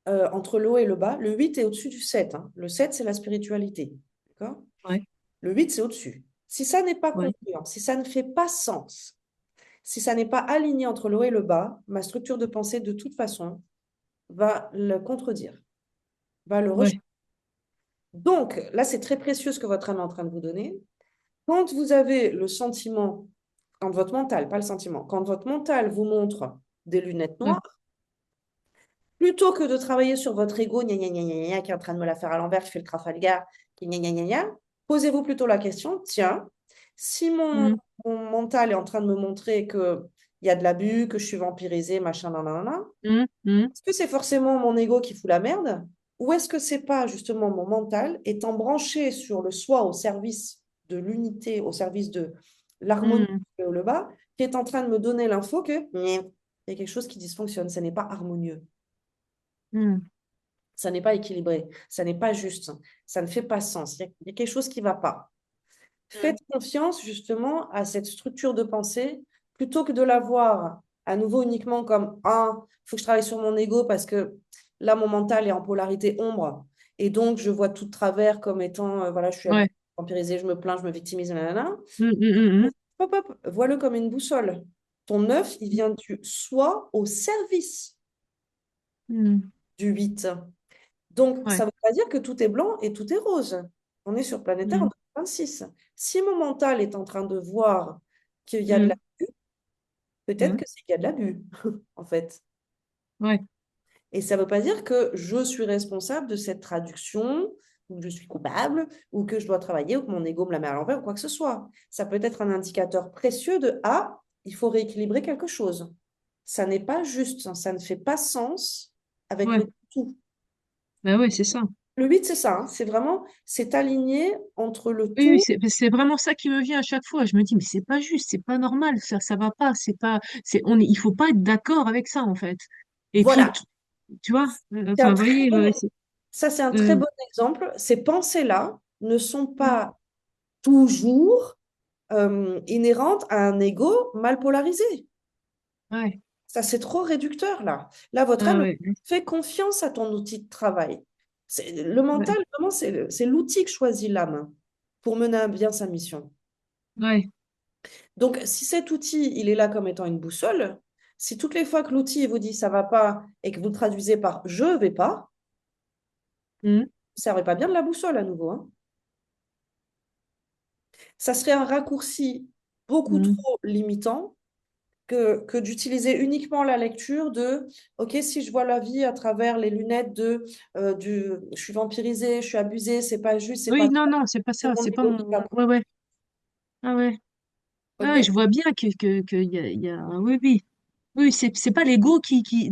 S1: entre le haut et le bas, le 8 est au-dessus du 7, hein. Le 7, c'est la spiritualité. D'accord?
S2: ouais,
S1: Le 8, c'est au-dessus. Si ça n'est pas
S2: ouais,
S1: congruent, si ça ne fait pas sens, si ça n'est pas aligné entre le haut et le bas, ma structure de pensée, de toute façon, va le contredire, va le rejeter.
S2: ouais,
S1: Donc, là, c'est très précieux ce que votre âme est en train de vous donner. Quand vous avez le sentiment, quand votre mental, pas le sentiment, quand votre mental vous montre des lunettes
S2: ouais.
S1: noires, plutôt que de travailler sur votre ego, gna gna gna gna gna, qui est en train de me la faire à l'envers, qui fait le Trafalgar, qui gna gna gna gna, posez-vous plutôt la question, tiens, si
S2: Mhm,
S1: mon mental est en train de me montrer qu'il y a de l'abus, que je suis vampirisée, machin, nanana,
S2: mhm, mhm,
S1: est-ce que c'est forcément mon ego qui fout la merde? Ou est-ce que c'est pas justement mon mental étant branché sur le soi au service de l'unité, au service de l'harmonie
S2: mhm,
S1: au le bas, qui est en train de me donner l'info que il y a quelque chose qui dysfonctionne, ça n'est pas harmonieux,
S2: mhm.
S1: ça n'est pas équilibré, ça n'est pas juste, ça ne fait pas sens, il y a quelque chose qui ne va pas.
S2: Mhm.
S1: Faites confiance justement à cette structure de pensée plutôt que de la voir à nouveau uniquement comme ah, il faut que je travaille sur mon ego parce que là, mon mental est en polarité ombre et donc je vois tout de travers comme étant voilà, je suis
S2: Ouais.
S1: vampirisée, je me plains, je me victimise, nanana.
S2: Mhm, mhm, mhm.
S1: Hop, hop, vois-le comme une boussole. Ton 9 il vient du soi au service
S2: Mhm.
S1: du 8. Donc, ça
S2: Ouais.
S1: ne veut pas dire que tout est blanc et tout est rose. On est sur Planétaire en
S2: Mhm,
S1: 2026. Si mon mental est en train de voir qu'il y a de
S2: mhm,
S1: l'abus, peut-être
S2: mhm.
S1: que c'est qu'il y a de l'abus, en fait.
S2: Ouais.
S1: Et ça ne veut pas dire que je suis responsable de cette traduction, ou que je suis coupable, ou que je dois travailler, ou que mon ego me la met à l'envers, ou quoi que ce soit. Ça peut être un indicateur précieux de ah, il faut rééquilibrer quelque chose. Ça n'est pas juste, ça ne fait pas sens avec
S2: Ouais.
S1: le tout.
S2: Bah ouais, c'est ça.
S1: Le 8 c'est ça, hein. C'est vraiment, c'est aligné entre le
S2: Oui, oui,
S1: tout.
S2: c'est vraiment ça qui me vient à chaque fois. Je me dis, mais c'est pas juste, c'est pas normal, ça va pas, c'est pas, il faut pas être d'accord avec ça, en fait. Et puis,
S1: Voilà.
S2: tu vois,
S1: C'est un
S2: enfin, vous
S1: très
S2: voyez,
S1: bon,
S2: c'est,
S1: ça, c'est un très
S2: euh,
S1: bon exemple. Ces pensées-là ne sont
S2: mm,
S1: pas toujours inhérentes à un ego mal polarisé.
S2: ouais,
S1: Ça, c'est trop réducteur, là. Là, votre
S2: ah
S1: âme
S2: ouais,
S1: fait confiance à ton outil de travail. Le mental,
S2: ouais,
S1: vraiment, c'est l'outil que choisit l'âme pour mener à bien sa mission.
S2: ouais,
S1: Donc, si cet outil, il est là comme étant une boussole, si toutes les fois que l'outil vous dit ça va pas et que vous le traduisez par je vais pas,
S2: mm,
S1: ça ne servait pas bien de la boussole à nouveau, hein. Ça serait un raccourci beaucoup
S2: mm.
S1: trop limitant que d'utiliser uniquement la lecture de OK, si je vois la vie à travers les lunettes de je suis vampirisée, je suis abusée, c'est pas juste, c'est
S2: Oui,
S1: pas
S2: non, non, c'est pas
S1: c'est
S2: ça,
S1: mon
S2: c'est pas
S1: ego qui
S2: mon,
S1: va.
S2: ouais, ouais, ah ouais, ah ouais, je
S1: OK?
S2: vois bien que y a, oui, oui. Oui, c'est pas l'ego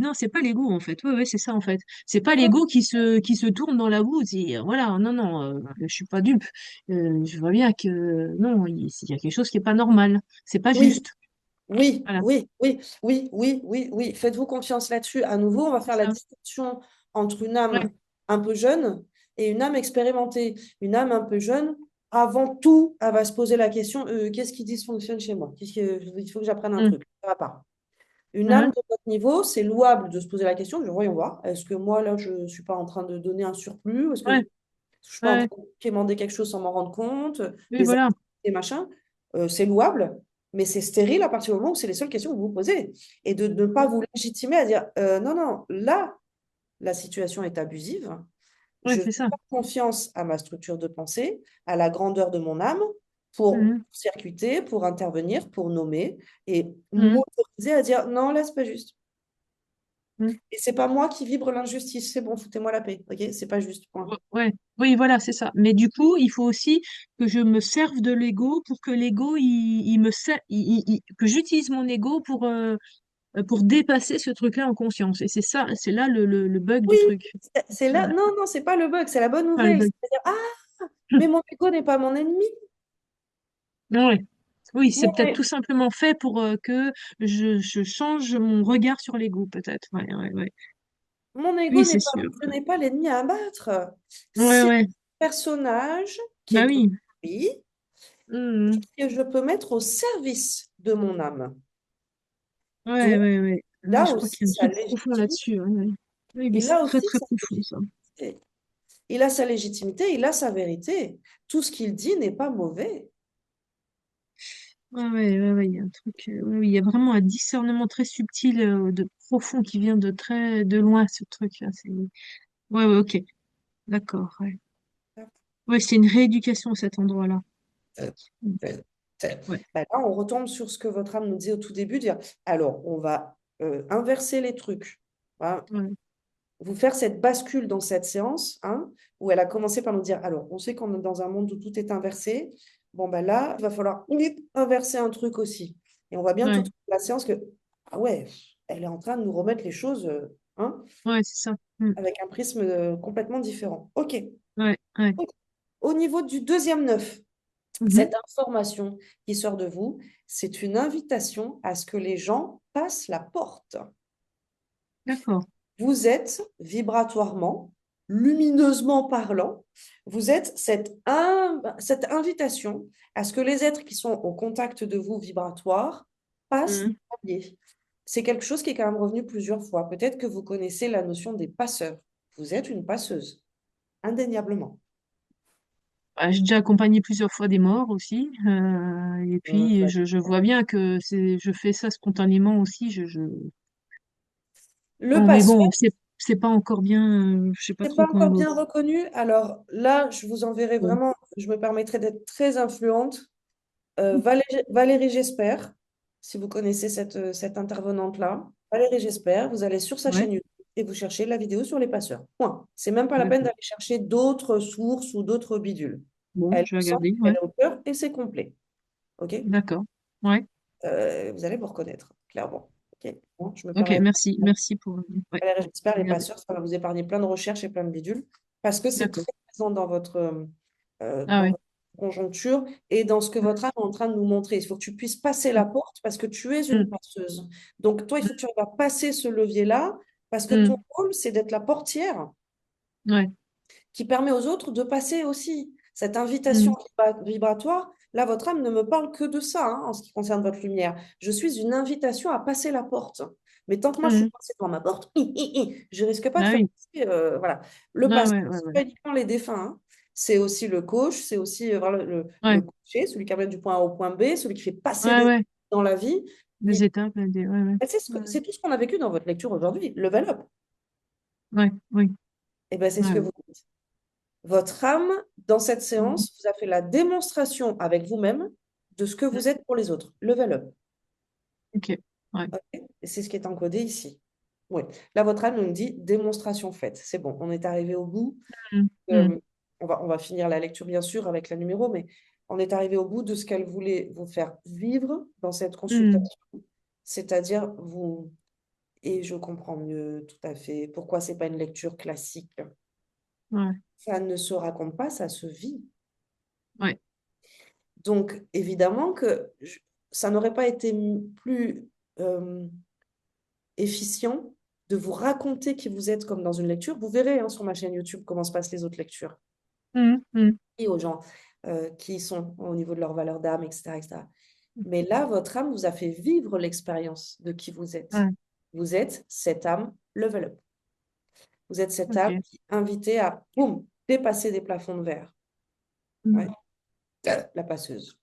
S2: non, c'est pas l'ego en fait. Oui, oui, c'est ça en fait. C'est pas
S1: D'accord?
S2: l'ego qui se tourne dans la boue. Voilà, non, non, je suis pas dupe. Je vois bien que non, il y a quelque chose qui est pas normal. C'est pas
S1: Oui,
S2: juste.
S1: oui,
S2: Voilà.
S1: oui, oui, oui, oui, oui, oui. Faites-vous confiance là-dessus. À nouveau, on va faire
S2: C'est
S1: la
S2: ça.
S1: distinction entre une
S2: Ouais.
S1: âme un peu jeune et une âme expérimentée. Une âme un peu jeune, avant tout, elle va se poser la question, qu'est-ce qui dysfonctionne chez moi? Il faut que j'apprenne un
S2: Mm.
S1: truc. Ça va pas. Une âme
S2: Ouais.
S1: de votre niveau, c'est louable de se poser la question, voyons voir, est-ce que moi, là, je ne suis pas en train de donner un surplus? Est-ce que je
S2: Ouais.
S1: ne suis pas en
S2: Ouais.
S1: train de quémander quelque chose sans m'en rendre compte?
S2: Oui,
S1: Des
S2: voilà.
S1: des machins, c'est louable, mais c'est stérile à partir du moment où c'est les seules questions que vous vous posez. Et de ne pas vous légitimer à dire, non, non, là, la situation est abusive.
S2: Ouais,
S1: Je vais
S2: c'est ça.
S1: faire confiance à ma structure de pensée, à la grandeur de mon âme, pour
S2: Mhm.
S1: circuiter, pour intervenir, pour nommer et
S2: Mhm.
S1: m'autoriser à dire non, là, c'est pas juste.
S2: Mhm.
S1: Et c'est pas moi qui vibre l'injustice, c'est bon, foutez-moi la paix, ok? C'est pas juste, point.
S2: Ouais, oui, voilà, c'est ça. Mais du coup, il faut aussi que je me serve de l'ego pour que l'ego, il me que j'utilise mon ego pour dépasser ce truc-là en conscience. Et c'est ça, c'est là le bug
S1: Oui,
S2: du truc.
S1: c'est là,
S2: Ouais.
S1: non, non, c'est pas le bug, c'est la bonne
S2: Enfin, le
S1: nouvelle.
S2: bug.
S1: C'est-à-dire, ah, mais mon ego n'est pas mon ennemi.
S2: Ouais. Oui, c'est
S1: Mon,
S2: peut-être tout simplement fait pour que je change mon regard sur l'ego, peut-être. Ouais, ouais, ouais.
S1: mon ego
S2: Oui,
S1: n'est
S2: c'est
S1: pas,
S2: sûr.
S1: ce n'est pas l'ennemi à abattre.
S2: Ouais,
S1: C'est un
S2: ouais.
S1: personnage qui
S2: Bah
S1: est
S2: oui.
S1: construit
S2: Mhm.
S1: et que je peux mettre au service de mon âme.
S2: Ouais,
S1: Donc,
S2: ouais, ouais. Ouais,
S1: là
S2: je crois
S1: aussi,
S2: qu'il y a un
S1: sa
S2: truc profond
S1: légitimité.
S2: là-dessus. Ouais, ouais. Oui, mais
S1: Il
S2: c'est
S1: a
S2: très,
S1: aussi
S2: très
S1: sa
S2: profond, ça.
S1: légitimité. Il a sa légitimité, il a sa vérité. Tout ce qu'il dit n'est pas mauvais.
S2: Ouais, ouais, ouais, ouais, il y a un truc, ouais, oui, il y a vraiment un discernement très subtil, de profond qui vient de très, de loin, ce truc-là. Ouais, ouais, ok. D'accord, ouais. Ouais, c'est une rééducation à cet endroit-là.
S1: Euh,
S2: Mm.
S1: euh, euh,
S2: Ouais,
S1: ben là, on retombe sur ce que votre âme nous disait au tout début, dire, alors, on va inverser les trucs. Hein,
S2: ouais,
S1: vous faire cette bascule dans cette séance, hein, où elle a commencé par nous dire, alors, on sait qu'on est dans un monde où tout est inversé. Bon, ben là, il va falloir inverser un truc aussi. Et on voit bien tout au
S2: ouais,
S1: long de la séance que, ah ouais, elle est en train de nous remettre les choses, hein,
S2: ouais, c'est ça. Mm.
S1: avec un prisme complètement différent. OK.
S2: Ouais, ouais.
S1: Ok. Au niveau du deuxième neuf,
S2: Mhm.
S1: cette information qui sort de vous, c'est une invitation à ce que les gens passent la porte.
S2: D'accord.
S1: Vous êtes vibratoirement, lumineusement parlant, vous êtes cette invitation à ce que les êtres qui sont au contact de vous vibratoire passent
S2: Mm.
S1: des paliers. C'est quelque chose qui est quand même revenu plusieurs fois. Peut-être que vous connaissez la notion des passeurs. Vous êtes une passeuse, indéniablement.
S2: Bah, j'ai déjà accompagné plusieurs fois des morts aussi, et puis je vois bien que je fais ça spontanément aussi.
S1: Le
S2: Bon, mais bon,
S1: passeur,
S2: c'est pas encore bien, je sais pas
S1: c'est
S2: trop
S1: pas
S2: comment.
S1: encore bien reconnu. Alors là, je vous enverrai
S2: Bon,
S1: vraiment, je me permettrai d'être très influente. Valérie Jesper, si vous connaissez cette intervenante-là, Valérie Jesper, vous allez sur sa
S2: ouais,
S1: chaîne YouTube et vous cherchez la vidéo sur les passeurs. Point. C'est même pas la peine
S2: d'accord.
S1: d'aller chercher d'autres sources ou d'autres bidules.
S2: Bon,
S1: Elle
S2: je vais
S1: sent,
S2: regarder,
S1: elle
S2: ouais,
S1: est au cœur et c'est complet. OK?
S2: d'accord. Ouais,
S1: Vous allez vous reconnaître, clairement. OK? Bon, je me
S2: ok,
S1: permets.
S2: merci, merci pour. Ouais,
S1: Valérie
S2: je
S1: Jesper,
S2: vais
S1: les
S2: regarder.
S1: passeurs, ça va vous épargner plein de recherches et plein de bidules parce que c'est très
S2: D'accord.
S1: présent
S2: Ah
S1: dans
S2: ouais.
S1: votre conjoncture et dans ce que votre âme est en train de nous montrer. Il faut que tu puisses passer la porte parce que tu es une
S2: Mm,
S1: passeuse. Donc, toi, il
S2: mm,
S1: faut que tu arrives à passer ce levier-là parce que ton
S2: mm,
S1: rôle, c'est d'être la portière
S2: ouais.
S1: qui permet aux autres de passer aussi. Cette invitation
S2: Mm,
S1: vibratoire, là, votre âme ne me parle que de ça, hein, en ce qui concerne votre lumière. Je suis une invitation à passer la porte. Mais tant que moi, je suis
S2: mm.
S1: passée devant ma porte, je risque pas de
S2: Ah
S1: faire
S2: oui.
S1: passer, voilà. Le
S2: Ah
S1: passé,
S2: ouais, ouais,
S1: c'est
S2: ouais.
S1: pas uniquement les défunts, hein. C'est aussi le coach, c'est aussi voilà, le
S2: Ouais,
S1: coaché, celui qui amène du point A au point B, celui qui fait passer
S2: ouais,
S1: des
S2: ouais.
S1: dans la vie.
S2: Des étapes, ouais, ouais.
S1: C'est
S2: Ouais,
S1: c'est tout ce qu'on a vécu dans votre lecture aujourd'hui, level up.
S2: ouais, oui.
S1: Et ben, c'est ce
S2: Ouais,
S1: que
S2: ouais.
S1: vous dites. Votre âme, dans cette
S2: Mm,
S1: séance, vous a fait la démonstration avec vous-même de ce que
S2: mm,
S1: vous êtes pour les autres. Level up.
S2: ok. Ouais.
S1: Ok. Et c'est ce qui est encodé ici. Oui. Là, votre âme nous dit démonstration faite. C'est bon, on est arrivé au bout.
S2: Mm, mm,
S1: Euh, on va finir la lecture, bien sûr, avec la numéro, mais on est arrivé au bout de ce qu'elle voulait vous faire vivre dans cette
S2: mm,
S1: consultation. C'est-à-dire, vous, et je comprends mieux tout à fait pourquoi c'est pas une lecture classique.
S2: ouais,
S1: Ça ne se raconte pas, ça se vit.
S2: ouais.
S1: Donc, évidemment que ça n'aurait pas été plus euh, efficient de vous raconter qui vous êtes comme dans une lecture. Vous verrez hein, sur ma chaîne YouTube comment se passent les autres lectures
S2: Mm, mm,
S1: et aux gens qui y sont au niveau de leur valeur d'âme, etc., etc. Mais là, votre âme vous a fait vivre l'expérience de qui vous êtes.
S2: ouais.
S1: Vous êtes cette âme level up. Vous êtes cette âme
S2: Ok.
S1: qui est invitée à, boum, dépasser des plafonds de verre. Ouais.
S2: Mm,
S1: La passeuse,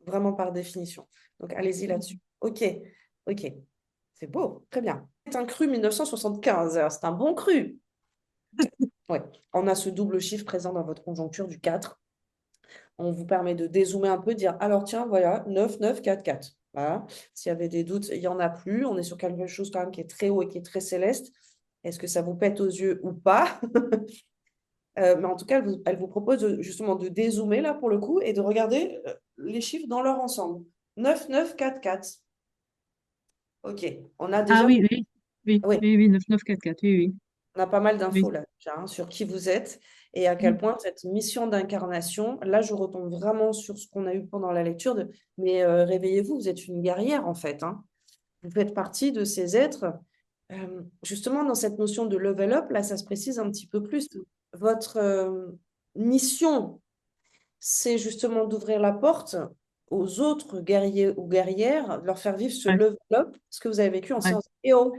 S1: vraiment par définition. Donc, allez-y là-dessus. OK, OK. C'est beau, très bien. C'est un cru 1975, c'est un bon cru. Ouais. On a ce double chiffre présent dans votre conjoncture du 4. On vous permet de dézoomer un peu, dire alors tiens, voilà, 9 9 4 4. Voilà. S'il y avait des doutes, il n'y en a plus. On est sur quelque chose quand même qui est très haut et qui est très céleste. Est-ce que ça vous pète aux yeux ou pas? Mais en tout cas, elle vous propose justement de dézoomer là pour le coup et de regarder les chiffres dans leur ensemble. 9 9 4 4. OK. On a
S2: Ah
S1: déjà,
S2: oui, oui, oui,
S1: oui,
S2: oui, oui, 9944, oui,
S1: on a pas mal
S2: oui,
S1: d'infos là déjà, hein, sur qui vous êtes et à quel
S2: oui.
S1: point cette mission d'incarnation, là je retombe vraiment sur ce qu'on a eu pendant la lecture mais réveillez-vous, vous êtes une guerrière en fait, hein. Vous faites partie de ces êtres. Justement, dans cette notion de level up, là ça se précise un petit peu plus. Votre mission, c'est justement d'ouvrir la porte aux autres guerriers ou guerrières, de leur faire vivre ce
S2: Ouais,
S1: level up, ce que vous avez vécu en
S2: ouais,
S1: séance. Et oh,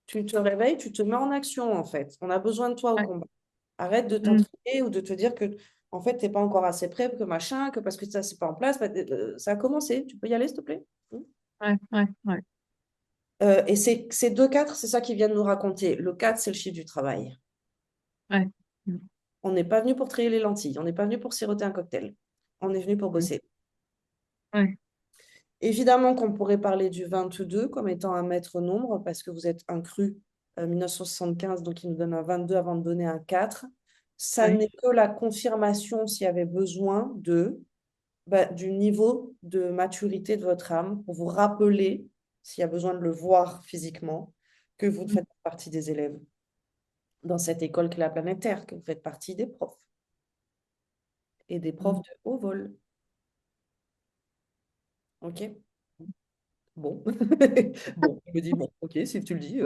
S1: tu te réveilles, tu te mets en action en fait. On a besoin de toi au
S2: ouais.
S1: combat. Arrête de
S2: Mm.
S1: t'intriguer ou de te dire que en fait, tu n'es pas encore assez prêt, que machin, que parce que ça, c'est pas en place. Bah, ça a commencé. Tu peux y aller, s'il te plaît?
S2: Ouais, ouais, ouais,
S1: Et ces deux 4, c'est ça qu'ils viennent nous raconter. Le 4, c'est le chiffre du travail.
S2: ouais. Mm.
S1: On n'est pas venu pour trier les lentilles. On n'est pas venu pour siroter un cocktail. On est venu pour
S2: Mm.
S1: bosser.
S2: Ouais,
S1: Évidemment qu'on pourrait parler du 22 comme étant un maître nombre parce que vous êtes un cru 1975, donc il nous donne un 22 avant de donner un 4. Ça
S2: ouais.
S1: n'est que la confirmation s'il y avait besoin du niveau de maturité de votre âme pour vous rappeler, s'il y a besoin de le voir physiquement, que vous ne
S2: Mm.
S1: faites pas partie des élèves dans cette école qui est la planète Terre, que vous faites partie des profs et des profs
S2: Mm.
S1: de haut vol. OK? Bon. Bon, je me dis, bon, OK, si tu le dis.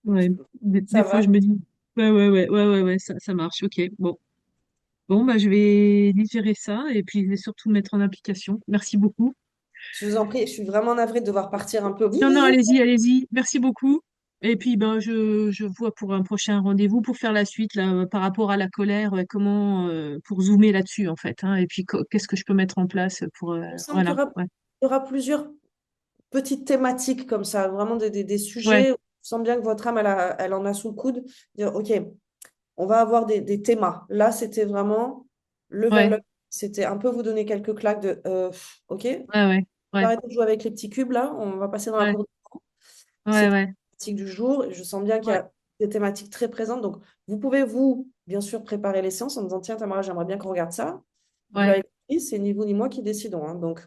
S2: Ouais. Des
S1: Ça
S2: fois,
S1: va?
S2: je me dis, ouais, ouais, ouais, ouais, ouais, ouais, ça marche, ok. Bon. Bon, bah, je vais digérer ça et puis je vais surtout mettre en application. Merci beaucoup.
S1: Je vous en prie, je suis vraiment navrée de devoir partir un peu.
S2: Non, non, allez-y, allez-y. Merci beaucoup. Et puis, ben, je vois pour un prochain rendez-vous pour faire la suite là, par rapport à la colère, comment, pour zoomer là-dessus, en fait, hein. Et puis, qu'est-ce que je peux mettre en place pour,
S1: Il me semble qu'il
S2: voilà.
S1: y aura,
S2: Ouais,
S1: il y aura plusieurs petites thématiques comme ça, vraiment des
S2: ouais,
S1: sujets. Je sens bien que votre âme, elle en a sous le coude. Dire, OK, on va avoir des thémas. Là, c'était vraiment level
S2: ouais,
S1: up. C'était un peu vous donner quelques claques de OK,
S2: ouais, ouais, ouais,
S1: arrêtez de jouer avec les petits cubes là, on va passer dans la
S2: ouais,
S1: cour d'écran. C'est
S2: ouais, ouais,
S1: la thématique du jour. Et je sens bien qu'il y
S2: ouais,
S1: a des thématiques très présentes. Donc, vous pouvez, vous, bien sûr, préparer les séances en disant, tiens, Tamara, j'aimerais bien qu'on regarde ça. Vous
S2: ouais,
S1: l'avez compris, c'est ni vous ni moi qui décidons, hein. Donc,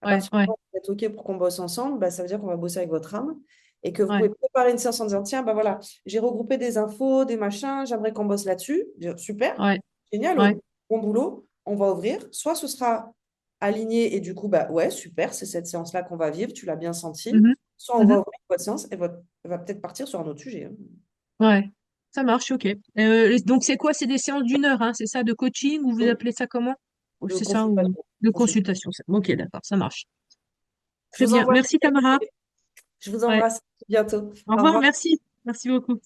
S1: à
S2: ouais,
S1: partir du
S2: ouais,
S1: moment où vous êtes OK pour qu'on bosse ensemble, bah, ça veut dire qu'on va bosser avec votre âme et que vous
S2: ouais,
S1: pouvez préparer une séance en disant, tiens, bah voilà, j'ai regroupé des infos, des machins, j'aimerais qu'on bosse là-dessus. Dire, super,
S2: ouais,
S1: génial,
S2: ouais,
S1: bon boulot, on va ouvrir. Soit ce sera aligné et du coup, bah ouais, super, c'est cette séance-là qu'on va vivre, tu l'as bien senti.
S2: mhm,
S1: Soit on va
S2: mhm,
S1: ouvrir votre séance et elle va peut-être partir sur un autre sujet, hein.
S2: ouais. Ça marche, ok. Donc, c'est quoi? C'est des séances d'une heure, hein, c'est ça, de coaching, ou vous
S1: Donc,
S2: appelez ça comment? Ou
S1: de
S2: c'est ça, ou
S1: consultation.
S2: de consultation, ça. Ok, d'accord, ça marche.
S1: Je
S2: Très
S1: vous
S2: bien.
S1: envoie
S2: Merci, Tamara.
S1: je vous
S2: Ouais.
S1: embrasse. À bientôt.
S2: Au
S1: Au
S2: revoir,
S1: revoir.
S2: merci. Merci beaucoup.